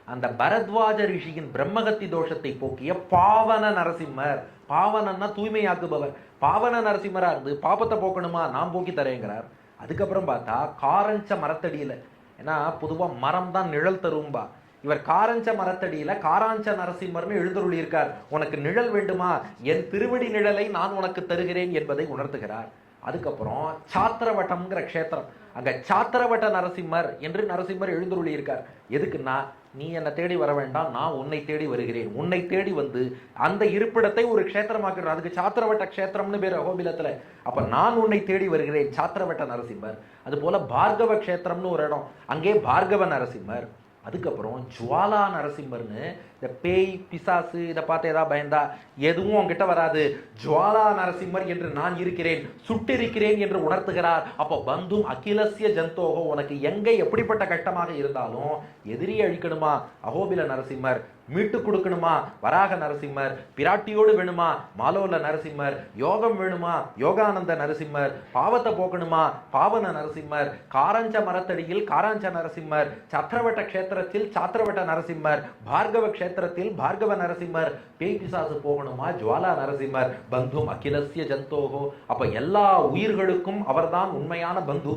அந்த பரத்வாஜ ரிஷியின் பிரம்மகத்தி தோஷத்தை போக்கிய பாவன நரசிம்மர், பாவனன்னா தூய்மையாக்குபவர், பாவன நரசிம்மரா இருந்து பாபத்தை போக்கணுமா, நான் போக்கி தரேங்கிறார். அதுக்கப்புறம் பார்த்தா காரஞ்ச மரத்தடியில, ஏன்னா பொதுவா மரம் தான் நிழல் தரும்பா, இவர் காரஞ்ச மரத்தடியில காராஞ்ச நரசிம்மர்னு எழுந்தருளி இருக்கார். உனக்கு நிழல் வேண்டுமா, என் திருவடி நிழலை நான் உனக்கு தருகிறேன் என்பதை உணர்த்துகிறார். அதுக்கப்புறம் சாத்திரவட்டம்ங்கிற க்ஷேத்திரம், அங்க சாத்திரவட்ட நரசிம்மர் என்று நரசிம்மர் எழுந்தருளி இருக்கார். எதுக்குன்னா, நீ என்னை தேடி வர வேண்டாம், நான் உன்னை தேடி வருகிறேன். உன்னை தேடி வந்து அந்த இருப்பிடத்தை ஒரு க்ஷேத்திரமாக்குறார். அதுக்கு சாத்திரவட்ட க்ஷேத்திரம்னு பேர் அகோபிலத்துல. அப்ப நான் உன்னை தேடி வருகிறேன், சாத்திரவட்ட நரசிம்மர். அது போல பார்கவ க்ஷேத்திரம்னு ஒரு இடம், அங்கே பார்கவ நரசிம்மர். அதுக்கப்புறம் ஜுவாலா நரசிம்மர்னு, இந்த பேய் பிசாசு இதை பார்த்து ஏதாவது பயந்தா எதுவும் அவங்கிட்ட வராது. ஜுவாலா நரசிம்மர் என்று நான் இருக்கிறேன், சுட்டிருக்கிறேன் என்று உணர்த்துகிறார். அப்போ பந்தும் அகிலசிய ஜந்தோகோ, உனக்கு எங்கே எப்படிப்பட்ட கஷ்டமாக இருந்தாலும் எதிரியை அழிக்கணுமா, அகோபில நரசிம்மர். மீட்டு கொடுக்கணுமா, வராக நரசிம்மர். பிராட்டியோடு வேணுமா, மாலோல நரசிம்மர். யோகம் வேணுமா, யோகானந்த நரசிம்மர். பாவத்தை போக்கணுமா, பாவன நரசிம்மர். காரஞ்ச மரத்தடியில் காராஞ்ச நரசிம்மர். சத்திரவட்ட க்ஷேத்திரத்தில் சாத்திரவட்ட நரசிம்மர். பார்கவ க்ஷேத்திரத்தில் பார்கவ நரசிம்மர். பேய் பிசாசு போகணுமா, ஜுவாலா நரசிம்மர். பந்தும் அகிலசிய ஜந்தோகோ, அப்ப எல்லா உயிர்களுக்கும் அவர்தான் உண்மையான பந்து.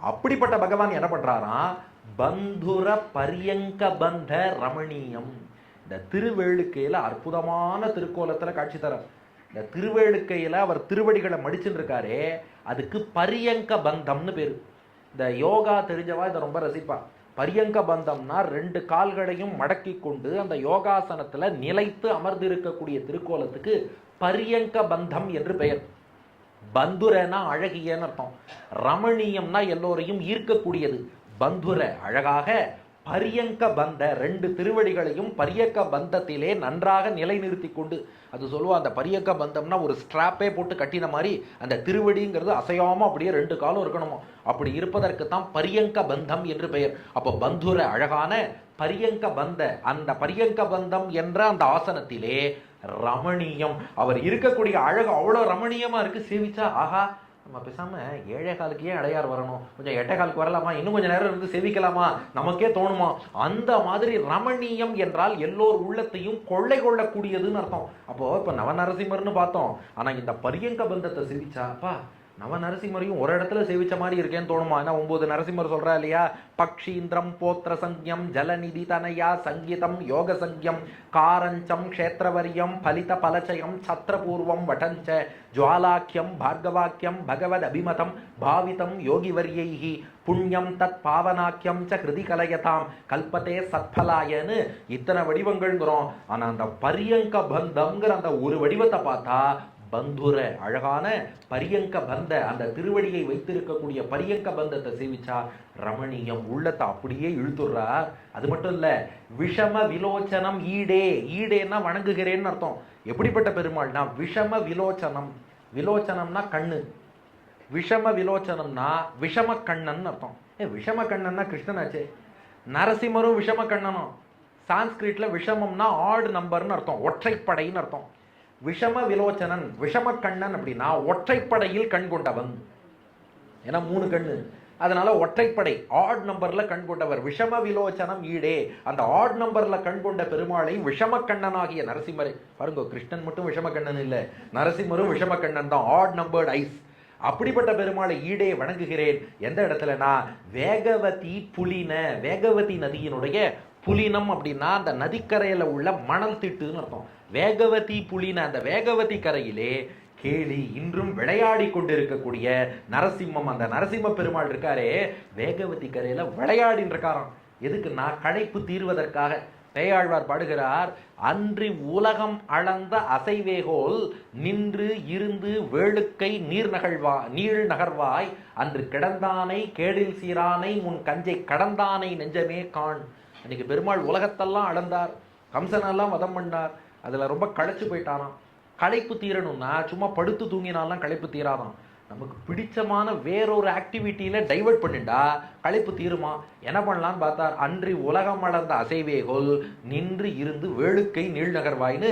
அப்படிப்பட்ட பகவான் என்ன பண்றாராம், பந்துர பரியங்க பந்த ரமணீயம். இந்த திருவேழுக்கையில அற்புதமான திருக்கோலத்துல காட்சி தரார். இந்த திருவேழுக்கையில அவர் திருவடிகளை மடிச்சுட்டு இருக்காரே, அதுக்கு பரியங்க பந்தம்னு பேரு. இந்த யோகா தெரிஞ்சவா இதை ரொம்ப ரசிப்பா. பரியங்க பந்தம்னா 2 கால்களையும் மடக்கி கொண்டு அந்த யோகாசனத்துல நிலைத்து அமர்ந்து இருக்கக்கூடிய திருக்கோலத்துக்கு பரியங்க பந்தம் என்று பெயர். பந்துரனா அழகியன்னு அர்த்தம். ரமணீயம்னா எல்லோரையும் ஈர்க்கக்கூடியது. பந்துர அழகாக, பரியங்க பந்த 2 திருவடிகளையும் பரியக்க பந்தத்திலே நன்றாக நிலைநிறுத்தி கொண்டு, அது சொல்லுவா, அந்த பரியக்க பந்தம்னா ஒரு ஸ்ட்ராப்பே போட்டு கட்டின மாதிரி அந்த திருவடிங்கிறது அசையாம அப்படியே 2 காலும் இருக்கணுமோ, அப்படி இருப்பதற்கு தான் பரியங்க பந்தம் என்று பெயர். அப்போ பந்துர அழகான பரியங்க பந்த, அந்த பரியங்க பந்தம் என்ற அந்த ஆசனத்திலே ரமணீயம், அவர் இருக்கக்கூடிய அழகு அவ்வளோ ரமணீயமா இருக்கு. சேவிச்சா ஆஹா, நம்ம பேசாம 7 காலுக்கு ஏன் அடையார் வரணும், கொஞ்சம் 8 காலுக்கு வரலாமா, இன்னும் கொஞ்சம் நேரம் இருந்து சேவிக்கலாமா, நமக்கே தோணுமா. அந்த மாதிரி ரமணீயம் என்றால் எல்லோர் உள்ளத்தையும் கொள்ளை கொள்ளக்கூடியதுன்னு அர்த்தம். அப்போ இப்ப நவநரசிம்மர்னு பார்த்தோம், ஆனா இந்த பரியங்க பந்தத்தை சேவிச்சாப்பா, நவ நரசிம்மரையும் ஒரு இடத்துல சேவிச்ச மாதிரி இருக்கேன்னு தோணுமா. ஏன்னா 9 நரசிம்மர் சொல்றா இல்லையா, பக்ஷீந்திரம் போத்திர சங்கியம் ஜலநிதி தனயா சங்கீதம் யோக சங்கியம் காரஞ்சம் க்ஷேத்திரவரியம் பலித பலச்சயம் சத்திரபூர்வம் வட்டஞ்ச ஜுவாலாக்கியம் பார்கவாக்கியம் பகவத் அபிமதம் பாவிதம் யோகிவரியைஹி புண்ணியம் தத் பாவனாக்கியம் ச கிருதி கலயதாம் கல்பத்தே சத்பலாயன்னு இத்தனை வடிவங்கள்ங்கிறோம். ஆனா அந்த பரியங்க பந்தம்ங்கிற அந்த ஒரு வடிவத்தை பார்த்தா, பந்துர அழகான பரியங்க பந்த, அந்த திருவடியை வைத்திருக்கக்கூடிய பரியங்க பந்தத்தை சேவிச்சா ரமணீயம், உள்ளத்தை அப்படியே இழுத்துடுறார். அது மட்டும் இல்ல, விஷம விலோச்சனம் ஈடே, ஈடேன்னா வணங்குகிறேன்னு அர்த்தம். எப்படிப்பட்ட பெருமாள்னா விஷம விலோச்சனம், விலோச்சனம்னா கண்ணு, விஷம விலோச்சனம்னா விஷம கண்ணன் அர்த்தம். விஷம கண்ணன்னா கிருஷ்ணனாச்சே. நரசிம்மரும் விஷம கண்ணனும். சான்ஸ்கிரிட்ல விஷமம்னா ஆட் நம்பர்னு அர்த்தம், ஒற்றைப்படைன்னு அர்த்தம். விஷம விலோச்சனன், விஷம கண்ணன் அப்படின்னா ஒற்றைப்படையில் கண் கொண்டவன். ஏன்னா 3 கண்ணு, அதனால ஒற்றைப்படை ஆட் நம்பர்ல கண் கொண்டவர். விஷம விலோச்சனம் ஈடே, அந்த ஆட் நம்பர்ல கண் கொண்ட பெருமாளை விஷம கண்ணனாகிய நரசிம்மரை பாருங்க. கிருஷ்ணன் மட்டும் விஷம கண்ணன் இல்லை, நரசிம்மரும் விஷம கண்ணன் தான், ஆட் நம்பர்ட் ஐஸ். அப்படிப்பட்ட பெருமாளை ஈடே வணங்குகிறேன். எந்த இடத்துலனா வேகவதி புலின, வேகவதி நதியினுடைய புலினம் அப்படின்னா அந்த நதிக்கரையில உள்ள மணல் திட்டுன்னு அர்த்தம். வேகவதி புலின, அந்த வேகவதி கரையிலே கேலி இன்றும் விளையாடி கொண்டிருக்கக்கூடிய நரசிம்மம், அந்த நரசிம்ம பெருமாள் இருக்காரே வேகவதி கரையில விளையாடின்னு இருக்காராம். எதுக்குன்னா களைப்பு தீர்வதற்காக. பேயாழ்வார் பாடுகிறார், அன்றி உலகம் அளந்த அசைவேகோல் நின்று இருந்து வேளுக்கை நீர் நகர்வாய் அன்று கிடந்தானை கேடில் சீரானை முன் கஞ்சை கடந்தானை நெஞ்சமே காண். அன்னைக்கு பெருமாள் உலகத்தெல்லாம் அளந்தார், கம்சனெல்லாம் வதம் பண்ணார், அதுல ரொம்ப களைச்சு போயிட்டாராம். களைப்பு தீரணும்னா சும்மா படுத்து தூங்கினாலாம் களைப்பு தீராதான். நமக்கு பிடிச்சமான வேறொரு ஆக்டிவிட்டியில டைவர்ட் பண்ணிட்டா களைப்பு தீருமா. என்ன பண்ணலான்னு பார்த்தார், அன்றி உலகம் அளந்த அசைவேகோல் நின்று இருந்து வேளுக்கை நீழ்நகர்வாய்னு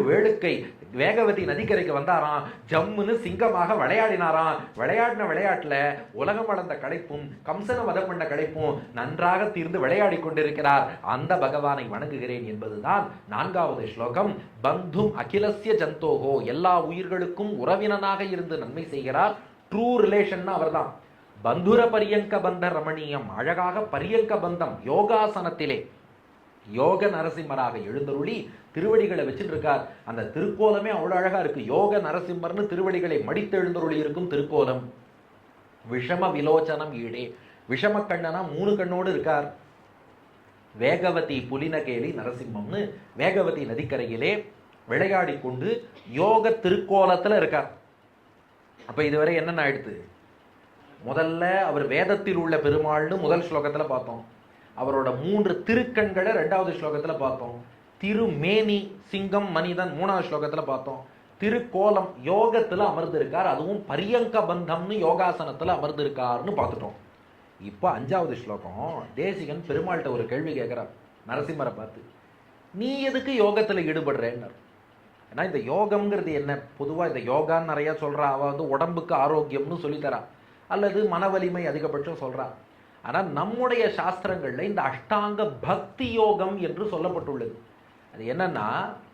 வேளுக்கை வேகவதி நதிக்கரைக்கு வந்தாராம். ஜம்முன்னு சிங்கமாக விளையாடினாராம். விளையாடின விளையாட்டுல உலகம் அளந்த களைப்பும் கம்சன வதம் பண்ண களைப்பும் நன்றாக தீர்ந்து விளையாடி கொண்டிருக்கிறார். அந்த பகவானை வணங்குகிறேன் என்பதுதான் 4வது ஸ்லோகம். பந்தும் அகிலசிய ஜந்தோகோ, எல்லா உயிர்களுக்கும் உறவினனாக இருந்து நன்மை செய்கிறார். ட்ரூ ரிலேஷன் அவர் தான். பந்துர பரியங்க பந்த ரமணீயம், அழகாக பரியங்க பந்தம் யோகாசனத்திலே யோக நரசிம்மராக எழுந்தருளி திருவடிகளை வச்சுட்டு இருக்கார். அந்த திருக்கோலமே அவ்வளோ அழகா இருக்கு. யோக நரசிம்மர்னு திருவடிகளை மடித்து எழுந்தருளி இருக்கும் திருக்கோலம். விஷம விலோச்சனம் ஈடே, விஷம கண்ணனா 3 கண்ணோடு இருக்கார். வேகவதி புலினகேலி நரசிம்மம்னு வேகவதி நதிக்கரையிலே விளையாடி கொண்டு யோக திருக்கோலத்துல இருக்கார். அப்ப இதுவரை என்னென்ன ஆயிடுத்து? முதல்ல அவர் வேதத்தில் உள்ள பெருமாள்னு முதல் ஸ்லோகத்துல பார்த்தோம். அவரோட 3 திருக்கண்களை 2வது ஸ்லோகத்துல பார்த்தோம். திருமேனி சிங்கம் மனிதன் 3வது ஸ்லோகத்துல பார்த்தோம். திருக்கோலம் யோகத்துல அமர்ந்திருக்கார், அதுவும் பரியங்க பந்தம்னு யோகாசனத்துல அமர்ந்திருக்காருன்னு பார்த்துட்டோம். இப்போ 5வது ஸ்லோகம் தேசிகன் பெருமாள்கிட்ட ஒரு கேள்வி கேட்கிறார் நரசிம்மரை பார்த்து. நீ எதுக்கு யோகத்துல ஈடுபடுறேன்னார். ஏன்னா இந்த யோகம்ங்கிறது என்ன? பொதுவா இந்த யோகான்னு நிறைய சொல்றா. அவ வந்து உடம்புக்கு ஆரோக்கியம்னு சொல்லித்தரா, அல்லது மன வலிமை அதிகபட்சம் சொல்றா. ஆனால் நம்முடைய சாஸ்திரங்கள்ல இந்த அஷ்டாங்க பக்தி யோகம் என்று சொல்லப்பட்டுள்ளது. அது என்னன்னா,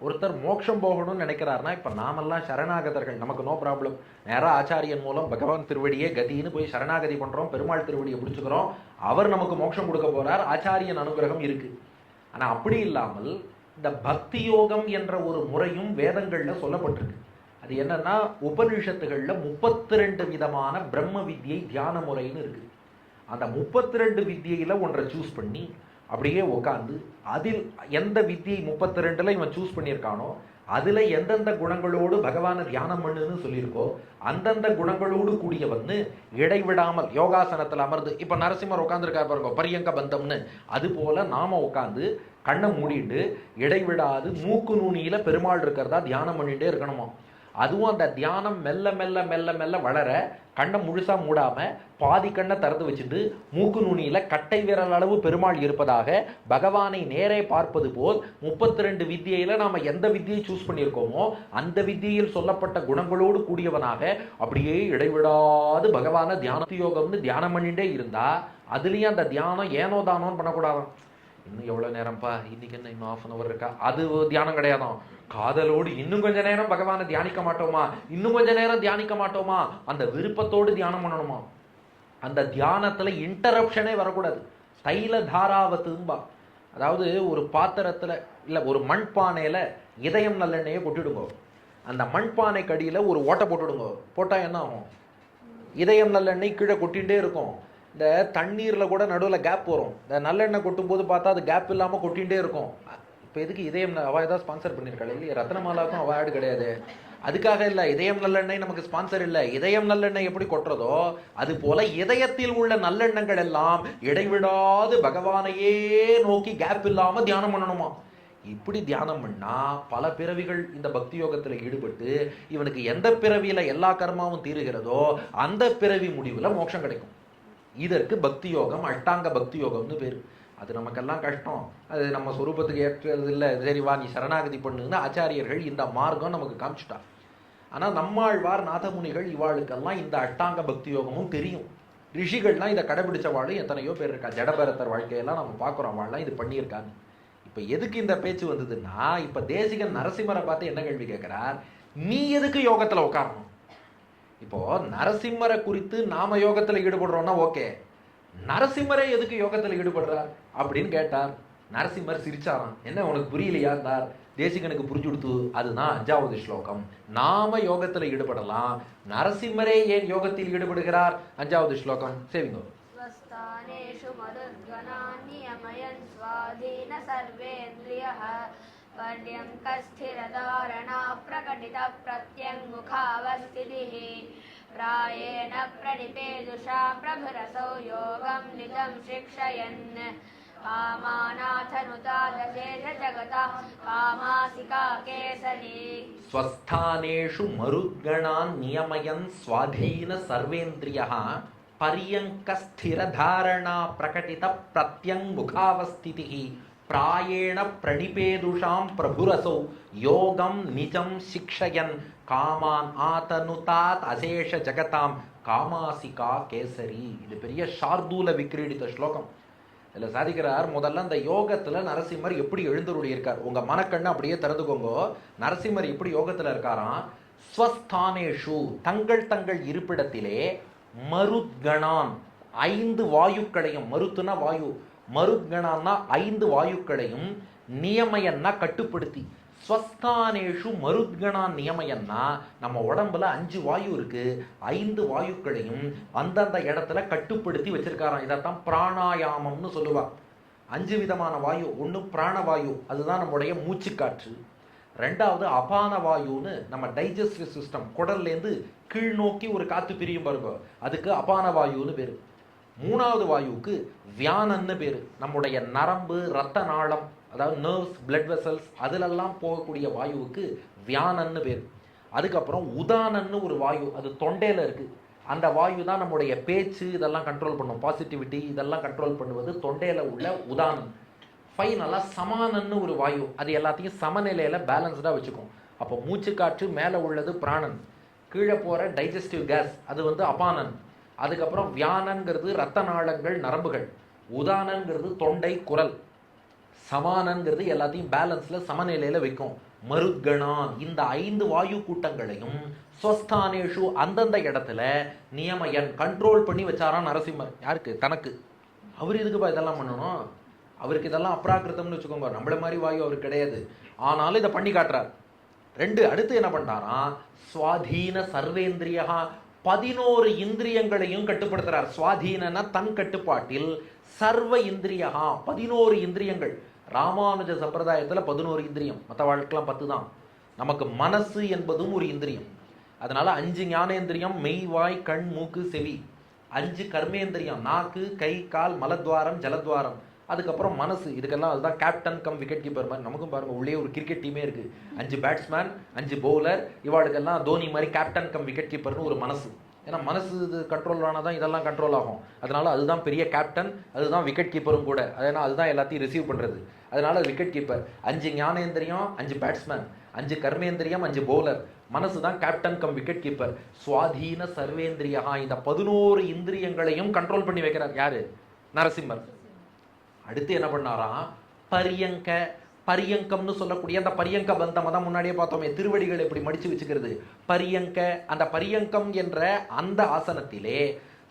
ஒருத்தர் மோட்சம் போகணும்னு நினைக்கிறாருன்னா, இப்போ நாமெல்லாம் சரணாகதர்கள், நமக்கு நோ ப்ராப்ளம், நேராக ஆச்சாரியன் மூலம் பகவான் திருவடியே கதின்னு போய் சரணாகதி பண்ணுறோம், பெருமாள் திருவடியை பிடிச்சிக்கிறோம், அவர் நமக்கு மோட்சம் கொடுக்க போறார், ஆச்சாரியன் அனுகிரகம் இருக்கு. ஆனால் அப்படி இல்லாமல் இந்த பக்தி யோகம் என்ற ஒரு முறையும் வேதங்கள்ல சொல்லப்பட்டிருக்கு. அது என்னன்னா, உபனிஷத்துகள்ல 32 விதமான பிரம்ம வித்யை தியான முறைன்னு இருக்கு. அந்த 32 வித்தியில ஒன்றை சூஸ் பண்ணி அப்படியே உட்காந்து அதில் எந்த வித்தியை 32ல இவன் சூஸ் பண்ணியிருக்கானோ அதுல எந்தெந்த குணங்களோடு பகவானை தியானம் பண்ணுன்னு சொல்லியிருக்கோ அந்தந்த குணங்களோடு கூடியவன்னு இடைவிடாமல் யோகாசனத்தில் அமர்ந்து, இப்ப நரசிம்மர் உட்காந்துருக்காரு பாருங்க பரியங்க பந்தம்னு, அது போல நாம உட்காந்து கண்ணை மூடிட்டு இடைவிடாது மூக்கு நூனியில பெருமாள் இருக்கிறதா தியானம் பண்ணிட்டே இருக்கணுமா. அதுவும் அந்த தியானம் மெல்ல மெல்ல மெல்ல மெல்ல வளர கண்ணை முழுசா மூடாம பாதி கண்ணை திறந்து வச்சுட்டு மூக்கு நுனியில கட்டை விரல் அளவு பெருமாள் இருப்பதாக பகவானை நேரே பார்ப்பது போல் 32 வித்தியில நாம எந்த வித்தியை சூஸ் பண்ணியிருக்கோமோ அந்த வித்தியில் சொல்லப்பட்ட குணங்களோடு கூடியவனாக அப்படியே இடைவிடாது பகவான தியான யோகம்னு தியானம் பண்ணிட்டே இருந்தா அதுலயும் அந்த தியானம் ஏனோ தானோன்னு பண்ணக்கூடாதான். இன்னும் எவ்வளவு நேரம்ப்பா, இன்னைக்கு என்ன இன்னும் 1/2 hour இருக்கா, அது தியானம் கிடையாதான். காதலோடு இன்னும் கொஞ்ச நேரம் பகவானை தியானிக்க மாட்டோமா, இன்னும் கொஞ்ச நேரம் தியானிக்க மாட்டோமா, அந்த விருப்பத்தோடு தியானம் பண்ணணுமா. அந்த தியானத்துல இன்டரப்ஷனே வரக்கூடாது. தைல தாராவத்தும்பா, அதாவது ஒரு பாத்திரத்துல இல்ல ஒரு மண்பானையில இதயம் நல்லெண்ணெயை கொட்டிடுங்க, அந்த மண்பானை கடியில ஒரு ஓட்டை போட்டுடுங்க, போட்டா என்ன ஆகும்? இதயம் நல்லெண்ணெய் கீழே கொட்டிகிட்டே இருக்கும். இந்த தண்ணீரில் கூட நடுவில் கேப் வரும், இந்த நல்லெண்ணெய் கொட்டும் போது பார்த்தா அது கேப் இல்லாமல் கொட்டிகிட்டே இருக்கும். இப்போ எதுக்கு இதயம் அவள் ஏதாவது ஸ்பான்சர் பண்ணியிருக்காள் இல்லையா? ரத்னமாலாவுக்கும் அவள் ஆடு கிடையாது, அதுக்காக இல்லை. இதயம் நல்லெண்ணெய் நமக்கு ஸ்பான்சர் இல்லை. இதயம் நல்லெண்ணெய் எப்படி கொட்டுறதோ அது போல இதயத்தில் உள்ள நல்லெண்ணங்கள் எல்லாம் இடைவிடாது பகவானையே நோக்கி கேப் இல்லாமல் தியானம் பண்ணணுமா. இப்படி தியானம் பண்ணா பல பிறவிகள் இந்த பக்தி யோகத்தில் ஈடுபட்டு இவனுக்கு எந்த பிறவியில எல்லா கர்மாவும் தீருகிறதோ அந்த பிறவி முடிவில் மோட்சம் கிடைக்கும். இதற்கு பக்தி யோகம், அஷ்டாங்க பக்தி யோகம்னு பேர். அது நமக்கெல்லாம் கஷ்டம், அது நம்ம சொரூபத்துக்கு ஏற்றது இல்லை. சரி வா நீ சரணாகதி பண்ணுன்னு ஆச்சாரியர்கள் இந்த மார்க்கம் நமக்கு காமிச்சுட்டா. ஆனால் நம்மாழ்வார் நாதமுனிகள் இவாளுக்கெல்லாம் இந்த அஷ்டாங்க பக்தி யோகமும் தெரியும். ரிஷிகள்லாம் இதை கடைபிடிச்சவாளும் எத்தனையோ பேர் இருக்கா. ஜடபரத்தர் வாழ்க்கையெல்லாம் நம்ம பார்க்குறோம், அவள்லாம் இது பண்ணியிருக்காங்க. இப்போ எதுக்கு இந்த பேச்சு வந்ததுன்னா, இப்போ தேசிகன் நரசிம்மரை பார்த்து என்ன கேள்வி கேட்கிறார், நீ எதுக்கு யோகத்தில் உட்காரணும்? இப்போ நரசிம்மரை குறித்து நாம யோகத்தில் ஈடுபடுறோம்னா ஓகே, நரசிம்மரை எதுக்கு யோகத்தில் ஈடுபடுறார் அப்படின்னு கேட்டார். நரசிம்மர் சிரிச்சாராம். என்ன உனக்கு புரியலையா இருந்தார்? தேசிகனுக்கு புரிஞ்சு கொடுத்து. அதுதான் 5வது ஸ்லோகம். நாம யோகத்தில் ஈடுபடலாம், நரசிம்மரே ஏன் யோகத்தில் ஈடுபடுகிறார்? 5வது ஸ்லோகம் சேவிங்கோ. ஸ்வஸ்தானேஷு மருத்கணான் நியமயன் ஸ்வாதீன சர்வேந்திரியः पर्यङ्कस्थिरधारणा प्रकटित प्रत्यङ्मुखावस्थितिः प्रायेण प्रणिपेदुषा प्रभुरसौ योगं निजं शिक्षयन् कामानाथनुतादशेष जगतः कामासिका केसरी स्वस्थानेषु मरुद्गणान् नियमयन् स्वाधीन सर्वेन्द्रियः पर्यङ्कस्थिरधारणा प्रकटित प्रत्यङ्मुखावस्थितिः प्रायेण प्रणिपेदुषां प्रभुरसौ योगं निजं शिक्षयन् காமான் ஆதனுதாத் அசேஷ ஜகதாம் காமாசிகா கேசரி. இது பெரிய ஷார்தூல விக்ரீடித்த ஸ்லோகம். இதில் சாதிக்கிறார், முதல்ல இந்த யோகத்தில் நரசிம்மர் எப்படி எழுந்தருளி இருக்கார். உங்க மனக்கண்ணை அப்படியே திறந்துக்கோங்க. நரசிம்மர் எப்படி யோகத்தில் இருக்காராம்? ஸ்வஸ்தானேஷு தங்கள் தங்கள் இருப்பிடத்திலே, மருத்கணான் 5 வாயுக்களையும், மருத்துனா வாயு, மருத்கணான்னா 5 வாயுக்களையும், நியமயன்னா கட்டுப்படுத்தி. ஸ்வஸ்தானேஷு மருத்கணா நியமயன்னா நம்ம உடம்புல 5 வாயு இருக்கு, 5 வாயுக்களையும் அந்தந்த இடத்துல கட்டுப்படுத்தி வச்சிருக்காராம். இதைத்தான் பிராணாயாமம்னு சொல்லுவா. 5 விதமான வாயு. ஒன்று பிராணவாயு, அதுதான் நம்முடைய மூச்சுக்காற்று. ரெண்டாவது அபான வாயுன்னு நம்ம டைஜஸ்டிவ் சிஸ்டம், குடல்லேருந்து கீழ் நோக்கி ஒரு காற்று பிரியும் பாருங்க, அதுக்கு அபான வாயுன்னு பேர். மூணாவது வாயுவுக்கு வியானன்னு பேர். நம்முடைய நரம்பு, ரத்த நாளம், அதாவது நர்வ்ஸ், பிளட் வெசல்ஸ், அதிலெல்லாம் போகக்கூடிய வாயுவுக்கு வியானன்னு பேர். அதுக்கப்புறம் உதானன்னு ஒரு வாயு, அது தொண்டையில் இருக்குது. அந்த வாயு தான் நம்முடைய பேச்சு இதெல்லாம் கண்ட்ரோல் பண்ணும், பாசிட்டிவிட்டி இதெல்லாம் கண்ட்ரோல் பண்ணுவது தொண்டையில் உள்ள உதானம். ஃபைனலாக சமானன்னு ஒரு வாயு, அது எல்லாத்தையும் சமநிலையில் பேலன்ஸ்டாக வச்சுக்கும். அப்போ மூச்சுக்காற்று மேலே உள்ளது பிராணன், கீழே போகிற டைஜஸ்டிவ் கேஸ் அது வந்து அபானன். அதுக்கப்புறம் வியானங்கிறது ரத்த நாளங்கள், நரம்புகள். உதானங்கிறது தொண்டை, குரல். சமானங்கிறது எல்லாத்தையும் பேலன்ஸில் சமநிலையில் வைக்கும். மருத்கணான் இந்த 5 வாயு கூட்டங்களையும் ஸ்வஸ்தானேஷு அந்தந்த இடத்துல நியமயன் கண்ட்ரோல் பண்ணி வச்சாராம் நரசிம்மர். யாருக்கு? தனக்கு. அவர் இதுக்குப்பா இதெல்லாம் பண்ணணும்? அவருக்கு இதெல்லாம் அப்ராக்கிருத்தம்னு வச்சுக்கோங்க, நம்மள மாதிரி வாயு அவருக்கு கிடையாது. ஆனாலும் இதை பண்ணி காட்டுறார். 2 அடுத்து என்ன பண்ணாராம்? சுவாதீன சர்வேந்திரியா, 11 இந்திரியங்களையும் கட்டுப்படுத்துறார். சுவாதீனனா தன் கட்டுப்பாட்டில், சர்வ இந்திரியா 11 இந்திரியங்கள். ராமானுஜ சம்பிரதாயத்தில் 11 இந்திரியம், மற்ற வாழ்க்கைலாம் 10 தான். நமக்கு மனசு என்பதும் ஒரு இந்திரியம். அதனால 5 ஞானேந்திரியம், மெய், வாய், கண், மூக்கு, செவி. 5 கர்மேந்திரியம், நாக்கு, கை, கால், மலத்வாரம், ஜலத்வாரம். அதுக்கப்புறம் மனசு. இதுக்கெல்லாம் அதுதான் கேப்டன் கம் விக்கெட் கீப்பர் மாதிரி. நமக்கும் பாருங்க, உள்ளே ஒரு கிரிக்கெட் டீமே இருக்கு. 5 பேட்ஸ்மேன், 5 பவுலர். இவாளுக்கெல்லாம் தோனி மாதிரி கேப்டன் கம் விக்கெட் கீப்பர்னு ஒரு மனசு. ஏன்னா மனசு இது கண்ட்ரோல் ஆனால் தான் இதெல்லாம் கண்ட்ரோல் ஆகும். அதனால அதுதான் பெரிய கேப்டன், அதுதான் விக்கெட் கீப்பரும் கூட. ஏன்னா அதுதான் எல்லாத்தையும் ரிசீவ் பண்ணுறது. அதனால விக்கெட் கீப்பர். 5 ஞானேந்திரியம், 5 batsman, 5 கர்மேந்திரியம், 5 bowler. மனசு தான் கேப்டன் கம் விக்கெட் கீப்பர். சுவாதீன சர்வேந்திரியா, இந்த 11 இந்திரியங்களையும் கண்ட்ரோல் பண்ணி வைக்கிறார். யாரு? நரசிம்மர். அடுத்து என்ன பண்ணாராம்? பரியங்க. பரியங்கம்னு சொல்லக்கூடிய அந்த பரியங்க பந்தம் தான் முன்னாடியே பார்த்தோமே, திருவடிகள் எப்படி மடிச்சு வச்சுக்கிறது. பரியங்க, அந்த பரியங்கம் என்ற அந்த ஆசனத்திலே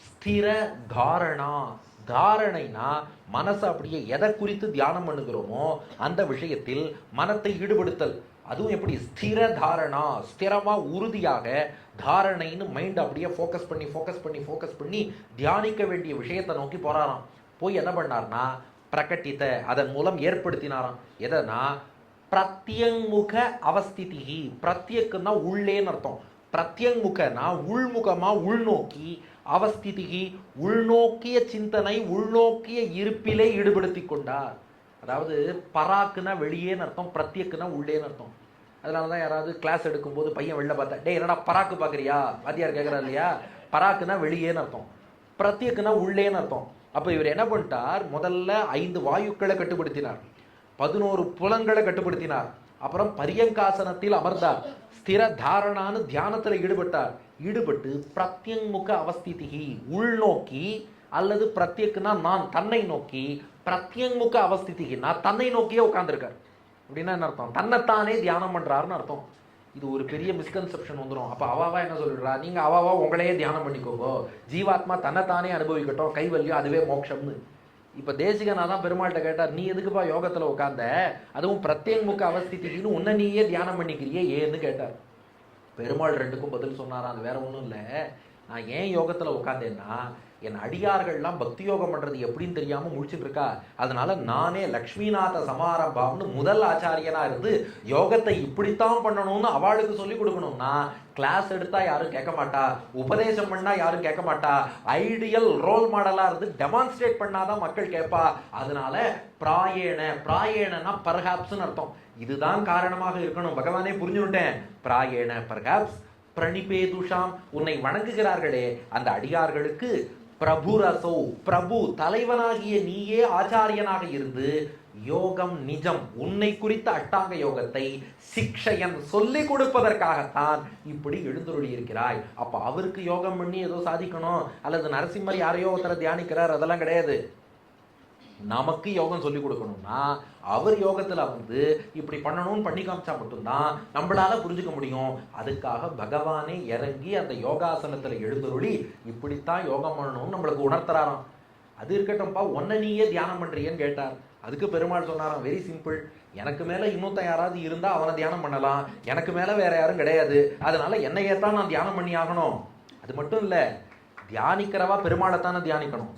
ஸ்திர தாரணா. தாரணைனா மனசை அப்படியே எதை குறித்து தியானம் பண்ணுகிறோமோ அந்த விஷயத்தில் மனத்தை ஈடுபடுத்தல். அதுவும் எப்படி? ஸ்திர தாரணா, ஸ்திரமா உறுதியாக தாரணைன்னு மைண்ட் அப்படியே ஃபோக்கஸ் பண்ணி தியானிக்க வேண்டிய விஷயத்தை நோக்கி போறாராம். போய் என்ன பண்ணார்னா பிரகட்டித்த, அதன் மூலம் ஏற்படுத்தினாராம். எதனா பிரத்யங்முக அவஸ்திதி. பிரத்யக்குன்னா உள்ளேன்னு அர்த்தம். பிரத்யங்முகனா உள்முகமா, உள்நோக்கி. அவஸ்திதி உள்நோக்கிய சிந்தனை, உள்நோக்கிய இருப்பிலே ஈடுபடுத்தி கொண்டார். அதாவது பராக்குனா வெளியேன்னு அர்த்தம், பிரத்யக்குனா உள்ளேன்னு அர்த்தம். அதனால தான் யாராவது கிளாஸ் எடுக்கும்போது பையன் வெளில பார்த்தா, டே என்னடா பராக்கு பார்க்குறியா, வாத்தியார் கேட்குறா இல்லையா? பராக்குனா வெளியேன்னு அர்த்தம், பிரத்யக்குனா உள்ளேன்னு அர்த்தம். அப்போ இவர் என்ன பண்ணிட்டார்? முதல்ல 5 வாயுக்களை கட்டுப்படுத்தினார், 11 புலன்களை கட்டுப்படுத்தினார். அப்புறம் பரியங்காசனத்தில் அமர்ந்தார், ஸ்திர தாரணான்னு தியானத்தில் ஈடுபட்டு பிரத்யங்முக அவஸ்திதி உள்நோக்கி, அல்லது பிரத்யக்குனா நான் தன்னை நோக்கி, பிரத்யங்முக அவஸ்திதி நான் தன்னை நோக்கியே உட்கார்ந்துருக்கார். அப்படின்னா என்ன அர்த்தம்? தன்னைத்தானே தியானம் பண்றாருன்னு அர்த்தம். இது ஒரு பெரிய மிஸ்கன்செப்ஷன் வந்துடும். அப்போ அவாவா என்ன சொல்லிடுறா? நீங்கள் அவாவா உங்களையே தியானம் பண்ணிக்கோங்க, ஜீவாத்மா தன்னைத்தானே அனுபவிக்கட்டும், கைவல்யம் அதுவே மோட்சம்னு. இப்போ தேசிகனாக தான் பெருமாள்கிட்ட கேட்டார், நீ எதுக்குப்பா யோகத்தில் உட்காந்த, அதுவும் பிரத்யேகமுக அவஸ்திதின்னு உன்னை நீயே தியானம் பண்ணிக்கிறியே ஏன்னு கேட்டார். பெருமாள் 2க்கும் பதில் சொன்னாராம். அது வேற ஒன்றும் இல்லை, நான் ஏன் யோகத்தில் உட்காந்தேன்னா என் அடியார்கள்லாம் பக்தி யோகம் பண்ணுறது எப்படின்னு தெரியாமல் முடிச்சுட்டு இருக்கா. அதனால நானே லக்ஷ்மிநாத சமாரம்பாம்னு முதல் ஆச்சாரியனாக இருந்து யோகத்தை இப்படித்தான் பண்ணணும்னு அவளுக்கு சொல்லி கொடுக்கணும்னா கிளாஸ் எடுத்தா யாரும் கேட்க மாட்டா, உபதேசம் பண்ணா யாரும் கேட்க மாட்டா, ஐடியல் ரோல் மாடலாக இருந்து டெமான்ஸ்ட்ரேட் பண்ணாதான் மக்கள் கேட்பா. அதனால பிராயேனா பர்ஹாப்ஸ்னு அர்த்தம். இதுதான் காரணமாக இருக்கணும். பகவானே புரிஞ்சுட்டேன். பிராயேன பர்ஹாப்ஸ் பிரணிபேதுஷாம், உன்னை வணங்குகிறார்களே அந்த அடியார்களுக்கு பிரபுரசோ, பிரபு தலைவனாகிய நீயே ஆச்சாரியனாக இருந்து யோகம் நிஜம் உன்னை குறித்த அஷ்டாங்க யோகத்தை சிக்ஷயன் சொல்லிக் கொடுப்பதற்காகத்தான் இப்படி எழுந்தருளி இருக்கிறாய். அப்ப அவருக்கு யோகம் பண்ணி ஏதோ சாதிக்கணும், அல்லது நரசிம்மர் யாரையோ ஒருத்தரை தியானிக்கிறார், அதெல்லாம் கிடையாது. நமக்கு யோகம் சொல்லி கொடுக்கணும்னா அவர் யோகத்துல வந்து இப்படி பண்ணணும்னு பண்ணி காமிச்சா மட்டும்தான் நம்மளால புரிஞ்சுக்க முடியும். அதுக்காக பகவானே இறங்கி அந்த யோகாசனத்துல எழுந்தருளி இப்படித்தான் யோகம் பண்ணணும்னு நம்மளுக்கு உணர்த்துறாராம். அது இருக்கட்டும்ப்பா, உன்னை நீயே தியானம் பண்றியன்னு கேட்டார். அதுக்கு பெருமாள் சொன்னாராம், வெரி சிம்பிள், எனக்கு மேல இன்னொருத்தன் யாராவது இருந்தா அவனை தியானம் பண்ணலாம், எனக்கு மேல வேற யாரும் கிடையாது, அதனால என்னையே தான் நான் தியானம் பண்ணி ஆகணும். அது மட்டும் இல்ல, தியானிக்கிறவா பெருமாளை தானே தியானிக்கணும்.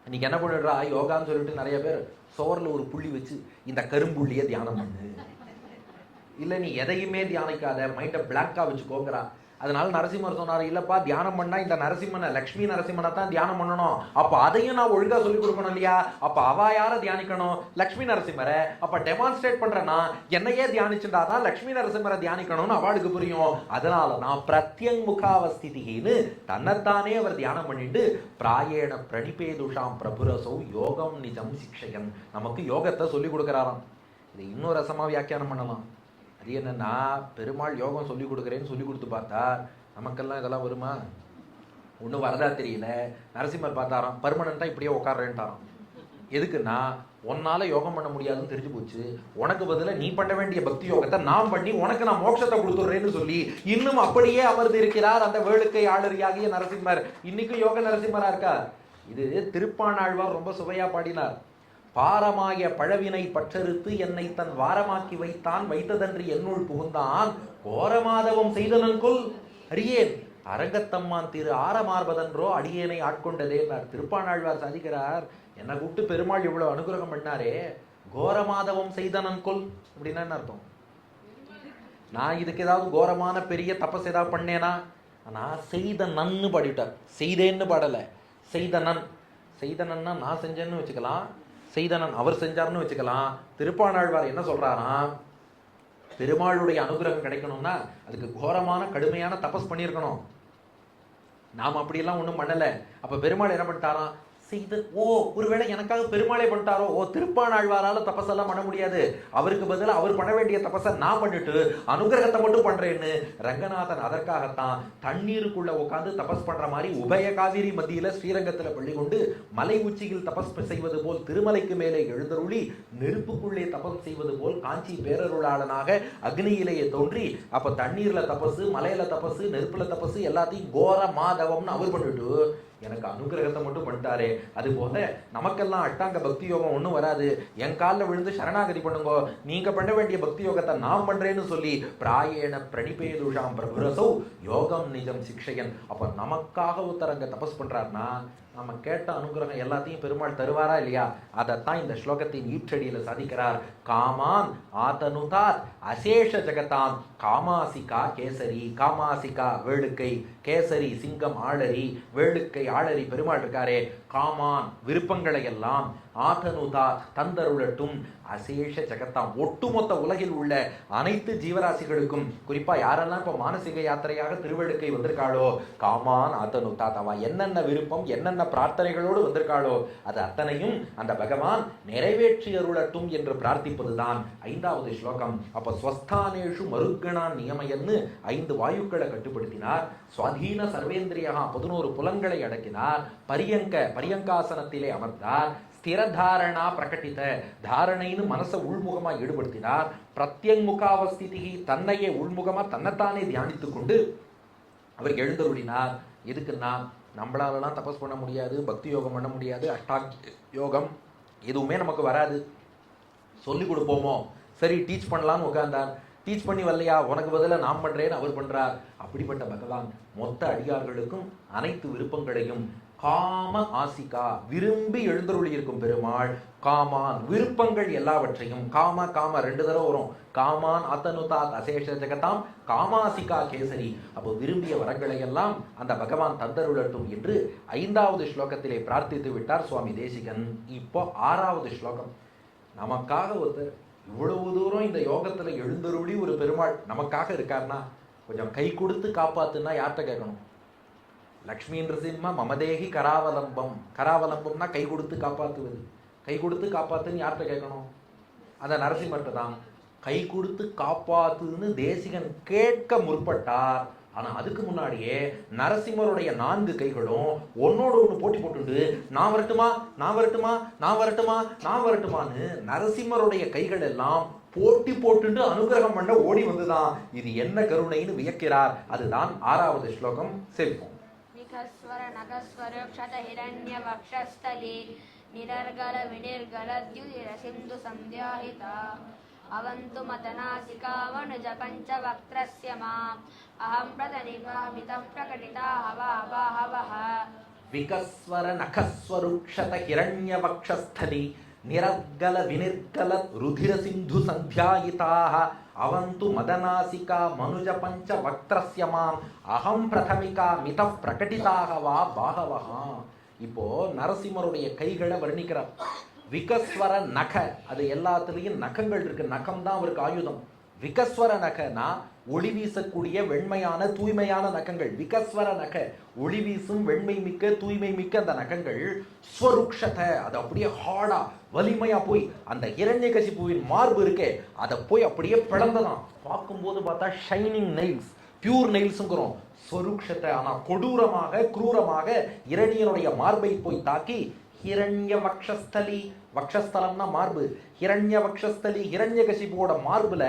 இன்னைக்கு என்ன பண்ணிடுறா, யோகான்னு சொல்லிட்டு நிறைய பேர் சோர்ல ஒரு புள்ளி வச்சு இந்த கரும்புள்ளிய தியானம் பண்ணு, இல்ல நீ எதையுமே தியானிக்காத, மைண்டை பிளாங்கா வச்சுக்கோங்கிறா. அதனால நரசிம்மர் சொன்னார், இல்லப்பா தியானம் பண்ணா இந்த நரசிம்மனை, லக்ஷ்மி நரசிம்மனை தான் தியானம் பண்ணணும். அப்ப அதையும் நான் ஒழுங்கா சொல்லி கொடுக்கணும் இல்லையா? அப்ப அவ யார தியானிக்கணும்? லக்ஷ்மி நரசிம்மரை. அப்ப டெமான்ஸ்ட்ரேட் பண்றேன்னா என்னையே தியானிச்சுட்டாதான் லக்ஷ்மி நரசிம்மரை தியானிக்கணும்னு அவளுக்கு புரியும். அதனால நான் பிரத்யங்முகாவஸ்திதின்னு தன்னைத்தானே அவர் தியானம் பண்ணிட்டு பிராயேண பிரணிபேதுஷாம் பிரபுரசௌ யோகம் நிஜம் சிக்ஷயன், நமக்கு யோகத்தை சொல்லி கொடுக்கிறாராம். இது இன்னொரு ரசமா வியாக்கியானம் பண்ணலாம். அது என்னன்னா, பெருமாள் யோகம் சொல்லி கொடுக்குறேன்னு சொல்லி கொடுத்து பார்த்தா நமக்கெல்லாம் இதெல்லாம் வருமா? ஒன்றும் வரதா தெரியல. நரசிம்மர் பார்த்தாராம், பர்மனண்டா இப்படியே உட்கார்றேன்ட்டாராம். எதுக்குன்னா, உன்னால யோகம் பண்ண முடியாதுன்னு தெரிஞ்சு போச்சு, உனக்கு பதில நீ பண்ண வேண்டிய பக்தி யோகத்தை நான் பண்ணி உனக்கு நான் மோட்சத்தை கொடுத்துடுறேன்னு சொல்லி இன்னும் அப்படியே அமர்ந்து இருக்கிறார் அந்த வேளுக்கை ஆளறியாகிய நரசிம்மர். இன்னைக்கு யோக நரசிம்மரா இருக்கார். இது திருப்பாணாழ்வார் ரொம்ப சுவையா பாடினார். பாரமாய பழவினை பற்றறுத்து என்னை தன் வாரமாக்கி வைத்தான், வைத்ததன்றி என்னுள் புகுந்தான், கோரமாதவம் செய்தனன்கொல் அரியேன், அரங்கத்தம்மான் திரு ஆரமார்பதன்றோ அடியேனை ஆட்கொண்டதேன்னார். திருப்பாணாழ்வார் சாதிக்கிறார், என்னை கூப்பிட்டு பெருமாள் இவ்வளவு அனுகிரகம் பண்ணாரே, கோரமாதவம் செய்தனன்கொல் அப்படின்னா என்ன அர்த்தம்? நான் இதுக்கு ஏதாவது கோரமான பெரிய தபஸ் ஏதாவது பண்ணேனா? நான் செய்த நன்னு பாடிவிட்டார், செய்தேன்னு பாடலை, செய்தனன். செய்தனன்னா நான் செஞ்சேன்னு வச்சுக்கலாம், செய்தனன் அவர் செஞ்சார்னு வச்சுக்கலாம். திருப்பாணாழ்வார் என்ன சொல்றாரா, பெருமாளுடைய அனுகிரகம் கிடைக்கணும்னா அதுக்கு கோரமான கடுமையான தபஸ் பண்ணியிருக்கணும். நாம் அப்படியெல்லாம் ஒன்றும் பண்ணலை. அப்ப பெருமாள் என்ன பண்ணிட்டாராம், செய்த, ஓ ஒருவேளை எனக்காக பெருமாளே பண்ணிட்டாரோ, ஓ திருப்பாணாழ்வாரால தபஸெல்லாம் பண்ண முடியாது, அவருக்கு பதில் அவர் பண்ண வேண்டிய தபஸை நான் பண்ணிட்டு அனுகிரகத்தை மட்டும் பண்றேன்னு ரங்கநாதன் அதற்காகத்தான் தண்ணீருக்குள்ள உட்காந்து தபஸ் பண்ற மாதிரி உபய காவிரி மத்தியில ஸ்ரீரங்கத்துல பள்ளி கொண்டு மலை உச்சியில் தபஸ் செய்வது போல் திருமலைக்கு மேலே எழுந்தருளி நெருப்புக்குள்ளே தபஸ் செய்வது போல் காஞ்சி பேரருளாளனாக அக்னியிலேயே தோன்றி அப்ப தண்ணீர்ல தபசு, மலையில தபசு, நெருப்புல தபசு எல்லாத்தையும் கோர மாதவம்னு அவர் பண்ணிட்டு எனக்கு அனுகிரகத்தை மட்டும் பண்ணிட்டாரே. அது போல நமக்கெல்லாம் அட்டாங்க பக்தி யோகம் ஒன்றும் வராது, என் காலில் விழுந்து சரணாகதி பண்ணுங்கோ, நீங்க பண்ண வேண்டிய பக்தி யோகத்தை நான் பண்றேன்னு சொல்லி பிராயேண பிரணிபேதுஷாம் பிரபுரசௌ யோகம் நிஜம் சிக்ஷயன். அப்ப நமக்காக ஒருத்தரங்க தபஸ் பண்றாருன்னா நம்ம கேட்ட அனுகிரகம் எல்லாத்தையும் பெருமாள் தருவாரா இல்லையா? அதைத்தான் இந்த ஸ்லோகத்தின் ஈற்றடியில சாதிக்கிறார். காமான் ஆதனுதார் அசேஷ ஜெகதாம் காமாசிகா கேசரி. காமாசிகா வேளுக்கை, கேசரி சிங்கம் ஆளரி, வேளுக்கை ஆளரி பெருமாள் இருக்காரே. காமான் விருப்பங்களை எல்லாம், ஆதனுதா தந்தருளட்டும், அசேஷ ஜெகத்தாம் ஒட்டுமொத்த உலகில் உள்ள அனைத்து ஜீவராசிகளுக்கும், குறிப்பா யாரெல்லாம் இப்ப மானசீக யாத்திரையாக திருவழுக்கை வந்திருக்காளோ, காமான் ஆதனுதா தவா என்னென்ன விருப்பம் என்னென்ன பிரார்த்தனைகளோடு வந்திருக்காளோ அது அத்தனையும் அந்த பகவான் நிறைவேற்றி அருளட்டும் என்று பிரார்த்திப்பதுதான் 5வது ஸ்லோகம். அப்ப ஸ்வஸ்தானேஷு மருத்கணான் நியமயன்னு 5 வாயுக்களை கட்டுப்படுத்தினார். சுவாதீன சர்வேந்திரியா 11 புலன்களை அடக்கினார். பரியங்காசனத்திலே அமர்ந்தார். ஸ்திரதாரணா பிரகட்டித தாரணைன்னு மனசை உள்முகமா ஈடுபடுத்தினார். பிரத்யங்முகாவஸ்திதி தன்னையே உள்முகமா தன்னைத்தானே தியானித்துக் கொண்டு அவர் எழுந்தருளினார். எதுக்குன்னா, நம்மளாலலாம் தபஸ் பண்ண முடியாது, பக்தி யோகம் பண்ண முடியாது, அஷ்டாங்க யோகம் எதுவுமே நமக்கு வராது, சொல்லிக் கொடுப்போமோ, சரி டீச் பண்ணலான்னு உட்கார்ந்தார். டீச் பண்ணி வரலையா, உனக்கு பதிலாக நான் பண்றேன்னு அவர் பண்றார். அப்படிப்பட்ட பகவான் மொத்த அடியார்களுக்கும் அனைத்து விருப்பங்களையும் காம ஆசிகா விரும்பி எழுந்தருளி இருக்கும் பெருமாள். காமான் விருப்பங்கள் எல்லாவற்றையும், காம 2 தடவை வரும். காமான் ஆத்தனுதாத் அசேஷ ஜெகதாம் காமாசிகா கேசரி. அப்போ விரும்பிய வரங்களை எல்லாம் அந்த பகவான் தந்தருளட்டும் என்று 5வது ஸ்லோகத்திலே பிரார்த்தித்து விட்டார் சுவாமி தேசிகன். இப்போ 6வது ஸ்லோகம். நமக்காக ஒருத்தர் இவ்வளவு தூரம் இந்த யோகத்துல எழுந்தருளி ஒரு பெருமாள் நமக்காக இருக்காருன்னா கொஞ்சம் கை கொடுத்து காப்பாத்துன்னா யார்கிட்ட கேட்கணும்? லக்ஷ்மி நரசிம்ம மமதேகி கராவலம்பம். கராவலம்பம்னா கை கொடுத்து காப்பாத்துவது. கை கொடுத்து காப்பாத்துன்னு யார்கிட்ட கேட்கணும்? அந்த நரசிம்மர்கிட்ட தான். கை கொடுத்து காப்பாத்துன்னு தேசிகன் கேட்க முற்பட்டார். ஆனா அதுக்கு முன்னாடியே நரசிம்மருடைய 4 கைகளும் ஒன்னோட ஒண்ணு போட்டி போட்டு நான் வரட்டுமா, நான் வரட்டுமா, நான் வரட்டுமா, நான் வரட்டுமான்னு நரசிம்மருடைய கைகள் எல்லாம் போட்டி போட்டு அனுகிரகம் பண்ண ஓடி வந்துதான். இது என்ன கருணைன்னு வியக்கிறார். அதுதான் 6வது ஸ்லோகம். செல்போம். विकस्वर नखस्वरोक्षत हिरण्यवक्षस्थली निरर्गल विनिर्गलद्युतिर सिन्धु सन्ध्याहिता अवन्तु मतनासिका वनुज पञ्चवक्त्रस्य माम् अहं प्रतनिपामितः प्रकटिता हवा हवः विकस्वर नखस्वरुक्षत हिरण्यवक्षस्थली निरर्गल विनिर्गल रुधिर सिंधु संध्यायिताः अवन्तु मदनासिका मनुज पंच वक्त्रस्य माम् अहं प्रथमिका मितः प्रकटिताः वा बाहवः. இப்போ நரசிம்மருடைய கைகளை வர்ணிக்கிறார். விகஸ்வர நக, அது எல்லாத்துலேயும் நகங்கள் இருக்கு. நகம் தான் அவருக்கு ஆயுதம். விகஸ்வர நகனா ஒளி வீசக்கூடிய வெண்மையான தூய்மையான நகங்கள். விகஸ்வர நக ஒளி வீசும் வெண்மை மிக்க தூய்மை மிக்க அந்த நகங்கள். ஸ்வருக்ஷத அது அப்படியே ஹார்டா வலிமையா போய் அந்த ஹிரண்யகசிபுவின் மார்பு இருக்கே அதை போய் அப்படியே பிளந்ததான். பார்க்கும்போது பார்த்தா ஷைனிங் நெயில்ஸ், பியூர் நெயில்ஸுங்கிறோம். ஸ்வருக்ஷத்தை ஆனா கொடூரமாக குரூரமாக இரணியனுடைய மார்பை போய் தாக்கி ஹிரண்ய வக்ஷஸ்தலி, வக்ஷஸ்தலம்னா மார்பு, ஹிரண்ய வக்ஷஸ்தலி ஹிரண்யகசிபுவோட மார்புல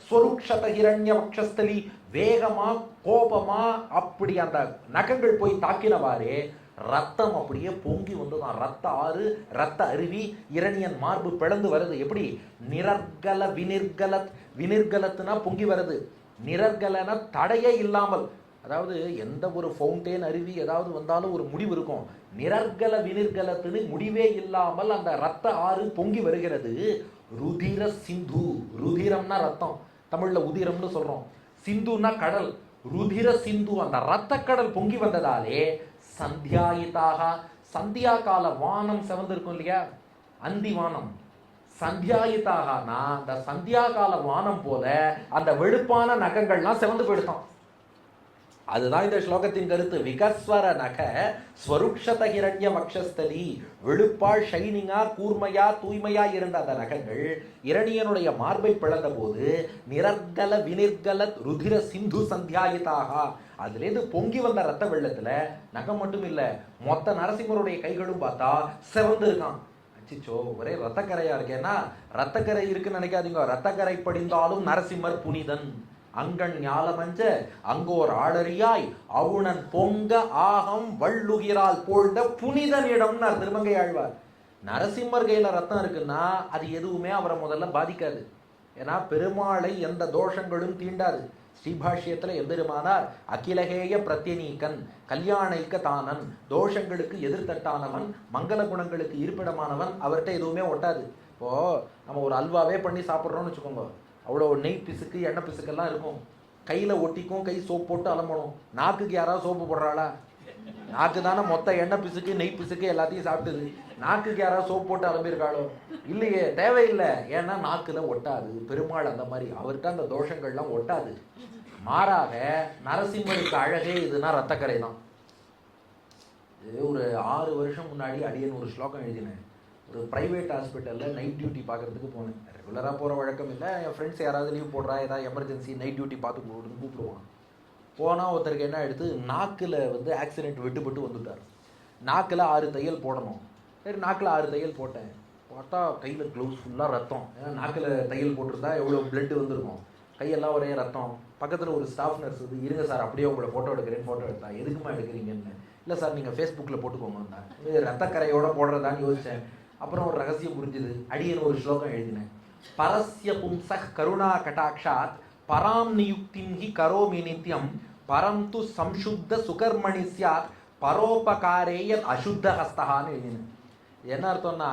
ஸ்வருக்ஷத ஹிரண்ய வக்ஷஸ்தலி வேகமா கோபமா அப்படி அந்த நகங்கள் போய் தாக்கினவாறே ரத்தம் அப்படியே பொங்கி வந்துதான். ரத்த ஆறு, ரத்த அருவி இரணியன் மார்பு பிளந்து வருது. எப்படி? நிரர்கல வினிர்கலத், வினிர்கலத்துனா பொங்கி வருது, நிரர்கலன தடையே இல்லாமல். அதாவது எந்த ஒரு ஃபவுண்டேன் அருவி ஏதாவது வந்தாலும் ஒரு முடிவு இருக்கும். நிரர்கல வினிர்கலத்துன்னு முடிவே இல்லாமல் அந்த ரத்த ஆறு பொங்கி வருகிறது. ருதிர சிந்து, ருதிரம்னா ரத்தம், தமிழ்ல உதிரம்னு சொல்றோம். சிந்துன்னா கடல், ருதிர சிந்து அந்த ரத்த கடல் பொங்கி வந்ததாலே சந்தியாயிதாக, சந்தியா கால வானம் செவந்திருக்கும் இல்லையா, அந்தி வானம். சந்தியாயிதாகனா அந்த சந்தியா கால வானம் போல அந்த வெளுப்பான நகங்கள்லாம் செவந்து போயிடுதான். அதுதான் இந்த ஸ்லோகத்தின் கருத்து. விகஸ்வர நக ஸ்வருக்ஷத ஹிரண்ய வக்ஷஸ்தலி, வெளுப்பாள் ஷைனிங்கா கூர்மையா தூய்மையா இருந்த அந்த நகங்கள் இரணியனுடைய மார்பை பிளந்த போது நிரர்கல வினிர்கல ருதிர சிந்து சந்தியாயிதாக அதுலேருந்து பொங்கி வந்த ரத்த வெள்ளத்துல நகம் மட்டும் இல்ல மொத்த நரசிம்மருடைய கைகளும் பார்த்தா செவந்து இருக்கான். அச்சிச்சோ ஒரே ரத்தக்கரையா இருக்கேன்னா, ரத்தக்கரை இருக்குன்னு நினைக்காதீங்க. ரத்தக்கரை படிந்தாலும் நரசிம்மர் புனிதன். அங்கண் ஞாலமஞ்ச அங்கோர் ஆளறியாய் அவுணன் பொங்க ஆகம் வள்ளுகிறால் போழ்ந்த புனிதனிடம்னு திருமங்கை ஆழ்வார். நரசிம்மர் கையில ரத்தம் இருக்குன்னா அது எதுவுமே அவரை முதல்ல பாதிக்காது. ஏன்னா பெருமாளை எந்த தோஷங்களும் தீண்டாது. ஸ்ரீபாஷ்யத்துல எம்பெருமானார் அகிலகேய பிரத்யநீகன், கல்யாணைக்க தானன், தோஷங்களுக்கு எதிர்த்தட்டானவன், மங்கள குணங்களுக்கு இருப்பிடமானவன், அவர்கிட்ட எதுவுமே ஒட்டாது. இப்போ நம்ம ஒரு அல்வாவே பண்ணி சாப்பிட்றோம்னு வச்சுக்கோங்க, அவ்வளோ நெய் பிசுக்கு எண்ணெய் பிசுக்கெல்லாம் இருக்கும். கையில் ஒட்டிக்கும், கை சோப்பு போட்டு அலம்பணும். நாக்குக்கு யாராவது சோப்பு போடுறாளா? நாக்கு தானே மொத்த எண்ணெய் பிசுக்கு நெய் பிசுக்கு எல்லாத்தையும் சாப்பிட்டுது. நாக்குக்கு யாராவது சோப்பு போட்டு அலம்பியிருக்காளோ? இல்லையே, தேவையில்லை. ஏன்னா நாக்குல ஒட்டாது. பெருமாள் அந்த மாதிரி, அவர்கிட்ட அந்த தோஷங்கள்லாம் ஒட்டாது. மாறாக நரசிம்மருக்கு அழகே இதுனா ரத்தக்கரை தான். இது ஒரு 6 வருஷம் முன்னாடி அடியன் ஒரு ஸ்லோகம் எழுதினேன். ஒரு ப்ரைவேட் ஹாஸ்பிட்டலில் நைட் டியூட்டி பார்க்குறதுக்கு போனேன். ரெகுலராக போகிற வழக்கம் இல்லை. என் ஃப்ரெண்ட்ஸ் யாராவது லீவ் போடுறா, ஏதாவது எமர்ஜென்சி நைட் டியூட்டி பார்த்து போடுன்னு கூப்பிடுவான். போனால் ஒருத்தருக்கு என்ன எடுத்து நாக்கில் ஆக்சிடென்ட் வெட்டுப்பட்டு வந்துட்டார். நாக்கில் 6 தையல் போடணும். சரி, நாக்கில் 6 தையல் போட்டேன். பார்த்தா கையில் க்ளவுஸ் ஃபுல்லாக ரத்தம். ஏன்னா நாக்கில் தையல் போட்டிருந்தா எவ்வளோ பிளட்டு வந்திருக்கும். கையெல்லாம் ஒரே ரத்தம். பக்கத்தில் ஒரு ஸ்டாஃப் நர்ஸ் இருங்க சார் அப்படியே உங்களை ஃபோட்டோ எடுக்கிறேன். ஃபோட்டோ எடுத்தா எதுக்குமா எடுக்கிறீங்கன்னு. இல்லை சார் நீங்கள் ஃபேஸ்புக்கில் போட்டுக்கோங்க. இது ரத்தக்கரையோட போடுறதான்னு யோசித்தேன். அப்புறம் ஒரு ரகசியம் புரிஞ்சுது. அடியன் ஒரு ஸ்லோகம் எழுதினேன். பரஸ்ய பும்சக் கருணா கடாட்சாத் பராம் நியுக்திம் ஹி கரோமி நித்யம் பரம் து சம்சுத்த சுகர்மணி சியாத் பரோபகாரேய அசுத்த ஹஸ்தகான்னு எழுதினேன். என்ன அர்த்தம்னா,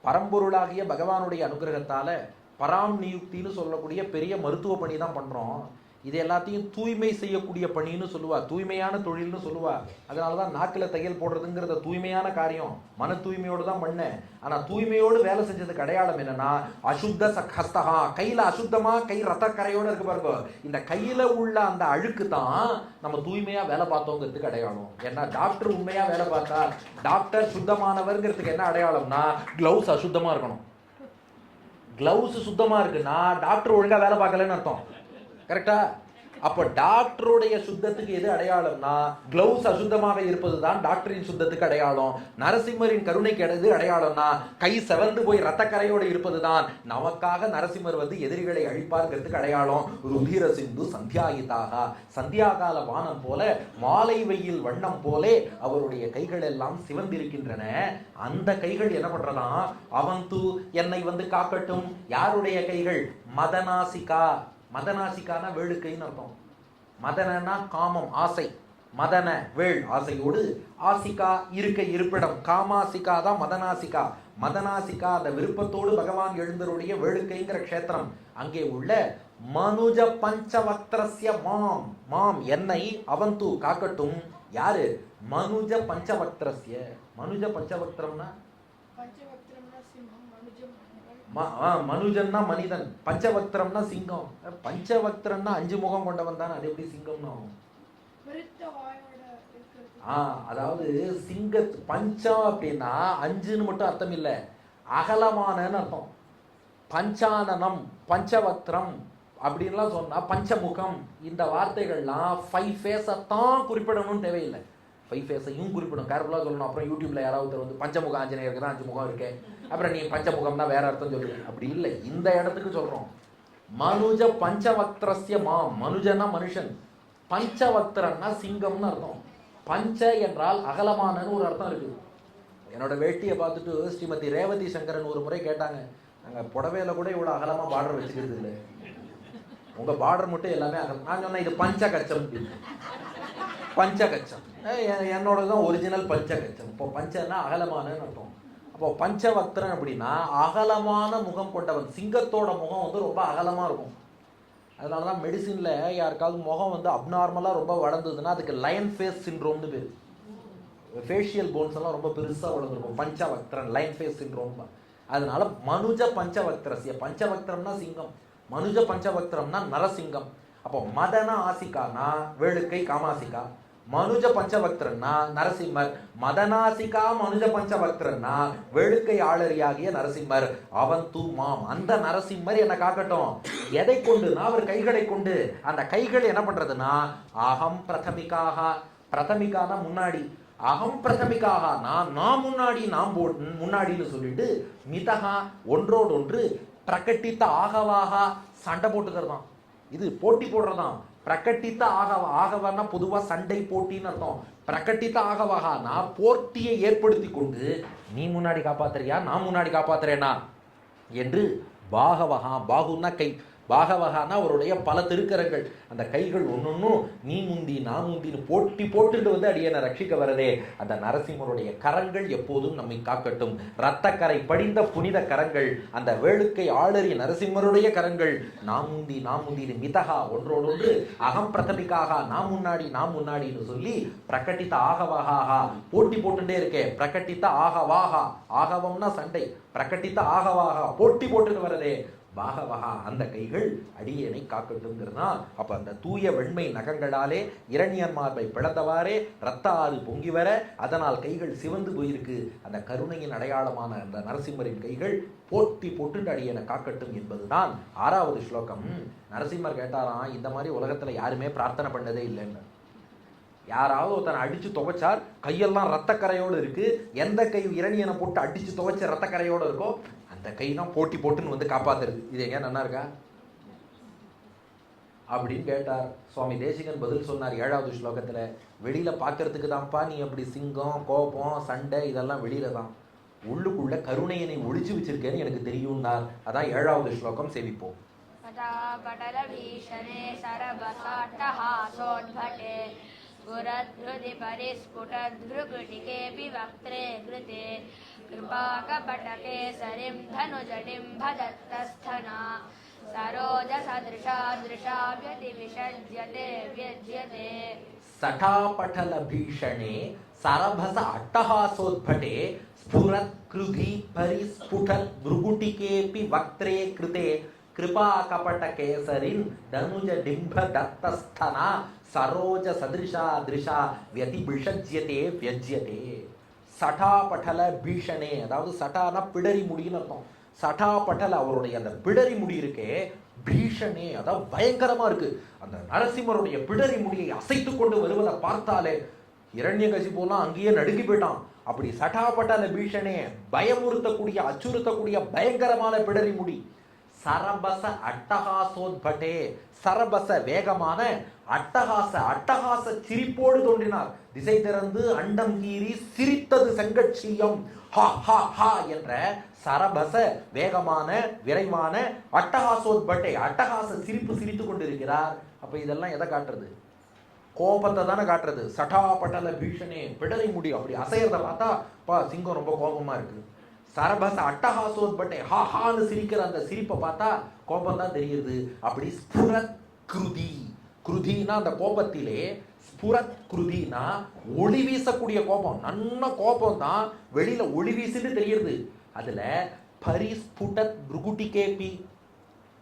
பரம்பொருளாகிய பகவானுடைய அனுகிரகத்தால பராம் நியுக்தின்னு சொல்லக்கூடிய பெரிய மருத்துவ பணி தான் பண்றோம். இது எல்லாத்தையும் தூய்மை செய்யக்கூடிய பணின்னு சொல்லுவா, தூய்மையான தொழில்னு சொல்லுவா. அதனாலதான் நாக்கில் தையல் போடுறதுங்கிறத தூய்மையான காரியம், மன தூய்மையோடு தான் பண்ணேன். ஆனா தூய்மையோடு வேலை செஞ்சதுக்கு அடையாளம் என்னன்னா அசுத்த ஹஸ்தகா, கையில அசுத்தமா கை ரத்தக்கரையோட இருக்கு பாருங்க. இந்த கையில உள்ள அந்த அழுக்கு தான் நம்ம தூய்மையா வேலை பார்த்தோங்கிறதுக்கு அடையாளம். ஏன்னா டாக்டர் உண்மையா வேலை பார்த்தா, டாக்டர் சுத்தமானவர்ங்கிறதுக்கு என்ன அடையாளம்னா கிளவுஸ் அசுத்தமா இருக்கணும். கிளவுஸ் சுத்தமா இருக்குன்னா டாக்டர் ஒழுங்கா வேலை பார்க்கலன்னு அர்த்தம். கரெக்டா? அப்ப டாக்டருடைய சுத்தத்துக்கு எது அடையாளம்னா கிளவுஸ் அசுத்தமாக இருப்பதுதான் டாக்டரின் சுத்தத்துக்கு அடையாளம். நரசிம்மரின் கருணைக்கு எது அடையாளம்னா கை செவந்து போய் ரத்தக்கரையோடு இருப்பதுதான் நமக்காக நரசிம்மர் எதிரிகளை அழிப்பார்ங்கிறதுக்கு அடையாளம். ருதிர சிந்து சந்தியாயிதாக, சந்தியாகால வானம் போல மாலை வெயில் வண்ணம் போலே அவருடைய கைகள் எல்லாம் சிவந்திருக்கின்றன. அந்த கைகள் என்ன பண்றதாம், அவந்து என்னை காக்கட்டும். யாருடைய கைகள்? மதனாசிகா. மதனாசிக்கான வேளுக்கைன்னு அர்த்தம். மதனா காமம், ஆசை. மதன வேள், ஆசையோடு. ஆசிகா இருக்கை, இருப்பிடம். காமாசிகா தான் மதனாசிகா. மதனாசிகா அந்த விருப்பத்தோடு பகவான் எழுந்தருடைய வேளுக்கைங்கிற க்ஷேத்திரம். அங்கே உள்ள மனுஜ பஞ்சவக்திரஸ்ய மாம், மாம் என்னை அவந்து காக்கட்டும். யாரு? மனுஜ பஞ்சவக்திரஸ்ய. மனுஜ பஞ்சவக்திரம்னா மனுஜன்னா மனிதன், பஞ்சவக்திரம்னா சிங்கம். பஞ்சவக்திரம்னா 5 முகம் கொண்டவன் தானே, அது எப்படி சிங்கம்னா? அதாவது சிங்க பஞ்சம் அப்படின்னா 5ன்னு மட்டும் அர்த்தம் இல்லை, அகலமானன்னு அர்த்தம். பஞ்சானனம், பஞ்சவக்திரம் அப்படின்லாம் சொன்னா பஞ்சமுகம். இந்த வார்த்தைகள்லாம் 5 ஃபேஸத்தான் குறிப்பிடணும்னு தேவையில்லை, 5 ஃபேஸையும் குறிப்பிடும். கேர்ஃபுல்லாக சொல்லணும். அப்புறம் யூடியூப்ல யாராவது பஞ்சமுக ஆஞ்சநேயருக்கு தான் 5 முகம் இருக்கு, அப்புறம் நீ பஞ்சமுகம்னா வேற அர்த்தம் சொல்லுங்க. அப்படி இல்லை, இந்த இடத்துக்கு சொல்றோம். மனுஜ பஞ்சவக்திரஸ்ய மாம். மனுஜன்னா மனுஷன், பஞ்சவக்திரன்னா சிங்கம்னு அர்த்தம். பஞ்ச என்றால் அகலமானன்னு ஒரு அர்த்தம் இருக்கு. என்னோட வேட்டியை பார்த்துட்டு ஸ்ரீமதி ரேவதி சங்கரன் ஒரு முறை கேட்டாங்க, நாங்கள் புடவையில கூட இவ்வளோ அகலமா பார்டர் வச்சுக்கிறது இல்லை, உங்க பார்டர் மட்டும் எல்லாமே அகலம். நான் சொன்னேன் இது பஞ்சகச்சம். பஞ்சகச்சம் என்னோட தான் ஒரிஜினல் பஞ்சகச்சம். இப்போ பஞ்சன்னா அகலமானன்னு அர்த்தம். அப்போ பஞ்சவக்திரன் அப்படின்னா அகலமான முகம் கொண்டவன். சிங்கத்தோட முகம் ரொம்ப அகலமா இருக்கும். அதனால தான் மெடிசின்ல யாருக்காவது முகம் அப்நார்மலாக ரொம்ப வளர்ந்ததுன்னா அதுக்கு லயன் ஃபேஸ் சிண்ட்ரோம்னு பேர். ஃபேஷியல் போன்ஸ் எல்லாம் ரொம்ப பெருசாக வளர்ந்துருக்கும். பஞ்சவக்திரன், லயன் ஃபேஸ் சிண்ட்ரோம். அதனால மனுஜ பஞ்சவக்திரஸ்ய, பஞ்சவக்திரம்னா சிங்கம், மனுஜ பஞ்சவக்திரம்னா நரசிங்கம். அப்போ மதன ஆசிகானா வேளுக்கை காமாசிகா, மனுஜ பஞ்சவக்திரன்னா நரசிம்மர். மதனாசிகா மனுஜ பஞ்சவக்திரன்னா வேளுக்கை ஆளரியாகிய நரசிம்மர். அவன் தூ மாம், அந்த நரசிம்மர் என்ன காக்கட்டும். எதை கொண்டுனா அவர் கைகளை கொண்டு. அந்த கைகள் என்ன பண்றதுன்னா அகம் பிரதமிக்காக, பிரதமிக்கான முன்னாடி, அகம் பிரதமிக்காக நான் முன்னாடி, நான் முன்னாடின்னு சொல்லிட்டு மிதகா ஒன்றோடொன்று பிரகட்டித்த ஆகவாக சண்டை போட்டுக்கிறதான். இது போட்டி போடுறதான். பிரகட்டித்த ஆகவா, ஆகவான்னா பொதுவாக சண்டை போட்டின்னு அர்த்தம். பிரகட்டித்த ஆகவாக நான் போட்டியை ஏற்படுத்தி கொண்டு நீ முன்னாடி காப்பாத்துறியா நான் முன்னாடி காப்பாத்துறேனா என்று பாகவகா, பாகுன்னா கை, பாகவகானா அவருடைய பல திருக்கரங்கள். அந்த கைகள் ஒன்னொன்னும் நீ முந்தி நான் முந்தின்னு போட்டி போட்டுட்டு அடியனை ரட்சிக்க வரதே. அந்த நரசிம்மருடைய கரங்கள் எப்போதும் நம்மை காக்கட்டும். இரத்தக்கரை படிந்த புனித கரங்கள், அந்த வேளுக்கை ஆளறி நரசிம்மருடைய கரங்கள். நாம் முந்தி நாம் முந்தின்னு மிதகா ஒன்றோடொன்று அகம் பிரதமிக்காக நான் முன்னாடி நான் முன்னாடின்னு சொல்லி பிரகட்டித்த ஆகவாகா போட்டி போட்டுட்டே இருக்கே. பிரகட்டித்த ஆகவாகா, ஆகவம்னா சண்டை, பிரகட்டித்த ஆகவாகா போட்டி போட்டுட்டு வரதே. பாகவகா அந்த கைகள் அடியேனை காக்கட்டும்ங்கிறதா. அப்ப அந்த தூய வெண்மை நகங்களாலே இரணியன் மார்பை பிளந்தவாறே ரத்த ஆறு பொங்கி வர, அதனால் கைகள் சிவந்து போயிருக்கு. அந்த கருணையின் அடையாளமான அந்த நரசிம்மரின் கைகள் போட்டி போட்டு அடியேனை காக்கட்டும் என்பதுதான் 6வது ஸ்லோகம். நரசிம்மர் கேட்டாராம், இந்த மாதிரி உலகத்துல யாருமே பிரார்த்தனை பண்ணதே இல்லைன்னு. யாராவது ஒருத்தனை அடிச்சு துவைச்சார், கையெல்லாம் ரத்தக்கரையோடு இருக்கு. எந்த கை இரணியனை போட்டு அடிச்சு துவைச்ச ரத்தக்கரையோடு இருக்கோ அந்த கை தான் போட்டி போட்டுன்னு காப்பாத்துறது. இது எங்க நல்லா இருக்கா அப்படின்னு கேட்டார். சுவாமி தேசிகன் பதில் சொன்னார் 7வது ஸ்லோகத்துல, வெளியில பாக்கிறதுக்கு தான்ப்பா நீ அப்படி சிங்கம் கோபம் சண்டை இதெல்லாம் வெளியில தான், உள்ளுக்குள்ள கருணையனை ஒளிச்சு வச்சிருக்கேன்னு எனக்கு தெரியும்னார். அதான் 7வது ஸ்லோகம் சேவிப்போம். पुरद्धृति परिस्फुटद्भृकुटिकेऽपि वक्त्रे कृते कृपाकपटकेसरिं धनुजटिं भदत्तस्थना सरोजसदृशा दृशा व्यतिविषज्यते व्यज्यते. सठापटल भीषणे सरभस अट्टहासोद्भटे स्फुरत्कृधि परिस्फुटद् भृकुटिकेऽपि वक्त्रे कृते कृपाकपटकेसरिं धनुजडिम्भदत्तस्थना சரோஜ சதிருஷா திருஷா வியதிபிஷஜ்யதே வியஜ்யதே. சடாபடல பீஷணே, அதாவது சட்டானா பிடரி முடின்னு அர்த்தம். சடாபடல அவருடைய அந்த பிடரி முடி இருக்கே, பீஷணே, அதான் பயங்கரமா இருக்கு. அந்த நரசிம்மருடைய பிடரி முடியை அசைத்து கொண்டு வருவதை பார்த்தாலே ஹிரண்யகசிபுலாம் அங்கேயே நடுங்கி போயிட்டான். அப்படி சட்டாபட்டால பீஷணே, பயமுறுத்தக்கூடிய அச்சுறுத்தக்கூடிய பயங்கரமான பிடரி முடி. சரபச அட்டகாசோத்பட்டே, சரபச வேகமான, அட்டகாச சிரிப்போடு தோன்றினார். திசை திறந்து அண்டம் கீறி சிரித்தது செங்கட்சியம். ஹா ஹா ஹா என்ற சரபச வேகமான விரைவான அட்டகாசோத்பட்டே, அட்டகாச சிரிப்பு சிரித்து கொண்டிருக்கிறார். அப்ப இதெல்லாம் எதை காட்டுறது? கோபத்தை தானே காட்டுறது. சட்டா பட்டல பீஷணே, பிடரி முடி அப்படி அசையறத பார்த்தா பா சிங்கம் ரொம்ப கோபமா இருக்கு. சரபச அட்டகாசோத்பட்டே, ஹா ஹான்னு சிரிக்கிற அந்த சிரிப்பை பார்த்தா கோபம் தான் தெரியுது. அப்படி ஸ்புரத் கிருதி, கிருதினா அந்த கோபத்திலே, ஸ்புரத் கிருதினா ஒளி வீசக்கூடிய கோபம். நல்ல கோபம் தான் வெளியில ஒளி வீசுன்னு தெரியுது. அதுல பரிஸ்புடத் புருகுட்டி கேபி,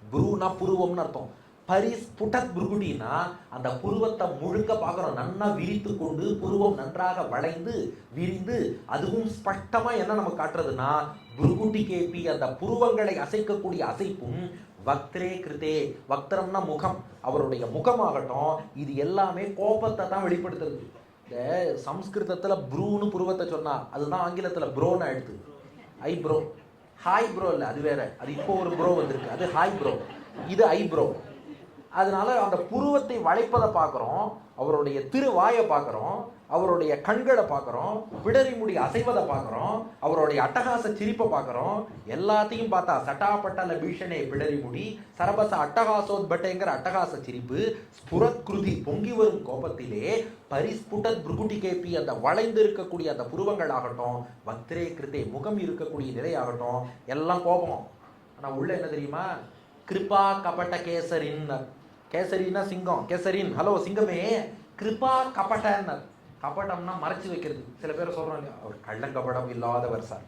புருனா புருவம்னு அர்த்தம். பரிஸ்புடத் புருகுட்டினா அந்த புருவத்தை முழுக்க பார்க்கிறோம், நன்னா விரித்து கொண்டு புருவம் நன்றாக வளைந்து விரிந்து, அதுவும் ஸ்பஷ்டமா என்ன நமக்கு காட்டுறதுன்னா புருகுட்டி கேபி, அந்த புருவங்களை அசைக்கக்கூடிய அசைப்பும், வக்திரே கிருதே, வக்திரம்னா முகம், அவருடைய முகமாகட்டும், இது எல்லாமே கோபத்தை தான் வெளிப்படுத்துறது. இந்த சம்ஸ்கிருதத்துல ப்ரூன்னு புருவத்தை சொன்னா அதுதான் ஆங்கிலத்துல ப்ரோன்னு எடுத்து ஐப்ரோ. ஹாய் ப்ரோ இல்லை, அது வேற, அது இப்போ ஒரு ப்ரோ வந்திருக்கு, அது ஹாய் ப்ரோ, இது ஐப்ரோ. அதனால அந்த புருவத்தை வளைப்பதை பார்க்குறோம், அவருடைய திருவாயை பார்க்குறோம், அவருடைய கண்களை பார்க்குறோம், பிடரி முடி அசைவதை பார்க்குறோம், அவருடைய அட்டகாச சிரிப்பை பார்க்குறோம். எல்லாத்தையும் பார்த்தா சட்டாப்பட்டல பீஷணே பிடரி முடி, சரபச அட்டகாசோத்பட்டேங்கிற அட்டகாச சிரிப்பு, ஸ்புரத் கிருதி பொங்கி வரும் கோபத்திலே, பரிஸ்புடத் புருகுட்டி கேபி அந்த வளைந்து இருக்கக்கூடிய அந்த புருவங்கள் ஆகட்டும், வக்திரே கிருதே முகம் இருக்கக்கூடிய நிலையாகட்டும், எல்லாம் கோபம். ஆனால் உள்ள என்ன தெரியுமா? கிருபா கபட்ட கேசரின், கேசரின்னா சிங்கம், கேசரின் ஹலோ சிங்கமே, கிருபா கபட்டன்னர். கபட்டம்னா மறைச்சு வைக்கிறது. சில பேர் சொல்றோம் இல்லையா, அவர் கள்ளங்கபடம் இல்லாதவர் சார்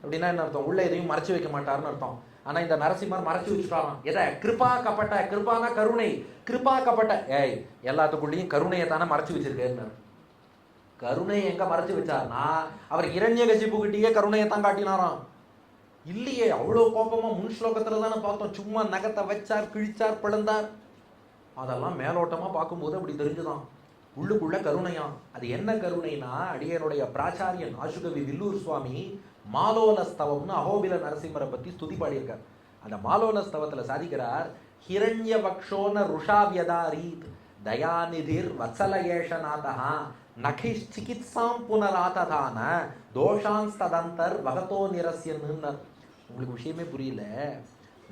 அப்படின்னா என்ன அர்த்தம்? உள்ள எதையும் மறைச்சு வைக்க மாட்டாருன்னு அர்த்தம். ஆனா இந்த நரசிம்மர் மறைச்சு வச்சுட்டாராம். எதை? கிருபா கபட்ட, கிருபானா கருணை, கிருபா கபட்ட, ஏய் எல்லாத்துக்குள்ளேயும் கருணையை தானே மறைச்சு வச்சிருக்கேன்னு. கருணையை எங்க மறைச்சு வச்சார்னா அவர் இரண்யகசிபுகிட்டயே கருணையை தான் காட்டினாராம். இல்லையே, அவ்வளோ கோபமா முன் ஸ்லோகத்துல தானே பார்த்தோம். சும்மா நகத்தை வச்சார், கிழிச்சார், பிளந்தார். அதெல்லாம் மேலோட்டமா பார்க்கும்போது அப்படி தெரிஞ்சுதான், உள்ளுக்குள்ள கருணையாம். அது என்ன கருணைனா, அடியனுடைய பிராச்சாரியன் ஆசுகவி வில்லூர் சுவாமி மாலோல ஸ்தவம்னு அஹோபில நரசிம்மரை பத்தி ஸ்துதி பாடியிருக்கார். அந்த மாலோல ஸ்தவத்துல சாதிக்கிறார், ஹிரண்ய வக்ஷோன ருஷாவியதாரீத் தயாநிதிர் வத்சல ஏஷநாதஹா நகிஷ் சிகித்சாம் புனராததான தோஷான் ததந்தர் வகத்தோ நிரஸ்யன்னு. உங்களுக்கு விஷயமே புரியல.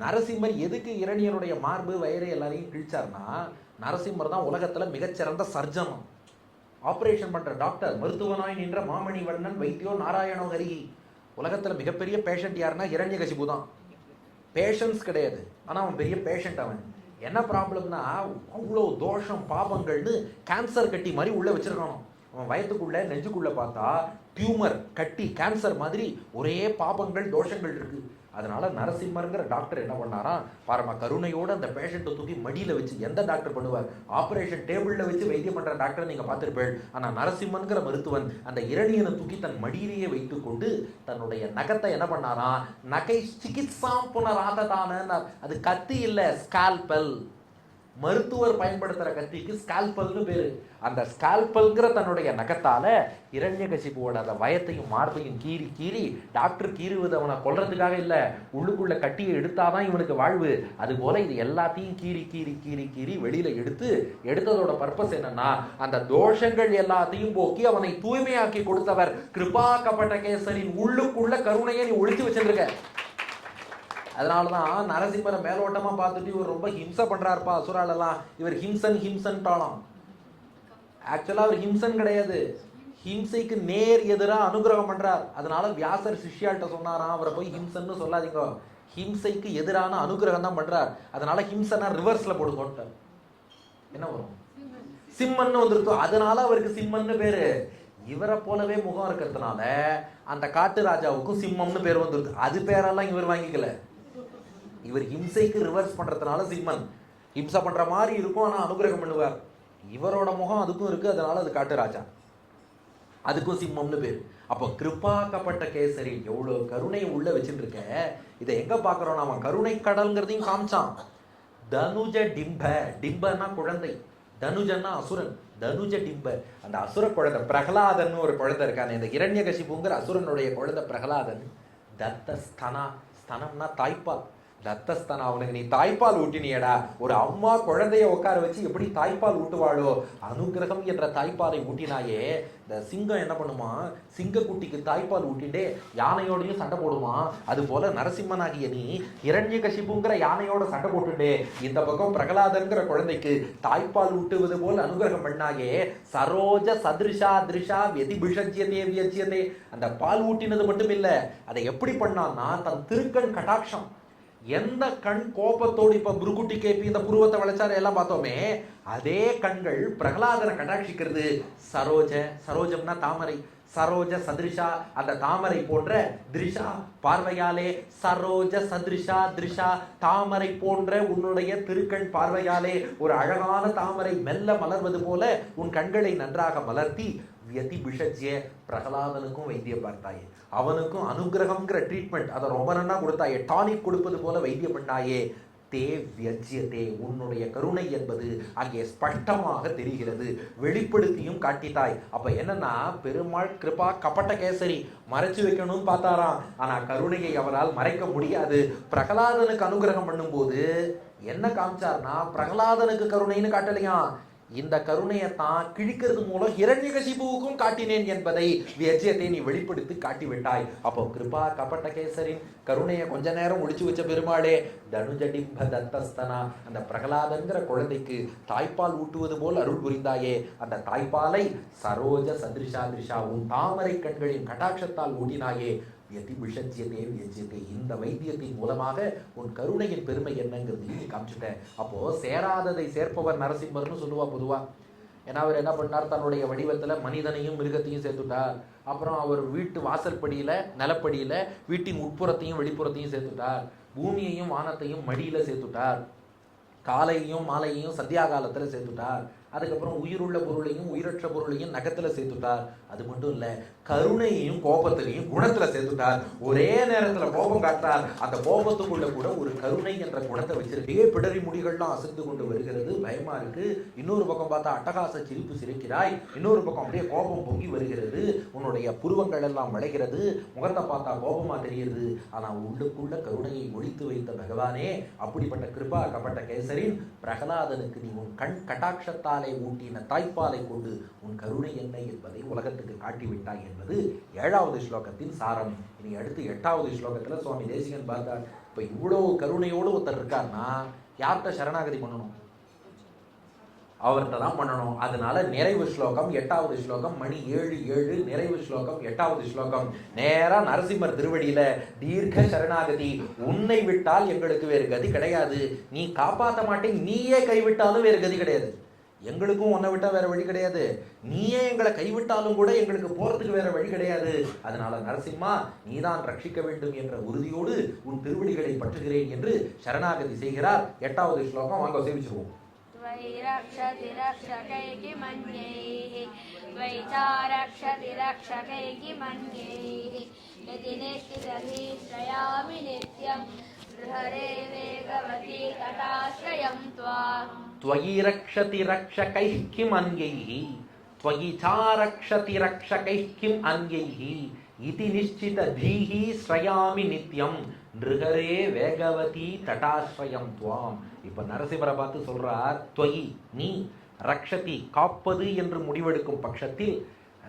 நரசிம்மர் எதுக்கு இரணியனுடைய மார்பு வயிறு எல்லாரையும் கிழிச்சார்னா, நரசிம்மர் தான் உலகத்துல மிகச்சிறந்த சர்ஜனம், ஆபரேஷன் பண்ற டாக்டர், மருத்துவனாய் நின்ற மாமணி வண்ணன் வைத்தியோ நாராயணோ ஹரி. உலகத்துல மிகப்பெரிய பேஷண்ட் யாருன்னா இரண்யகசிபு தான். பேஷன்ஸ் கிடையாது, ஆனா அவன் பெரிய பேஷண்ட். அவன் என்ன ப்ராப்ளம்னா, அவ்வளோ தோஷம் பாபங்கள்னு கேன்சர் கட்டி மாதிரி உள்ள வச்சிருக்கானோ. அவன் வயத்துக்குள்ள நெஞ்சுக்குள்ள பார்த்தா டியூமர் கட்டி கேன்சர் மாதிரி ஒரே பாபங்கள் தோஷங்கள் இருக்கு. அதனால நரசிம்மருங்கிற டாக்டர் என்ன பண்ணாரா, பாரமா கருணையோட அந்த பேஷண்ட்டை தூக்கி மடியில வச்சு, எந்த டாக்டர் பண்ணுவார்? ஆபரேஷன் டேபிள்ல வச்சு வைத்தியம் பண்ற டாக்டர் நீங்க பார்த்திருப்பீர்கள். ஆனா நரசிம்மன்கிற மருத்துவன் அந்த இரணியனை தூக்கி தன் மடியிலேயே வைத்துக் கொண்டு தன்னுடைய நகத்தை என்ன பண்ணாரா, நகை சிகித்சாம் புனராததான. அது கத்தி இல்ல, ஸ்கால்பல். மருத்துவர் பயன்படுத்துற கத்திக்கு ஸ்கால்பல்னு பேரு. அந்த ஸ்கால்பல்ங்கிற தன்னுடைய நகத்தால இரண்யகசிபுவோட அந்த வயத்தையும் மார்பையும் கீறி கீறி, டாக்டர் கீறுவது அவனை கொல்றதுக்காக இல்ல, உள்ளுக்குள்ள கட்டியை எடுத்தாதான் இவனுக்கு வாழ்வு. அது போல இது எல்லாத்தையும் கீறி கீறி கீறி கீறி வெளியில எடுத்ததோட பர்பஸ் என்னன்னா, அந்த தோஷங்கள் எல்லாத்தையும் போக்கி அவனை தூய்மையாக்கி கொடுத்தவர் கிருபா கபட்ட கேசரின் உள்ளுக்குள்ள கருணையை நீ ஒழிச்சு வச்சிருக்க. அதனாலதான் நரசிம்மரை மேலோட்டமா பார்த்துட்டு இவர் ரொம்ப ஹிம்சை பண்றாருப்பா அசுராலெல்லாம், இவர் ஹிம்சன்டாலாம். ஆக்சுவலா அவர் ஹிம்சன் கிடையாது, ஹிம்சைக்கு நேர் எதிராக அனுகிரகம் பண்றார். அதனால வியாசர் சிஷ்யால்கிட்ட சொன்னாராம், அவரை போய் ஹிம்சன்னு சொல்லாதீங்க, ஹிம்சைக்கு எதிரான அனுகிரகம் தான் பண்றார். அதனால ஹிம்சனா ரிவர்ஸ்ல போடுங்க, என்ன வரும்? சிம்மன்னு வந்துருக்கோ, அதனால அவருக்கு சிம்மன்னு பேரு. இவரை போலவே முகம் இருக்கிறதுனால அந்த காட்டு ராஜாவுக்கும் சிம்மம்னு பேர் வந்துருக்கு. அது பேரெல்லாம் இவர் வாங்கிக்கல. இவர் ஹிம்சைக்கு ரிவர்ஸ் பண்றதுனால சிம்மன். ஹிம்சை பண்ற மாதிரி இருக்கும், ஆனா அனுகிரகம் பண்ணுவார். இவரோட முகம் அதுக்கும் இருக்கு, அதனால அது காட்டு ராஜா, அதுக்கும் சிம்மம்னு பேர். அப்போ கிருபாக்கப்பட்ட கேசரி, எவ்வளவு கருணை உள்ள வச்சுட்டு இருக்க. இதை எங்க பாக்குறோம்? அவன் கருணை கடல்ங்கிறதையும் காமிச்சான். தனுஜ டிம்ப, டிம்பன்னா குழந்தை, தனுஜன்னா அசுரன், தனுஜ டிம்ப அந்த அசுர குழந்தை பிரகலாதன் ஒரு குழந்தை இருக்கானே, இந்த இரண்யகசிபுங்கிற அசுரனுடைய குழந்தை பிரகலாதன். தத்தஸ்தனா, ஸ்தனம்னா தாய்ப்பால், தத்தஸ்தனா அவனுக்கு நீ தாய்ப்பால் ஊட்டினியடா. ஒரு அம்மா குழந்தைய உட்கார வச்சு எப்படி தாய்ப்பால் ஊட்டுவாளோ, அனுகிரகம் என்ற தாய்ப்பாலை ஊட்டினாயே. இந்த சிங்கம் என்ன பண்ணுமா, சிங்கக்குட்டிக்கு தாய்ப்பால் ஊட்டிட்டே யானையோடையும் சண்டை போடுமா. அது போல நரசிம்மனாகிய நீ இரண்யகசிபுங்கிற யானையோட சண்டை போட்டுட்டே இந்த பக்கம் பிரகலாதன்கிற குழந்தைக்கு தாய்ப்பால் ஊட்டுவது போல் அனுகிரகம் பண்ணாயே. சரோஜ சதிருஷா திருஷா வெதிபிஷஜ்யதே வியஜ்யதே. அந்த பால் ஊட்டினது மட்டும் இல்ல, அதை எப்படி பண்ணான்னா தன் திருக்கண் கடாட்சம். எந்த கண் கோபத்தோடு இப்ப புருக்குட்டி கேப்பி இந்த புருவத்தை வளைச்சாரு எல்லாம் பார்த்தோமே, அதே கண்கள் பிரகலாதனை கடாட்சிக்கிறது. சரோஜ, சரோஜம்னா தாமரை, சரோஜ சதிருஷா அந்த தாமரை போன்ற, திருஷா பார்வையாலே, சரோஜ சதிருஷா திருஷா தாமரை போன்ற உன்னுடைய திருக்கண் பார்வையாலே ஒரு அழகான தாமரை மெல்ல மலர்வது போல உன் கண்களை நன்றாக மலர்த்தி வியதி பிஷஜ்ய பிரகலாதனுக்கும் வைத்தியம் பார்த்தாயே, அவனுக்கும் அனுகிரகம்ங்கிற ட்ரீட்மெண்ட் அதை ரொம்ப நன்னா கொடுத்தாயே, டானிக் கொடுப்பது போல வைத்தியம் பண்ணாயே. தே வியஜ்யதே, உன்னுடைய கருணை என்பது அங்கே ஸ்பஷ்டமாக தெரிகிறது, வெளிப்படுத்தியும் காட்டித்தாய். அப்ப என்னன்னா பெருமாள் கிருபா கபட்ட கேசரி, மறைச்சு வைக்கணும்னு பார்த்தாராம், ஆனா கருணையை அவரால் மறைக்க முடியாது. பிரகலாதனுக்கு அனுகிரகம் பண்ணும்போது என்ன காமிச்சார்னா பிரகலாதனுக்கு கருணைன்னு காட்டலையா, இந்த கருணையத்தான் கிழிக்கிறது மூலம் ஹிரண்யகசிபுவுக்கும் காட்டினேன் என்பதை வியஜ்யத்தை நீ வெளிப்படுத்தி காட்டிவிட்டாய். அப்போ கிருபா கபட்ட கேசரின் கருணையை கொஞ்ச நேரம் ஒளிச்சு வச்ச பெருமாளே, தனுஜடிம்ப தத்தஸ்தனா அந்த பிரகலாதங்கிற குழந்தைக்கு தாய்ப்பால் ஊட்டுவது போல் அருள் புரிந்தாயே. அந்த தாய்ப்பாலை சரோஜ சதிருஷா திருஷா உன் தாமரை கண்களின் கடாட்சத்தால் ஊட்டினாயே. வியதி விஷஜ்யதே வியஜ்யதே, இந்த வைத்தியத்தின் மூலமாக உன் கருணையின் பெருமை என்னங்கிறது நீ காமிச்சுட்ட. அப்போ சேராததை சேர்ப்பவர் நரசிம்மர்னு சொல்லுவா பொதுவா. ஏன்னா அவர் என்ன பண்ணார், தன்னுடைய வடிவத்துல மனிதனையும் மிருகத்தையும் சேர்த்துட்டார். அப்புறம் அவர் வீட்டு வாசற்படியில நிலப்படியில வீட்டின் உட்புறத்தையும் வெளிப்புறத்தையும் சேர்த்துட்டார். பூமியையும் வானத்தையும் மடியில சேர்த்துட்டார். காலையையும் மாலையையும் சந்தியா காலத்துல சேர்த்துட்டார். அதுக்கப்புறம் உயிருள்ள பொருளையும் உயிரற்ற பொருளையும் நகத்துல சேர்த்துட்டார். அது மட்டும் இல்ல, கருணையையும் கோபத்திலையும் குணத்துல சேர்த்துட்டார். ஒரே நேரத்துல கோபம் காட்டார், அந்த கோபத்துக்குள்ள கூட ஒரு கருணை என்ற குணத்தை வச்சிருக்கே. பிடரி முடிகள்லாம் அசைந்து கொண்டு வருகிறது, பயமா இருக்கு. இன்னொரு பக்கம் பார்த்தா அட்டகாச சிரிப்பு சிரிக்கிறாய், இன்னொரு பக்கம் அப்படியே கோபம் பொங்கி வருகிறது, உன்னுடைய புருவங்கள் எல்லாம் வளைகிறது, முகத்தை பார்த்தா கோபமா தெரியுது. ஆனா உள்ளுக்குள்ள கருணையை ஒழித்து வைத்த பகவானே, அப்படிப்பட்ட கிருபா கபட்ட கேசரின் பிரகலாதனுக்கு நீ உன் கண் கட்டாட்சத்தால் ஊட்டின தாய்ப்பாலை கொண்டு உன் கருணை என்ன என்பதை உலகத்துக்கு காட்டிவிட்டாய் என்பது 7வது ஸ்லோகத்தின் சாரம். இனி அடுத்து 8வது ஸ்லோகத்துல சுவாமி தேசிகன் பார்த்தார், இப்ப இவ்வளவு கருணையோடு ஒருத்தர் இருக்காருன்னா யார்கிட்ட சரணாகதி பண்ணணும், அவர்கிட்ட தான் பண்ணணும். அதனால நிறைவு ஸ்லோகம் 8வது ஸ்லோகம், மணி 7:07, நிறைவு ஸ்லோகம் 8வது ஸ்லோகம். நேரா நரசிம்மர் திருவடியில தீர்க்க சரணாகதி. உன்னை விட்டால் எங்களுக்கு வேறு கதி கிடையாது, நீ காப்பாற்ற மாட்டேன், நீயே கைவிட்டாலும் வேறு கதி கிடையாது. எங்களுக்கும் உன்னை விட்டா வேற வழி கிடையாது, நீயே எங்களை கைவிட்டாலும் கூட எங்களுக்கு போறதுக்கு வேற வழி கிடையாது. அதனால நரசிம்மா நீதான் ரட்சிக்க வேண்டும் என்ற உறுதியோடு உன் திருவடிகளை பற்றுகிறேன் என்று சரணாகதி செய்கிறார். 8வது ஸ்லோகம் வாங்க சேவிச்சிருவோம். त्वयि रक्षति रक्षकैः किम् अन्यैः, त्वयि चा रक्षति रक्षकैः किम् अन्यैः, इति निश्चितधीः श्रयामि नित्यं நிருகரே வேகவதி தடாஸ்ரயம் துவாம். இப்ப நரசிம்மரை பார்த்து சொல்றார், துவயி நீ, ரக்ஷதி காப்பது என்று முடிவெடுக்கும் பட்சத்தில்,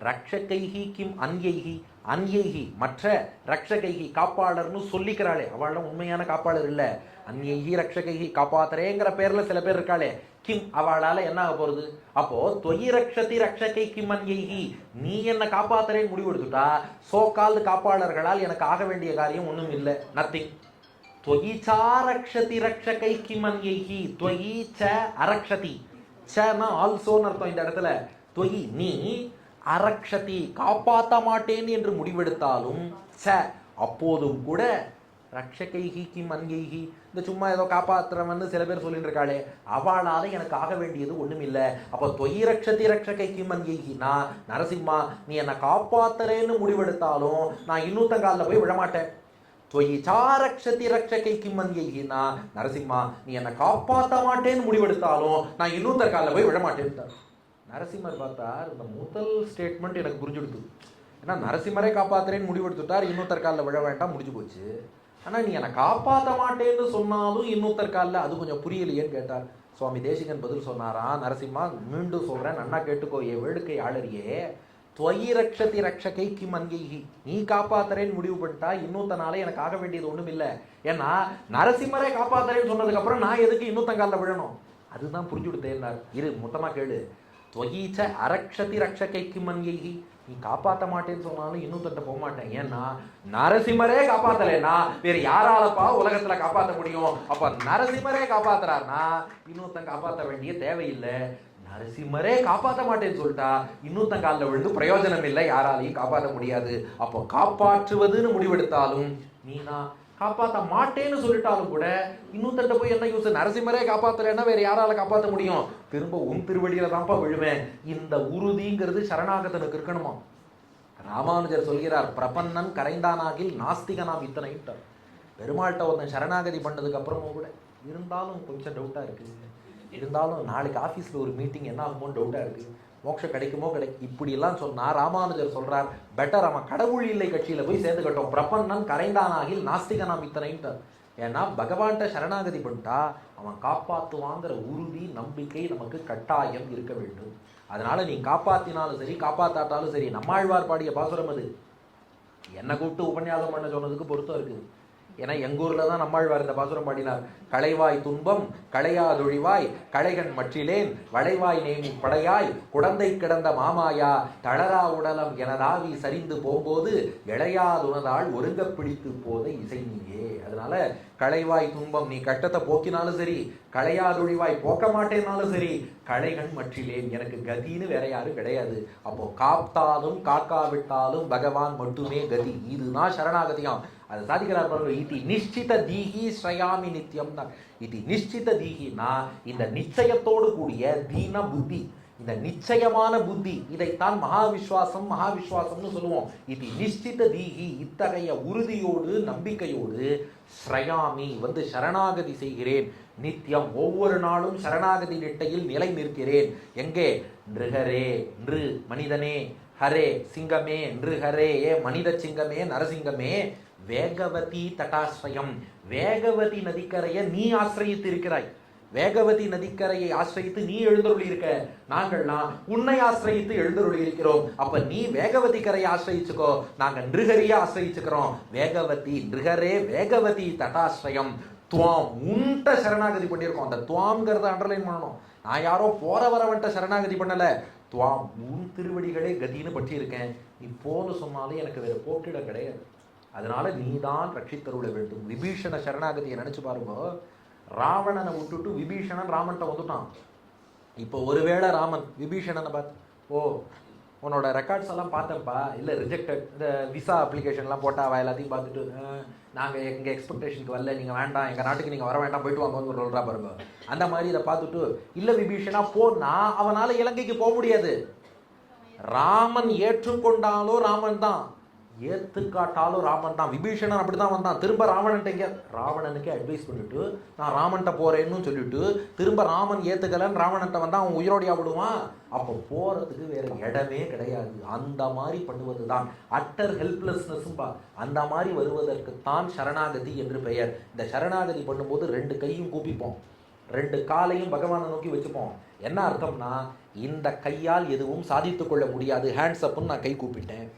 ரக்ஷகைஹி கிம் அன்யைஹி, அன்யைஹி மற்ற, ரக்ஷகைஹி காப்பாளர்னு சொல்லிக்கிறாளே அவளும் உண்மையான காப்பாளர் இல்ல. அன்யைஹி ரக்ஷகைஹி காப்பாத்தரேங்கிற பேர்ல சில பேர் இருக்காளே, கிம் அவளால என்ன ஆக போறது? அப்போ தொயி ரக்ஷதி ரக்ஷகை கிம் அன்யைஹி, நீ என்ன காப்பாத்தரேன்னு முடிவு எடுத்துட்டா சோ கால்டு காப்பாளர்களால் எனக்கு ஆக வேண்டிய காரியம் ஒண்ணும் இல்லை, நத்திங். தொயி சா ரக்ஷதி ரக்ஷகை கிம் அன்யைஹி, தொயி ச அரக்ஷதி, சனா ஆல்சோன்னு அர்த்தம் இந்த இடத்துல. தொயி நீ, அரக்ஷதி காப்பாற்ற மாட்டேன் என்று முடிவெடுத்தாலும், ச அப்போதும் கூட, ரக்ஷகைஹி கிம் அன்யைஹி, இந்த சும்மா ஏதோ காப்பாற்றுறவன்னு சில பேர் சொல்லிட்டு இருக்காளே அவளால எனக்கு ஆக வேண்டியது ஒண்ணும் இல்லை. அப்போ தொயி ரக்ஷதி ரக்ஷகை கிம் அன்யைஹி, நான் நரசிம்மா நீ என்னை காப்பாத்துறேன்னு முடிவெடுத்தாலும் நான் இன்னொருத்தங்காலில் போய் விழமாட்டேன். துவயி சாரக்ஷதி ரக்ஷகை கிம்மன்யைனா, நரசிம்மா நீ என்னை காப்பாற்ற மாட்டேன்னு முடிவெடுத்தாலும் நான் இன்னொருத்தர் காலில் போய் விழ மாட்டேன்ட்டார். நரசிம்மர் பார்த்தார், இந்த முதல் ஸ்டேட்மெண்ட் எனக்கு புரிஞ்சுடுது. ஏன்னா நரசிம்மரே காப்பாத்துறேன்னு முடிவெடுத்துட்டார், இன்னொருத்தர் காலில் விழ வேண்டாம், முடிஞ்சு போச்சு. ஆனால் நீ என்னை காப்பாற்ற மாட்டேன்னு சொன்னாலும் இன்னொருத்தர் காலில் அது கொஞ்சம் புரியலையேன்னு கேட்டார். சுவாமி தேசிகன் பதில் சொன்னாரா, நரசிம்மா மீண்டும் சொல்கிறேன், நன்னா கேட்டுக்கோ, ஏ வேடுக்கை ஆளறியே, துவயி ரக்ஷதி ரக்ஷகை கிம்மன்யைஹி, நீ காப்பாத்துறேன்னு முடிவு பண்ணிட்டா இன்னொருத்தனால எனக்கு ஆக வேண்டியது ஒன்றும் இல்லை. ஏன்னா நரசிம்மரே காப்பாத்துறேன்னு சொன்னதுக்கப்புறம் நான் எதுக்கு இன்னொருத்தங்காலில் விழணும்? அதுதான் புரிஞ்சு கொடுத்தேன்னார். இரு மொத்தமாக கேளு. துவயீச்ச அரக்ஷதி ரக்ஷகை கிம்மன்யைஹி, நீ காப்பாற்ற மாட்டேன்னு சொன்னாலும் இன்னொருத்தட்ட போக மாட்டேன். ஏன்னா நரசிம்மரே காப்பாத்தலைன்னா வேற யாராலப்பா உலகத்துல காப்பாற்ற முடியும்? அப்ப நரசிம்மரே காப்பாத்துறாருன்னா இன்னொருத்தன் காப்பாற்ற வேண்டிய தேவையில்லை. நரசிம்மரே காப்பாற்ற மாட்டேன்னு சொல்லிட்டா இன்னொருத்தன் காலில் விழுந்து பிரயோஜனம் இல்லை, யாராலையும் காப்பாற்ற முடியாது. அப்போ காப்பாற்றுவதுன்னு முடிவெடுத்தாலும் நீனா காப்பாற்ற மாட்டேன்னு சொல்லிட்டாலும் கூட இன்னொருத்தட்ட போய் என்ன யூஸ்? நரசிம்மரே காப்பாற்றலைன்னா வேற யாரால காப்பாற்ற முடியும்? திரும்ப உன் திருவடியில தான்ப்பா விழுவேன். இந்த உறுதிங்கிறது சரணாகதனுக்கு இருக்கணுமா? ராமானுஜர் சொல்கிறார், பிரபன்னன் கரைந்தானாகில் நாஸ்திகனாம் இத்தனைட்டார். பெருமாள்கிட்ட ஒருத்தன் சரணாகதி பண்ணதுக்கு அப்புறமும் கூட இருந்தாலும் கொஞ்சம் டவுட்டா இருக்கு, இருந்தாலும் நாளைக்கு ஆஃபீஸில் ஒரு மீட்டிங் என்ன ஆகுமோன்னு டவுட்டாக இருக்குது, மோட்சம் கிடைக்குமோ இப்படியெல்லாம் சொன்னால் ராமானுஜர் சொல்கிறார், பெட்டர் அவன் கடவுள் இல்லை கட்சியில் போய் சேர்ந்துக்கட்டும். பிரபன்னன் கரைந்தானாகில் நாஸ்திகனாம் இத்தனைன்ட்டார். ஏன்னா பகவான்கிட்ட சரணாகதி பண்ணிட்டா அவன் காப்பாற்றுவாங்கிற உறுதி நம்பிக்கை நமக்கு கட்டாயம் இருக்க வேண்டும். அதனால் நீ காப்பாற்றினாலும் சரி காப்பாற்றாட்டாலும் சரி, நம்மாழ்வார் பாடிய பாசுரம் அது. என்னை கூப்பிட்டு உபன்யாசம் பண்ண சொன்னதுக்கு பொருத்தம் இருக்குது. ஏன்னா எங்கள் ஊரில் தான் நம்மாழ்வார் இந்த பாசுரம் பாடினார். களைவாய் துன்பம் களையாதொழிவாய் களைகண் மற்றிலேன் வளைவாய் நேமி படையாய் குடந்தை கிடந்த மாமாயா தளரா உடலம் எனதாவி சரிந்து போகும்போது இளையாதுனதால் ஒருங்க பிடித்து போத இசை நீயே. அதனால களைவாய் துன்பம், நீ கஷ்டத்தை போக்கினாலும் சரி, களையாதொழிவாய் போக்க மாட்டேனாலும் சரி, களைகண் மற்றிலேன், எனக்கு கதின்னு வேற யாரும் கிடையாது. அப்போ காத்தாலும் காக்காவிட்டாலும் பகவான் மட்டுமே கதி. இதுதான் சரணாகதியாம். அது சாதிக்கிறார் பாருங்க. இது நிச்சித தீகி ஸ்ரயாமி நித்தியம் தான். இது நிச்சித தீகினா இந்த நிச்சயத்தோடு கூடிய தீன புத்தி, இந்த நிச்சயமான புத்தி, இதைத்தான் மகாவிஸ்வாசம்னு சொல்லுவோம். இது நிச்சித தீகி, இத்தகைய உறுதியோடு நம்பிக்கையோடு ஸ்ரயாமி சரணாகதி செய்கிறேன். நித்தியம் ஒவ்வொரு நாளும் சரணாகதி நிட்டையில் நிலை நிற்கிறேன். எங்கே? நிருஹரே, நிரு மனிதனே, ஹரே சிங்கமே, நிருஹரே மனித சிங்கமே, நரசிங்கமே, வேகவதி தட்டாஸ்ரயம், வேகவதி நதிக்கரையை நீ ஆசிரியித்து இருக்கிறாய். வேகவதி நதிக்கரையை ஆசிரியித்து நீ எழுந்தருளி இருக்க. நாங்கள்லாம் உன்னை ஆசிரியித்து எழுந்தருளி இருக்கிறோம். அப்ப நீ வேகவதி கரையை ஆசிரியிச்சுக்கோ, நாங்க நிருஹரியை ஆசிரியிச்சுக்கிறோம். வேகவதி நிருஹரே வேகவதி தட்டாஸ்ரயம் துவாம், உன்ட்ட சரணாகதி பண்ணியிருக்கோம். அந்த துவாம்ங்கிறத அண்டர்லைன் பண்ணணும். நான் யாரோ போற வரவன்ட்ட சரணாகதி பண்ணல, துவாம் உன் திருவடிகளே கதின்னு பற்றி இருக்கேன். நீ போன்னு சொன்னாலே எனக்கு வேற போக்கிட கிடையாது. அதனால நீதான் ரட்சித்தருள வேண்டும். விபீஷண சரணாகதியை நினைச்சு பாருங்க. ராவணனை விட்டுட்டு விபீஷணன் ராமன்ட்ட வந்துட்டான். இப்போ ஒருவேளை ராமன் விபீஷணனை பார்த்து, ஓ உன்னோட ரெக்கார்ட்ஸ் எல்லாம் பார்த்தப்பா, இல்லை ரிஜெக்டட், இந்த விசா அப்ளிகேஷன்லாம் போட்டாவா, எல்லாத்தையும் பார்த்துட்டு நாங்கள் எங்கள் எக்ஸ்பெக்டேஷனுக்கு வரல, நீங்கள் வேண்டாம், எங்கள் நாட்டுக்கு நீங்கள் வர வேண்டாம், போயிட்டு வாங்க சொல்கிறா பாருங்க. அந்த மாதிரி இதை பார்த்துட்டு, இல்லை விபீஷணா போனா அவனால் இலங்கைக்கு போக முடியாது. ராமன் ஏற்றுக்கொண்டாலோ ராமன் தான், ஏற்றுக்காட்டாலும் ராமன் தான். விபீஷணன் அப்படி தான் வந்தான். திரும்ப ராவணன்ட்ட ராவணனுக்கே அட்வைஸ் பண்ணிட்டு நான் ராமன்ட்ட போறேன்னு சொல்லிட்டு திரும்ப ராமன் ஏற்றுக்கலன்னு ராவணன்ட்ட வந்தான். அவன் உயிரோடையா விடுவான்? அப்போ போறதுக்கு வேற இடமே கிடையாது. அந்த மாதிரி பண்ணுவது தான் அட்டர் ஹெல்ப்லெஸ்னஸ்பா. அந்த மாதிரி வருவதற்குத்தான் சரணாகதி என்று பெயர். இந்த சரணாகதி பண்ணும்போது 2 கையும் கூப்பிப்போம், 2 காலையும் பகவானை நோக்கி வச்சுப்போம். என்ன அர்த்தம்னா, இந்த கையால் எதுவும் சாதித்து கொள்ள முடியாது, ஹேண்ட்ஸ் அப்னு நான் கை கூப்பிட்டேன்.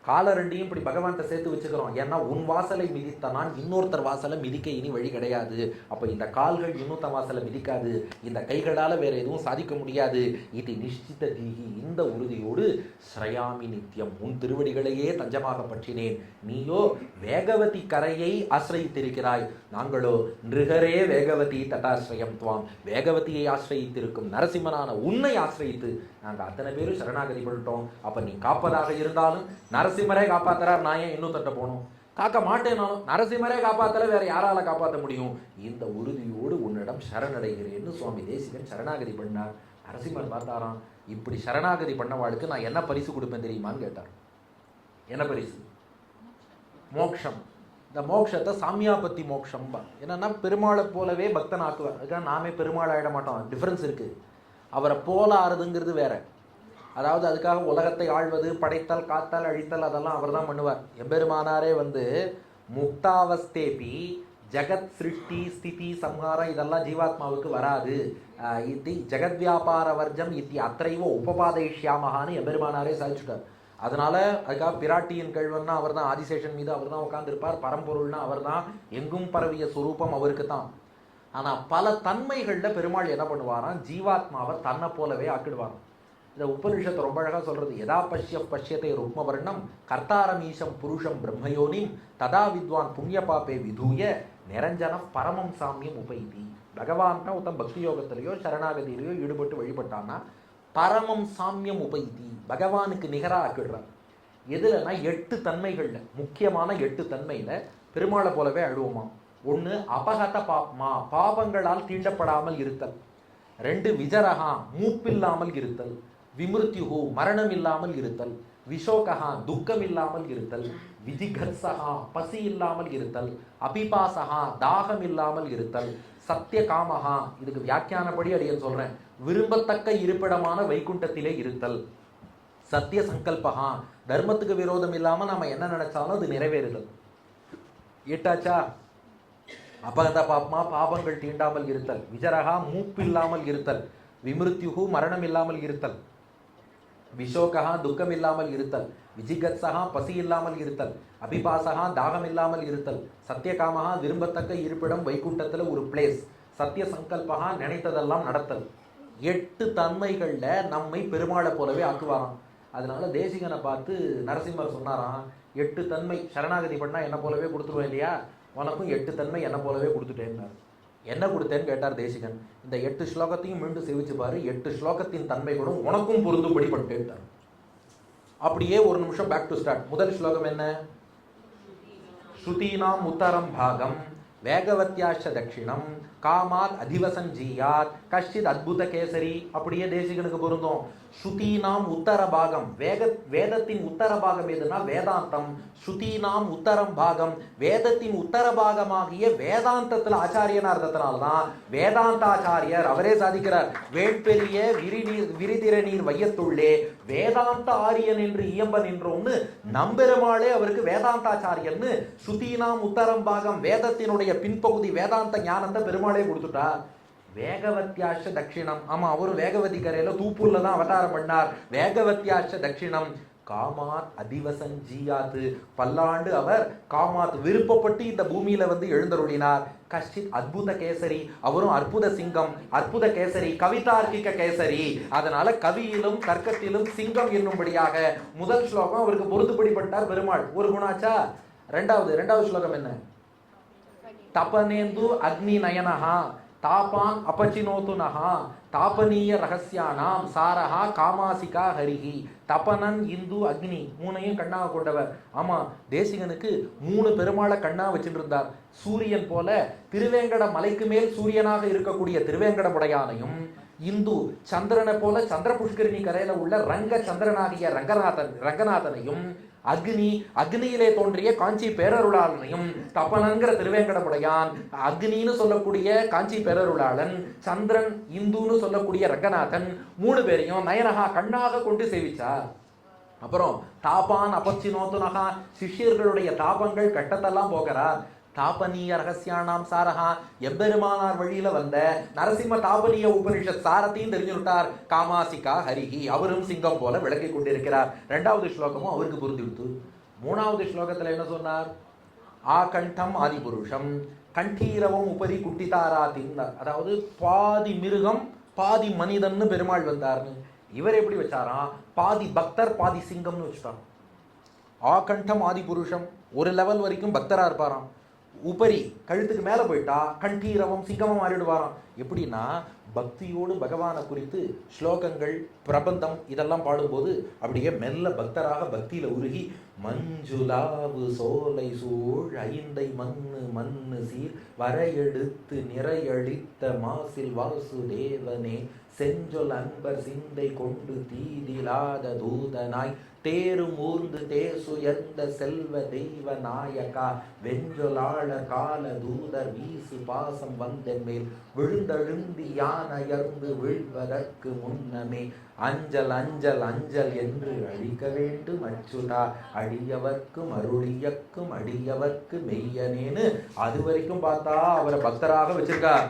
காலை 2ஐயும் இப்படி பகவான்கிட்ட சேர்த்து வச்சுக்கிறோம். ஏன்னா உன் வாசலை மிதித்த நான் இன்னொருத்தர் வாசலை மிதிக்க இனி வழி கிடையாது. அப்போ இந்த கால்கள் இன்னொருத்தர் வாசலை மிதிக்காது, இந்த கைகளால் வேற எதுவும் சாதிக்க முடியாது. இது நிஷ்டித தீகி, இந்த உறுதியோடு ஸ்ரயாமி நித்தியம், உன் திருவடிகளையே தஞ்சமாக பற்றினேன். நீயோ வேகவதி கரையை ஆசிரியித்திருக்கிறாய், நாங்களோ நிருகரே வேகவதி தட்டாசிரயம் துவாம், வேகவதியை ஆசிரியித்திருக்கும் நரசிம்மனான உன்னை ஆசிரியித்து நாங்கள் அத்தனை பேரும் சரணாகதி பண்ணிட்டோம். அப்போ நீ காப்பதாக இருந்தாலும் நரசிம்மரே காப்பாத்துறார், நான் ஏன் இன்னும் தட்ட போகணும்? காக்க மாட்டேனாலும் நரசிம்மரே காப்பாத்தல, வேற யாரால காப்பாற்ற முடியும்? இந்த உறுதியோடு உன்னிடம் சரணடைகிறேன்னு சுவாமி தேசிகன் சரணாகதி பண்ணார். நரசிம்மர் பார்த்தாராம், இப்படி சரணாகதி பண்ணவாளுக்கு நான் என்ன பரிசு கொடுப்பேன் தெரியுமான்னு கேட்டார். என்ன பரிசு? மோட்சம். இந்த மோட்சத்தை சாமியாபத்தி மோட்சம். என்னன்னா பெருமாளை போலவே பக்தன் ஆக்குவார். அதுக்காக நாமே பெருமாள் ஆகிட மாட்டோம், டிஃப்ரென்ஸ் இருக்குது. அவரை போல ஆறுதுங்கிறது வேற. அதாவது அதுக்காக உலகத்தை ஆழ்வது, படைத்தல், காத்தல், அழித்தல் அதெல்லாம் அவர் தான் பண்ணுவார். எம்பெருமானாரே வந்து முக்தாவஸ்தேபி ஜெகத் சிருஷ்டி ஸ்திதி சம்ஹாரம் இதெல்லாம் ஜீவாத்மாவுக்கு வராது. இத்தி ஜெகத் வியாபார வர்ஜம் இத்தி அத்தைவ உபபாதைஷ்யாமகான்னு எம்பெருமானாரே சாதிச்சுட்டார். அதனால அதுக்காக பிராட்டியின் கழ்வன்னா அவர் தான், ஆதிசேஷன் மீது அவர் தான் உட்கார்ந்துருப்பார், பரம்பொருள்னா அவர் தான், எங்கும் பரவிய சுரூபம் அவருக்கு தான். ஆனால் பல தன்மைகளில் பெருமாள் என்ன பண்ணுவாராம், ஜீவாத்மாவை தன்னை போலவே ஆக்கிடுவாராம். இந்த உபனிஷத்தை ரொம்ப அழகாக சொல்றது, எதா பஷ்யத்தை ருக்மவர்ணம் கர்த்தாரமீஷம் புருஷம் பிரம்மயோனிம் ததா வித்வான் புண்ணிய பாப்பே விதூய நிரஞ்சன பரமம் சாமியம் உபைதி. பகவான்கிட்ட ஒருத்தன் பக்தி யோகத்திலேயோ சரணாகதியிலையோ ஈடுபட்டு வழிபட்டான்னா பரமம் சாமியம் உபைதி, பகவானுக்கு நிகராக ஆக்கிடுறார். எதுலன்னா 8 தன்மைகளில், முக்கியமான 8 தன்மையில் பெருமாளை போலவே அழுவோமா. 1 அபகத பாப்மா, பாபங்களால் தீண்டப்படாமல் இருத்தல். 2 விஜரஹா, மூப்பில்லாமல் இருத்தல். விமிருத்யுஹு, மரணம் இல்லாமல் இருத்தல். விஷோகா, துக்கம் இல்லாமல் இருத்தல். விஜிகர்சகா, பசி இல்லாமல் இருத்தல். அபிபாசகா, தாகம் இல்லாமல் இருத்தல். சத்திய காமஹா, இதுக்கு வியாக்கியானப்படி அடியன் சொல்றேன், விரும்பத்தக்க இருப்பிடமான வைகுண்டத்திலே இருத்தல். சத்திய சங்கல்பகா, தர்மத்துக்கு விரோதம் இல்லாம நாம என்ன நினைச்சாலும் அது நிறைவேறுதல். ஏட்டாச்சா? அபகத பாப்மா, பாபங்கள் தீண்டாமல் இருத்தல். விஜரகா, மூப்பில்லாமல் இருத்தல். விமிருத்யுஹு, மரணம் இல்லாமல் இருத்தல். விஷோகா, துக்கம் இல்லாமல் இருத்தல். விஜிகத்சகா, பசி இல்லாமல் இருத்தல். அபிபாசகா, தாகம் இல்லாமல் இருத்தல். சத்தியகாமகா, விரும்பத்தக்க இருப்பிடம் வைகுண்டத்துல ஒரு பிளேஸ். சத்திய சங்கல்பகா, நினைத்ததெல்லாம் நடத்தல். 8 தன்மைகள்ல நம்மை பெருமாளை போலவே ஆக்குவாராம். அதனால தேசிகனை பார்த்து நரசிம்மர் சொன்னாராம், 8 தன்மை சரணாகதி பண்ணா என்ன போலவே கொடுத்துருவேன் இல்லையா, உனக்கும் 8 தன்மை என்ன போலவே கொடுத்துட்டேன்னாரு. என்ன கொடுத்தேன்னு கேட்டார் தேசிகன். இந்த 8 ஸ்லோகத்தையும் மீண்டும் சேவிச்சு பாரு, 8 ஸ்லோகத்தின் தன்மைகளும் உனக்கும் பொருந்தும்படி பண்ணிட்டேன். அப்படியே ஒரு நிமிஷம் பேக் டு ஸ்டார்ட். முதல் ஸ்லோகம் என்ன? ஸ்ருதீனாம் உத்தரம் பாகம் வேகவத்யாஷ தட்சிணம் காமாத் அதிவசஞ்சீயாத் கஷ்டித் அத்புத கேசரி. அப்படியே தேசிகனுக்கு பொருந்தும். ஸ்ருதீனாம் உத்தர பாகம், வேதத்தின் உத்தர பாகம் எதுனா வேதாந்தம். ஸ்ருதீனாம் உத்தரம் பாகம், வேதத்தின் உத்தர பாகமாகிய வேதாந்தத்தில் ஆச்சாரியனா இருந்ததுனால்தான் வேதாந்தாச்சாரியர். அவரே சாதிக்கிறார், வேட்பெரிய விரிதிர நீர் வையத்துள்ளே வேதாந்த ஆரியன் என்று இயம்ப நின்றோம்னு நம்பெருமாளே அவருக்கு வேதாந்தாச்சாரியன்னு ஸ்ருதீனாம் உத்தரம் பாகம் வேதத்தினுடைய பின்பகுதி வேதாந்த ஞானத்தை பெருமாளே கொடுத்துட்டார். வேகவத்யாஷ தட்சிணம், ஆமா அவரு வேகவதி கரையில தூப்பூர்ல தான் அவதாரம் பண்ணார். வேகவத்யாஷ தட்சிணம் காமாத் அதிவசஞ்சீயாத்து, பல்லாண்டு அவர் காமாத் விருப்பப்பட்டு இந்த பூமியில வந்து எழுந்தருளினார். கஷ்டித் அத்புத கேசரி, அவரும் அற்புத சிங்கம், அற்புத கேசரி, கவிதார்க்கிக கேசரி. அதனால கவியிலும் தர்க்கத்திலும் சிங்கம் என்னும்படியாக முதல் ஸ்லோகம் அவருக்கு பொருந்துபடிப்பட்டார் பெருமாள். ஒரு குணாச்சா? ரெண்டாவது ஸ்லோகம் என்ன? தபனேந்து அக்னி நயனஹா தாபான் அபச்சினோதுனஹா தாபனீய ரகசியானாம் சாரஹா காமாசிகா ஹரிஹி. தபனன் இந்து அக்னி, 3ஐயும் கண்ணாக கொண்டவர். ஆமா, தேசிகனுக்கு 3 பெருமாளை கண்ணா வச்சுட்டு இருந்தார். சூரியன் போல திருவேங்கட மலைக்கு மேல் சூரியனாக இருக்கக்கூடிய திருவேங்கடமுடையானையும், இந்து சந்திரனை போல சந்திர புஷ்கரிணி கரையில உள்ள ரங்க சந்திரனாகிய ரங்கநாதனையும், அக்னியிலே தோன்றிய காஞ்சி பேரருளாளனையும், தப்பனங்கிற திருவேங்கடமுடையான், அக்னின்னு சொல்லக்கூடிய காஞ்சி பேரருளாளன், சந்திரன் இந்துன்னு சொல்லக்கூடிய ரங்கநாதன், 3 பேரையும் நயனகா கண்ணாக கொண்டு சேவிச்சார். அப்புறம் தாபான் அபச்சினோத்துனகா, சிஷ்யர்களுடைய தாபங்கள் கட்டத்தெல்லாம் போகிறார். தாபனீய ரகசியானாம் சாரஹா, எம்பெருமானார் வழியில வந்த நரசிம்ம தாபனீய உபனிஷத் சாரத்தையும் தெரிஞ்சுட்டார். காமாசிகா ஹரிஹி, அவரும் சிங்கம் போல விளக்கி கொண்டிருக்கிறார். 2வது ஸ்லோகமும் அவருக்கு புரிந்துவிடுத்து. 3வது ஸ்லோகத்துல என்ன சொன்னார்? ஆகண்டம் ஆதிபுருஷம் கண்டீரவம் உபரி குட்டிதாரா தின்னார். அதாவது பாதி மிருகம் பாதி மனிதன்னு பெருமாள் வந்தார்னு. இவர் எப்படி வச்சாராம்? பாதி பக்தர் பாதி சிங்கம்னு வச்சுட்டார். ஆகண்டம் ஆதிபுருஷம், ஒரு லெவல் வரைக்கும் பக்தரா இருப்பாராம். உபரி கழுத்துக்கு மேல போயிட்டா கண்டீரவம் சிங்கமா மாறிடுவாராம். எப்படின்னா பக்தியோடு பகவானை குறித்து ஸ்லோகங்கள் பிரபந்தம் இதெல்லாம் பாடும்போது அப்படியே மெல்ல பக்தராக பக்தியில உருகி மஞ்சுளாவு சோலை சூழ் ஐந்தை மண்ணு சீர் வரையெடுத்து நிறையளித்த மாசில் வாசுதேவனே செஞ்சொல் அன்பர் சிந்தை கொண்டு தீதிலாத தூதனாய் தேரும் ஊர்ந்து தேசுயர்ந்த செல்வ தெய்வ நாயகா வெஞ்சொலாள கால தூதர் வீசு பாசம் வந்தென்மேல் விழுந்தழுந்தி யானையர்ந்து வீழ்வதற்கு முன்னமே அஞ்சல் அஞ்சல் அஞ்சல் என்று அழிக்க வேண்டும் அச்சுதா அடியவர்க்கும் அருளியக்கும் அடியவர்க்கு மெய்யனேன்னு அது வரைக்கும் பார்த்தா அவரை பக்தராக வச்சிருக்கார்.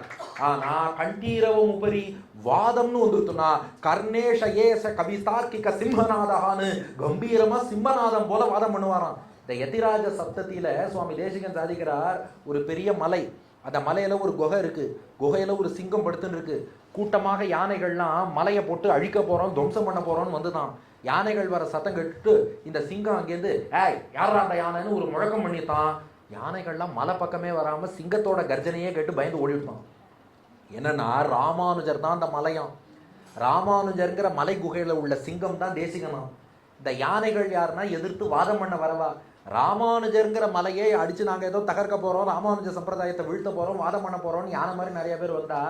ஆனா கண்டீரவம் உபரி வாதம்னு வந்துருத்துனா கர்ணேஷ ஏச கவிதார்க்கிக சிம்மநாதகான்னு கம்பீரமா சிம்மநாதம் போல வாதம் பண்ணுவாராம். இந்த யதிராஜ சப்தத்தில சுவாமி தேசிகன் சாதிக்கிறார், ஒரு பெரிய மலை, அந்த மலையில ஒரு குகை இருக்கு, குகையில ஒரு சிங்கம் படுத்துன்னு இருக்கு. கூட்டமாக யானைகள்லாம் மலையை போட்டு அழிக்க போறோம், துவம்சம் பண்ண போறோம்னு வந்துதான். யானைகள் வர சத்தம் கேட்டுட்டு இந்த சிங்கம் அங்கேருந்து யாரா அந்த யானைன்னு ஒரு முழக்கம் பண்ணித்தான். யானைகள்லாம் மலை பக்கமே வராம சிங்கத்தோட கர்ஜனையே கேட்டு பயந்து ஓடிவிட்டான். என்னன்னா ராமானுஜர் தான் அந்த மலையாம். ராமானுஜர்ங்கிற மலை குகையில உள்ள சிங்கம் தான் தேசிகனாம். இந்த யானைகள் யாருன்னா எதிர்த்து வாதம் பண்ண வரவா. ராமானுஜர்ங்கிற மலையை அடிச்சு நாங்க ஏதோ தகர்க்க போறோம், ராமானுஜ சம்பிரதாயத்தை வீழ்த்த போறோம், வாதம் பண்ண போறோம்னு யானை மாதிரி நிறைய பேர் வந்தா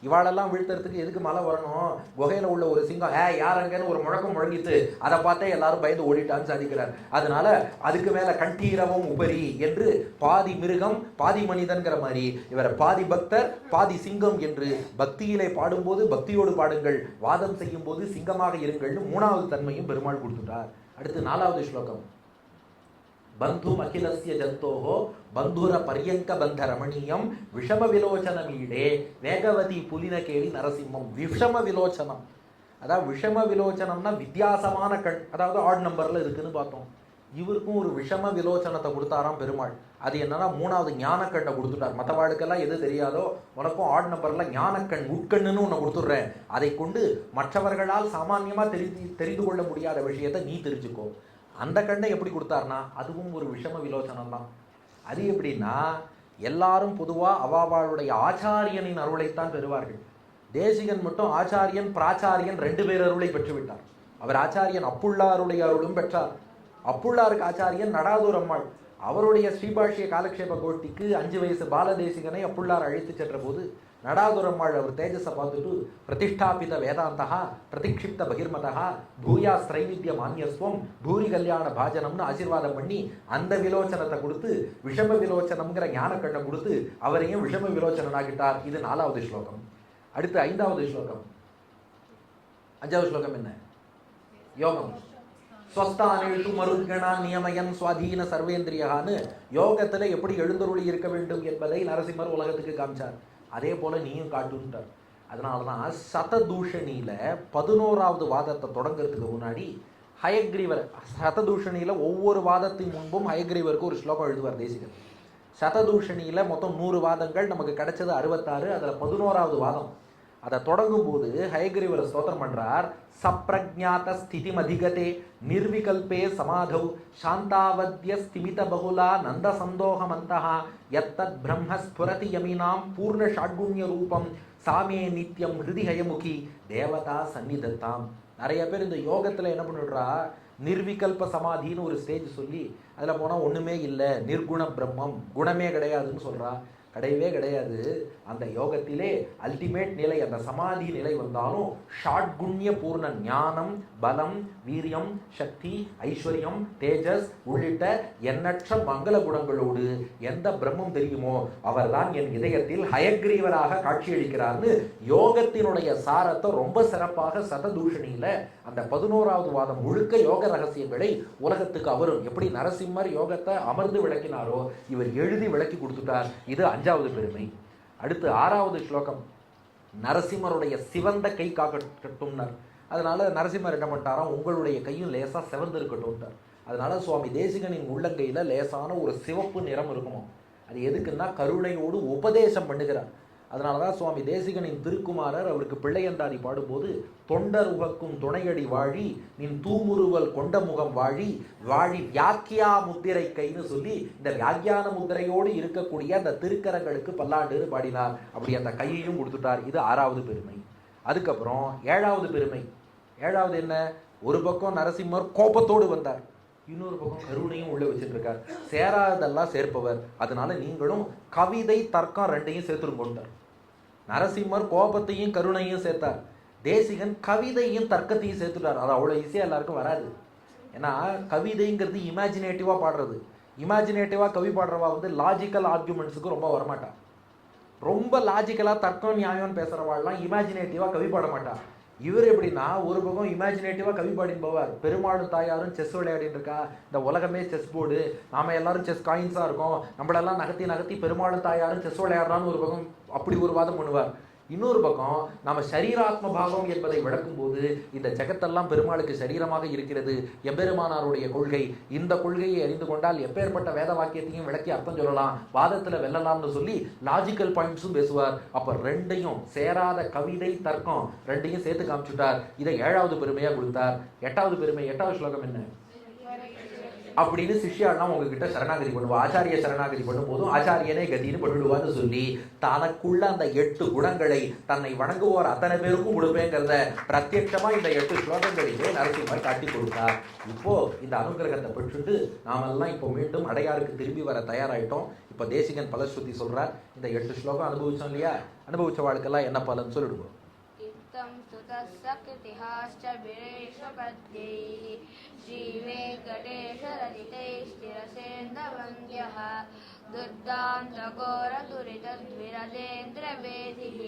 இவாளெல்லாம் வீழ்த்துறதுக்கு எதுக்கு மலை வரணும்? குகையில உள்ள ஒரு சிங்கம் யாருங்கன்னு ஒரு முழக்கம் முழங்கிட்டு அதை பார்த்தே எல்லாரும் பயந்து ஓடிட்டான்னு சாதிக்கிறார். அதனால அதுக்கு மேல கண்டீரவம் உபரி என்று பாதி மிருகம் பாதி மனிதன்கிற மாதிரி இவரை பாதி பக்தர் பாதி சிங்கம் என்று பக்தியிலே பாடும்போது பக்தியோடு பாடுங்கள், வாதம் செய்யும் போது சிங்கமாக இருங்கள்னு மூணாவது தன்மையும் பெருமாள் கொடுத்துட்டார். அடுத்து 4வது ஸ்லோகம். பந்து அகிலஸ்ய ஜந்தோஹோ பந்துர பர்யங்க பந்த ரமணீயம் விஷம விலோச்சனமீடே வேகவதி புலின கேளி நரசிம்மம். விஷம விலோச்சனம், அதாவது விஷம விலோச்சனம்னா வித்தியாசமான கண், அதாவது ஆட் நம்பர்ல இருக்குன்னு பார்த்தோம். இவருக்கும் ஒரு விஷம விலோச்சனத்தை கொடுத்தாராம் பெருமாள். அது என்னன்னா 3வது ஞானக்கண்ணை கொடுத்துட்டார். மற்றவாளுக்கெல்லாம் எது தெரியாதோ உனக்கும் ஆட் நம்பர்ல ஞானக்கண் உட்கண்ணுன்னு உன்னை கொடுத்துட்றேன், அதை கொண்டு மற்றவர்களால் சாமான்யமா தெரிந்து கொள்ள முடியாத விஷயத்தை நீ தெரிஞ்சுக்கோ. அந்த கண்ணை எப்படி கொடுத்தார்னா அதுவும் ஒரு விஷம விலோச்சனம் தான். அது எப்படின்னா எல்லாரும் பொதுவா அவாவாளுடைய ஆச்சாரியனின் அருளைத்தான் பெறுவார்கள். தேசிகன் மட்டும் ஆச்சாரியன் பிராச்சாரியன் 2 பேர் அருளை பெற்று விட்டார். அவர் ஆச்சாரியன் அப்புள்ளாருடைய அருளும் பெற்றார். அப்புள்ளாருக்கு ஆச்சாரியன் நடாதூர் அம்மாள். அவருடைய ஸ்ரீபாஷ்ய காலக்ஷேப கோஷ்டிக்கு 5 வயசு பாலதேசிகனை அப்புள்ளார் அழைத்து சென்ற போது நடாதுரம்மாள் அவர் தேஜஸை பார்த்துட்டு பிரதிஷ்டாபித வேதாந்தா பிரதிக்ஷிப்த பகிர்மதா பூயா ஸ்ரைவித்ய மான்யஸ்வம் பூரி கல்யாண பாஜனம்னு ஆசீர்வாதம் பண்ணி அந்த விலோச்சனத்தை கொடுத்து விஷம விலோச்சனம்ங்கிற ஞான கண்ணை கொடுத்து அவரையும் விஷம விலோச்சனாகிட்டார். இது 4வது ஸ்லோகம். அடுத்து 5வது ஸ்லோகம். 5வது ஸ்லோகம் என்ன? யோகம். ஸ்வஸ்தானேஷு மருத்கணா நியமயன் சுவாதீன சர்வேந்திரியான்னு யோகத்துல எப்படி எழுந்தருளி இருக்க வேண்டும் என்பதை நரசிம்மர் உலகத்துக்கு காமிச்சார். அதே போல நீயும் காட்டுன்றார். அதனாலதான் சததூஷணியில 11வது வாதத்தை தொடங்கிறதுக்கு முன்னாடி ஹயக்ரீவர் சததூஷணியில ஒவ்வொரு வாதத்தின் முன்பும் ஹயக்ரீவருக்கு ஒரு ஸ்லோகம் எழுதுவார் தேசிகர். சததூஷணியில மொத்தம் 100 வாதங்கள், நமக்கு கிடைச்சது 66. அதுல 11வது வாதம். அதை தொடங்கும் போது ஹயக்ரீவரை ஸ்தோத்திரம் பண்றார். சப்ரஜாத ஸ்திதி மதிகதே நிர்விகல்பே சமாதௌ சாந்தாவத்ய ஸ்திமித பகுலா நந்த சந்தோகமந்தஹா யத்தத் பிரம்ம ஸ்புரதி யமினாம் பூர்ண ஷாட்குண்ய ரூபம் சாமே நித்யம் ஹிருதிஹயமுகி தேவதா சந்நிதத்தாம். நிறைய பேர் இந்த யோகத்துல என்ன பண்ணிடுறா, நிர்விகல்ப சமாதின்னு ஒரு ஸ்டேஜ் சொல்லி அதுல போனா ஒண்ணுமே இல்லை, நிர்குண பிரம்மம், குணமே கிடையாதுன்னு சொல்றா. கிடையவே கிடையாது. அந்த யோகத்திலே அல்டிமேட் நிலை, அந்த சமாதி நிலை வந்தாலும் ஷாட்குண்ய பூர்ண ஞானம், பலம், வீரியம், சக்தி, ஐஸ்வர்யம், தேஜஸ் உள்ளிட்ட எண்ணற்ற மங்கள குணங்களோடு எந்த பிரம்மம் தெரியுமோ அவர்தான் என் இதயத்தில் ஹயக்ரீவராக காட்சியளிக்கிறார்னு யோகத்தினுடைய சாரத்தை ரொம்ப சிறப்பாக சததூஷணியில அந்த 11வது வாதம் முழுக்க யோக ரகசியங்களை உலகத்துக்கு அவரும் எப்படி நரசிம்மர் யோகத்தை அமர்ந்து விளக்கினாரோ இவர் எழுதி விளக்கி கொடுத்துட்டார். இது 5வது பெருமை. அடுத்து 6வது ஸ்லோகம். நரசிம்மருடைய சிவந்த கை காக்கட்டும்னார். அதனால நரசிம்மர் என்ன பண்ணிட்டாராம், உங்களுடைய கையும் லேசா சிவந்து இருக்கட்டும். அதனால சுவாமி தேசிகனின் உள்ளங்கையில லேசான ஒரு சிவப்பு நிறம் இருக்குமோ. அது எதுக்குன்னா கருணையோடு உபதேசம் பண்ணுகிறார். அதனாலதான் சுவாமி தேசிகனின் திருக்குமாரர் அவருக்கு பிள்ளையந்தாதி பாடும்போது தொண்டர் உகக்கும் துணையடி வாழி நின் தூமுருவல் கொண்ட முகம் வாழி வாழி வியாக்கியா முத்திரை கைன்னு சொல்லி இந்த வியாக்கியான முத்திரையோடு இருக்கக்கூடிய அந்த திருக்கரங்களுக்கு பல்லாண்டு பாடினார். அப்படி அந்த கையையும் கொடுத்துட்டார். இது 6வது பெருமை. அதுக்கப்புறம் 7வது பெருமை. 7வது என்ன? ஒரு பக்கம் நரசிம்மர் கோபத்தோடு வந்தார், இன்னொரு பக்கம் கருணையும் உள்ள வச்சுட்டு இருக்கார். சேராதெல்லாம் சேர்ப்பவர். அதனால நீங்களும் கவிதை தர்க்கம் 2ஐயும் சேர்த்துருங்கொண்டார். நரசிம்மர் கோபத்தையும் கருணையும் சேர்த்தார். தேசிகன் கவிதையும் தர்க்கத்தையும் சேர்த்துட்டார். அது அவ்வளோ ஈஸியாக எல்லாருக்கும் வராது. ஏன்னா கவிதைங்கிறது இமேஜினேட்டிவாக பாடுறது. இமேஜினேட்டிவாக கவி பாடுறவா வந்து லாஜிக்கல் ஆர்குமெண்ட்ஸுக்கு ரொம்ப வரமாட்டா. ரொம்ப லாஜிக்கலாக தர்க்கம் நியாயம்னு பேசுகிறவாள்லாம் இமேஜினேட்டிவாக கவி பாட மாட்டா. இவர் எப்படின்னா ஒரு பக்கம் இமேஜினேட்டிவாக கவி பாடின்னு போவார். பெருமாளும் தாயாரும் செஸ் விளையாடின்னு இருக்கா, இந்த உலகமே செஸ் போர்டு, நாம எல்லாரும் செஸ் காயின்ஸாக இருக்கோம், நம்மளெல்லாம் நகர்த்தி நகர்த்தி பெருமாளும் தாயாரும் செஸ் விளையாடுறான்னு ஒரு பக்கம் அப்படி ஒரு வாதம் பண்ணுவார். இன்னொரு பக்கம் நம்ம சரீராத்ம பாவம் என்பதை விளக்கும் போது இந்த ஜெகத்தெல்லாம் பெருமாளுக்கு சரீரமாக இருக்கிறது, எம்பெருமானாருடைய கொள்கை, இந்த கொள்கையை அறிந்து கொண்டால் எப்பேற்பட்ட வேத வாக்கியத்தையும் விளக்கி அர்த்தம் சொல்லலாம், வாதத்துல வெல்லலாம்னு சொல்லி லாஜிக்கல் பாயிண்ட்ஸும் பேசுவார். அப்ப ரெண்டையும் சேராத கவிதை தர்க்கம் ரெண்டையும் சேர்த்து காமிச்சுட்டார். இதை 7வது பெருமையா கொடுத்தார். 8வது பெருமை, 8வது ஸ்லோகம் என்ன அப்படின்னு சிஷ்யாலாம் உங்ககிட்ட சரணாகதி பண்ணுவா. ஆச்சாரிய சரணாகதி பண்ணும் போதும் ஆச்சாரியனே கதின்னு பண்ணிடுவான்னு சொல்லி தனக்குள்ள அந்த 8 குணங்களை தன்னை வணங்குவோர் அத்தனை பேருக்கும் கொடுப்பேங்கிறத பிரத்யட்சமா இந்த 8 ஸ்லோகங்களிலே நரசிம்மர் காட்டி கொடுத்தார். இப்போ இந்த அனுகிரகத்தை பெற்றுட்டு நாமெல்லாம் இப்போ மீண்டும் அடையாருக்கு திரும்பி வர தயாராயிட்டோம். இப்போ தேசிகன் பலஸ்ருதி சொல்றார். இந்த 8 ஸ்லோகம் அனுபவிச்சோம் இல்லையா, அனுபவிச்ச வாழ்க்கெல்லாம் என்ன பலன் சொல்லிடுவோம். श्रीवेङ्कटेशरचितैश्चिरसेन्दवन्द्यः दुर्दान्तघोरदुरितद्विरदेन्द्रवेदिः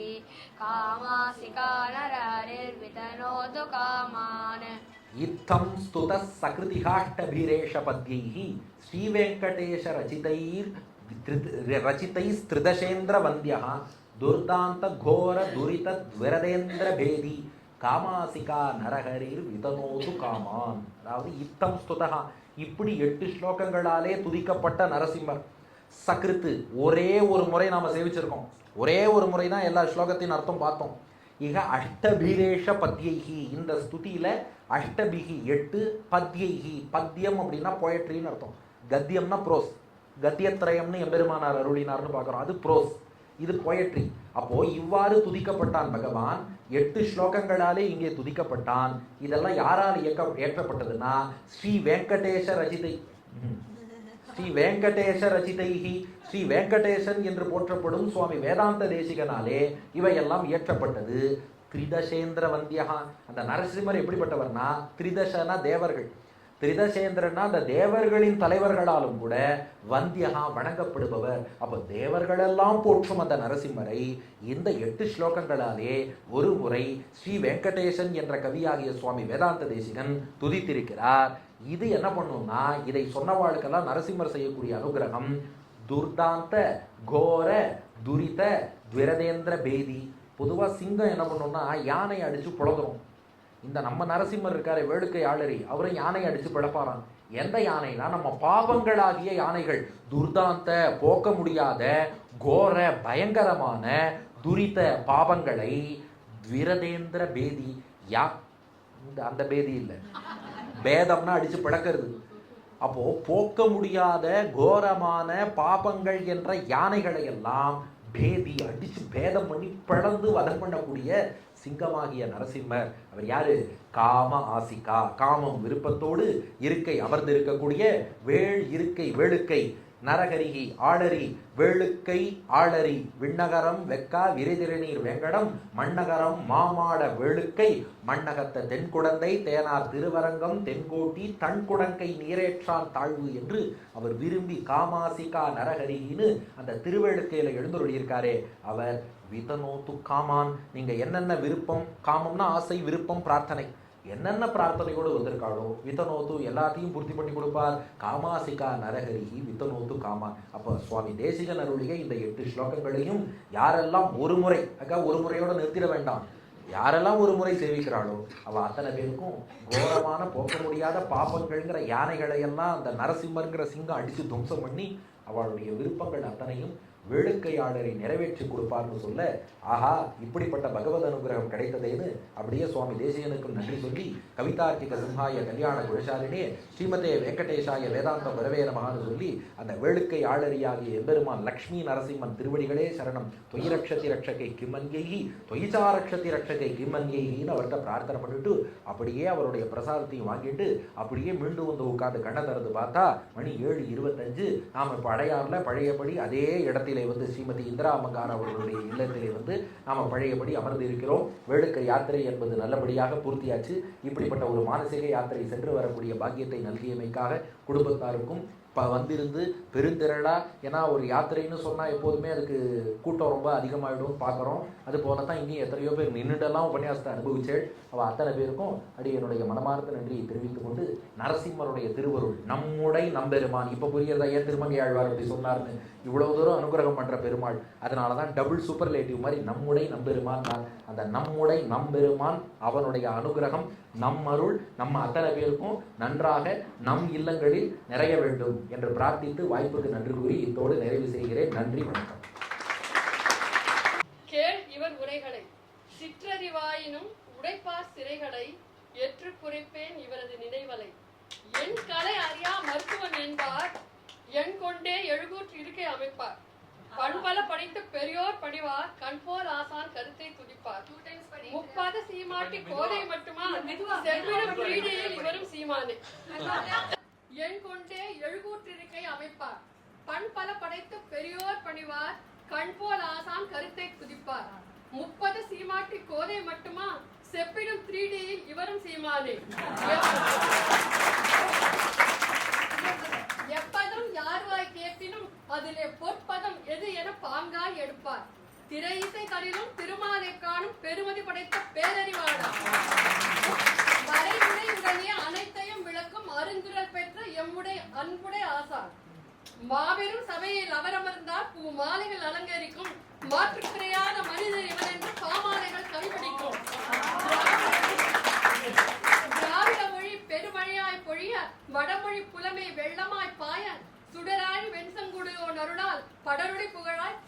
कामासिकानरारिर्वितनोतु कामान् इत्थं स्तुतः सकृतिहाष्टभिरेशपद्यैः श्रीवेङ्कटेशरचितैस्त्रिदशेन्द्रवन्द्यः दुर्दान्तघोरदुरितद्विरदेन्द्रभेदी காமாசிகா நரஹரிர் விதனோது காமான். அதாவது இத்தம் ஸ்துதா, இப்படி 8 ஸ்லோகங்களாலே துதிக்கப்பட்ட நரசிம்மர். சக்ருத்து ஒரே ஒரு முறை நாம சேவிச்சிருக்கோம், ஒரே ஒரு முறை தான் எல்லா ஸ்லோகத்தின் அர்த்தம் பார்த்தோம். இக அஷ்டபீரேஷ பத்யைஹி, இந்த ஸ்துதியில அஷ்டபிகி 8, பத்யைஹி பத்யம் அப்படின்னா போயட்ரின்னு அர்த்தம், கத்தியம்னா ப்ரோஸ், கத்தியத்ரயம்னு எம்பெருமானார் அருளினார்னு பார்க்குறோம், அது ப்ரோஸ், இது போயட்ரி. அப்போ இவ்வாறு துதிக்கப்பட்டான் பகவான். 8 ஸ்லோகங்களாலே இங்கே துதிக்கப்பட்டான். இதெல்லாம் யாரால் ஏற்றப்பட்டதுன்னா ஸ்ரீ வெங்கடேஷ ரச்சிதை, ஸ்ரீ வெங்கடேஷ ரச்சிதைஹி, ஸ்ரீ வெங்கடேசன் என்று போற்றப்படும் சுவாமி வேதாந்த தேசிகனாலே இவையெல்லாம் இயற்றப்பட்டது. திரிதசேந்திர வந்தியா, அந்த நரசிம்மர் எப்படிப்பட்டவர்னா திரிதசனா தேவர்கள், திரிதசேந்திரன்னா அந்த தேவர்களின் தலைவர்களாலும் கூட வந்தியகா வணங்கப்படுபவர். அப்போ தேவர்களெல்லாம் போற்றும் அந்த நரசிம்மரை இந்த 8 ஸ்லோகங்களாலே ஒரு முறை ஸ்ரீ வெங்கடேசன் என்ற கவியாகிய சுவாமி வேதாந்த தேசிகன் துதித்திருக்கிறார். இது என்ன பண்ணும்னா, இதை சொன்னவாளுக்கெல்லாம் நரசிம்மர் செய்யக்கூடிய அனுகிரகம் துர்தாந்த கோர துரித துவிரதேந்திர பேதி. பொதுவாக சிங்கம் என்ன பண்ணும்னா யானை அடிச்சு புலந்துரும். இந்த நம்ம நரசிம்மர் இருக்காரு வேளுக்கை ஆளரி, அவரை யானை அடிச்சு பிழப்பாராம். எந்த யானைனா நம்ம பாவங்களாகிய யானைகள், துர்தாந்த போக்க முடியாத கோர பயங்கரமான துரித பாவங்களை, விரதேந்திர பேதி, யா அந்த பேதி இல்லை, பேதம்னா அடிச்சு பிளக்கிறது. அப்போ போக்க முடியாத கோரமான பாபங்கள் என்ற யானைகளை எல்லாம் பேதி அடிச்சு பேதம் பண்ணி பிளந்து வதம் பண்ணக்கூடிய சிங்கமாகிய நரசிம்மர். அவர் யாரு? காம ஆசிகா, காமம் விருப்பத்தோடு இருக்கை அமர்ந்திருக்கக்கூடிய வேள் இருக்கை வேளுக்கை நரகரிகி ஆளரி, வேளுக்கை ஆளரி, விண்ணகரம் வெக்கா விரைதிரநீர் வேங்கடம் மண்ணகரம் மாமாட வேளுக்கை மண்ணகத்த தென்குடந்தை தேனார் திருவரங்கம் தென்கோட்டி தன்குடங்கை நீரேற்றான் தாழ்வு என்று அவர் விரும்பி காமாசிகா நரகரிகின்னு அந்த திருவேளுக்கையில எழுந்தருளியிருக்காரே அவர் விதனோத்து காமான். நீங்க என்னென்ன விருப்பம், காமம்னா ஆசை, விருப்பம், பிரார்த்தனை, என்னென்ன பிரார்த்தனையோடு வந்திருக்காளோ வித்தனோத்து எல்லாத்தையும் பூர்த்தி பண்ணி கொடுப்பார். காமாசிகா நரஹரிஹி வித்தனோத்து காமான். அப்போ சுவாமி தேசிகன் அருளிய இந்த 8 ஸ்லோகங்களையும் யாரெல்லாம் ஒரு முறை, ஒரு முறையோட நிறுத்திட வேண்டாம், யாரெல்லாம் ஒரு முறை சேவிக்கிறாளோ அவ அத்தனை பேருக்கும் கோரமான போக்க முடியாத பாப்பங்கள்ங்கிற யானைகளை எல்லாம் அந்த நரசிம்மருங்கிற சிங்கம் அடித்து துவம்சம் பண்ணி அவளுடைய விருப்பங்கள் அத்தனையும் வேளுக்கையாளரை நிறைவேற்றி கொடுப்பார்னு சொல்ல, ஆஹா இப்படிப்பட்ட பகவத் அனுகிரகம் கிடைத்ததேன்னு அப்படியே சுவாமி தேசிகனுக்கும் நன்றி சொல்லி கவிதார்த்திக சிம்ஹாய கல்யாண குணசாலினே ஸ்ரீமதே வெங்கடேஷாய வேதாந்த வரவே நமகான்னு சொல்லி அந்த வேளுக்கை ஆளரியாகிய எம்பெருமான் லக்ஷ்மி நரசிம்மன் திருவடிகளே சரணம், தொய் ரக்ஷதி ரக்ஷகை கிம்மன்யைஹி தொய்சா ரக்ஷதி ரக்ஷகை கிம்மன்யைஹின்னு அவர்கிட்ட பிரார்த்தனை பண்ணிட்டு அப்படியே அவருடைய பிரசாதத்தையும் வாங்கிட்டு அப்படியே மீண்டும் வந்து உட்காந்து கண்ணை திறந்து பார்த்தா மணி 7:25. நாம் இப்போ அடையாறுல பழையபடி அதே இடத்தில் இல்லத்திலே வந்து ஸ்ரீமதி இந்திரா அம்மங்கார் அவர்களுடைய இல்லத்திலே வந்து நாம் பழையபடி அமர்ந்து இருக்கிறோம். வேடுக்க யாத்திரை என்பது நல்லபடியாக பூர்த்தியாச்சு. இப்படிப்பட்ட ஒரு மானசீக யாத்திரை சென்று வரக்கூடிய பாக்கியத்தை நல்கியமைக்காக குடும்பத்தாருக்கும் வந்திருந்து பெருந்திரளா, ஏன்னா ஒரு யாத்திரைன்னு சொன்னால் எப்போதுமே அதுக்கு கூட்டம் ரொம்ப அதிகமாகிடும் பார்க்குறோம். அது போல தான் இங்கேயும் எத்தனையோ பேர் நின்றுடெல்லாம் உபன்யாசத்தை அனுபவிச்சேள். அவள் அத்தனை பேருக்கும் என்னுடைய மனமார்ந்த நன்றியை தெரிவித்துக் கொண்டு, நரசிம்மருடைய திருவருள் நம்முடை நம்பெருமான், இப்போ புரியறதா ஏன் திருமங்கை ஆழ்வார் அப்படி சொன்னார்னு? இவ்வளவு தூரம் அனுகிரகம் பண்ணுற பெருமாள், அதனால தான் டபுள் சூப்பர்லேட்டிவ் மாதிரி நம்முடை நம்பெருமான் தான். அந்த நம்முடை நம்பெருமான் அவனுடைய அனுகிரகம் நம் அருள் நம்ம அத்தனை பேருக்கும் நன்றாக நம் இல்லங்களில் நிறைய வேண்டும் என்று பிரார்த்தித்து வாய்ப்புக்கு நன்றி கூறி இத்தோடு நிறைவு செய்கிறேன். நன்றி, வணக்கம். கேள் இவர் உரைகளை, சிற்றறிவாயினும் உடைப்பார் சிறைகளை ஏற்று குறைப்பேன் இவரது நினைவலை. என் கலை அறியா மருத்துவன் என்பார், என் கொண்டே எழுகூற்று இருக்கை அமைப்பார். பண்பல படைத்து பெரியோர் பணிவார், கண்போல் ஆசான் கருத்தை துதிப்பார். முப்பாத சீமாட்டி கோதை மட்டுமா, செவ்விடம் கிரீடையில் இவரும் சீமானே. என் கொண்டே எழுகூற்றிருக்கை அமைப்பார், பண்பல படைத்து பெரியோர் பணிவார், கண்போல் ஆசான் கருத்தை துதிப்பார். முப்பது சீமாட்டி கோதை மட்டுமா, செப்பிடும் 3Dயில் இவரும் சீமானே. எப்பதும் யார்வாய் கேட்பினும் அதிலே பொற்பதம் எது என பாங்காய் எடுப்பார். திரை இசை கலிலும் திருமாலை காணும் பெருமதி படைத்த பேரறிவாளா. வரைமுறை உடனே அனைத்தையும் விளக்கும் அருங்குரல் பெற்ற எம்முடைய அன்புடை ஆசான். மாபெரும் சபையில் அவரமர்ந்தார் பூ மாலைகள் அலங்கரிக்கும், மாற்றுக்குறையாத மனிதர் இவன் என்று பாமாலைகள் கவிபிடிக்கும். திராவிட மொழி பெருமழையாய் பொழிய, வடமொழி புலமை வெள்ளமாய் பாய, சுடராழி வெண்சங்குடியோன் அருளால் படருடி புகழாய்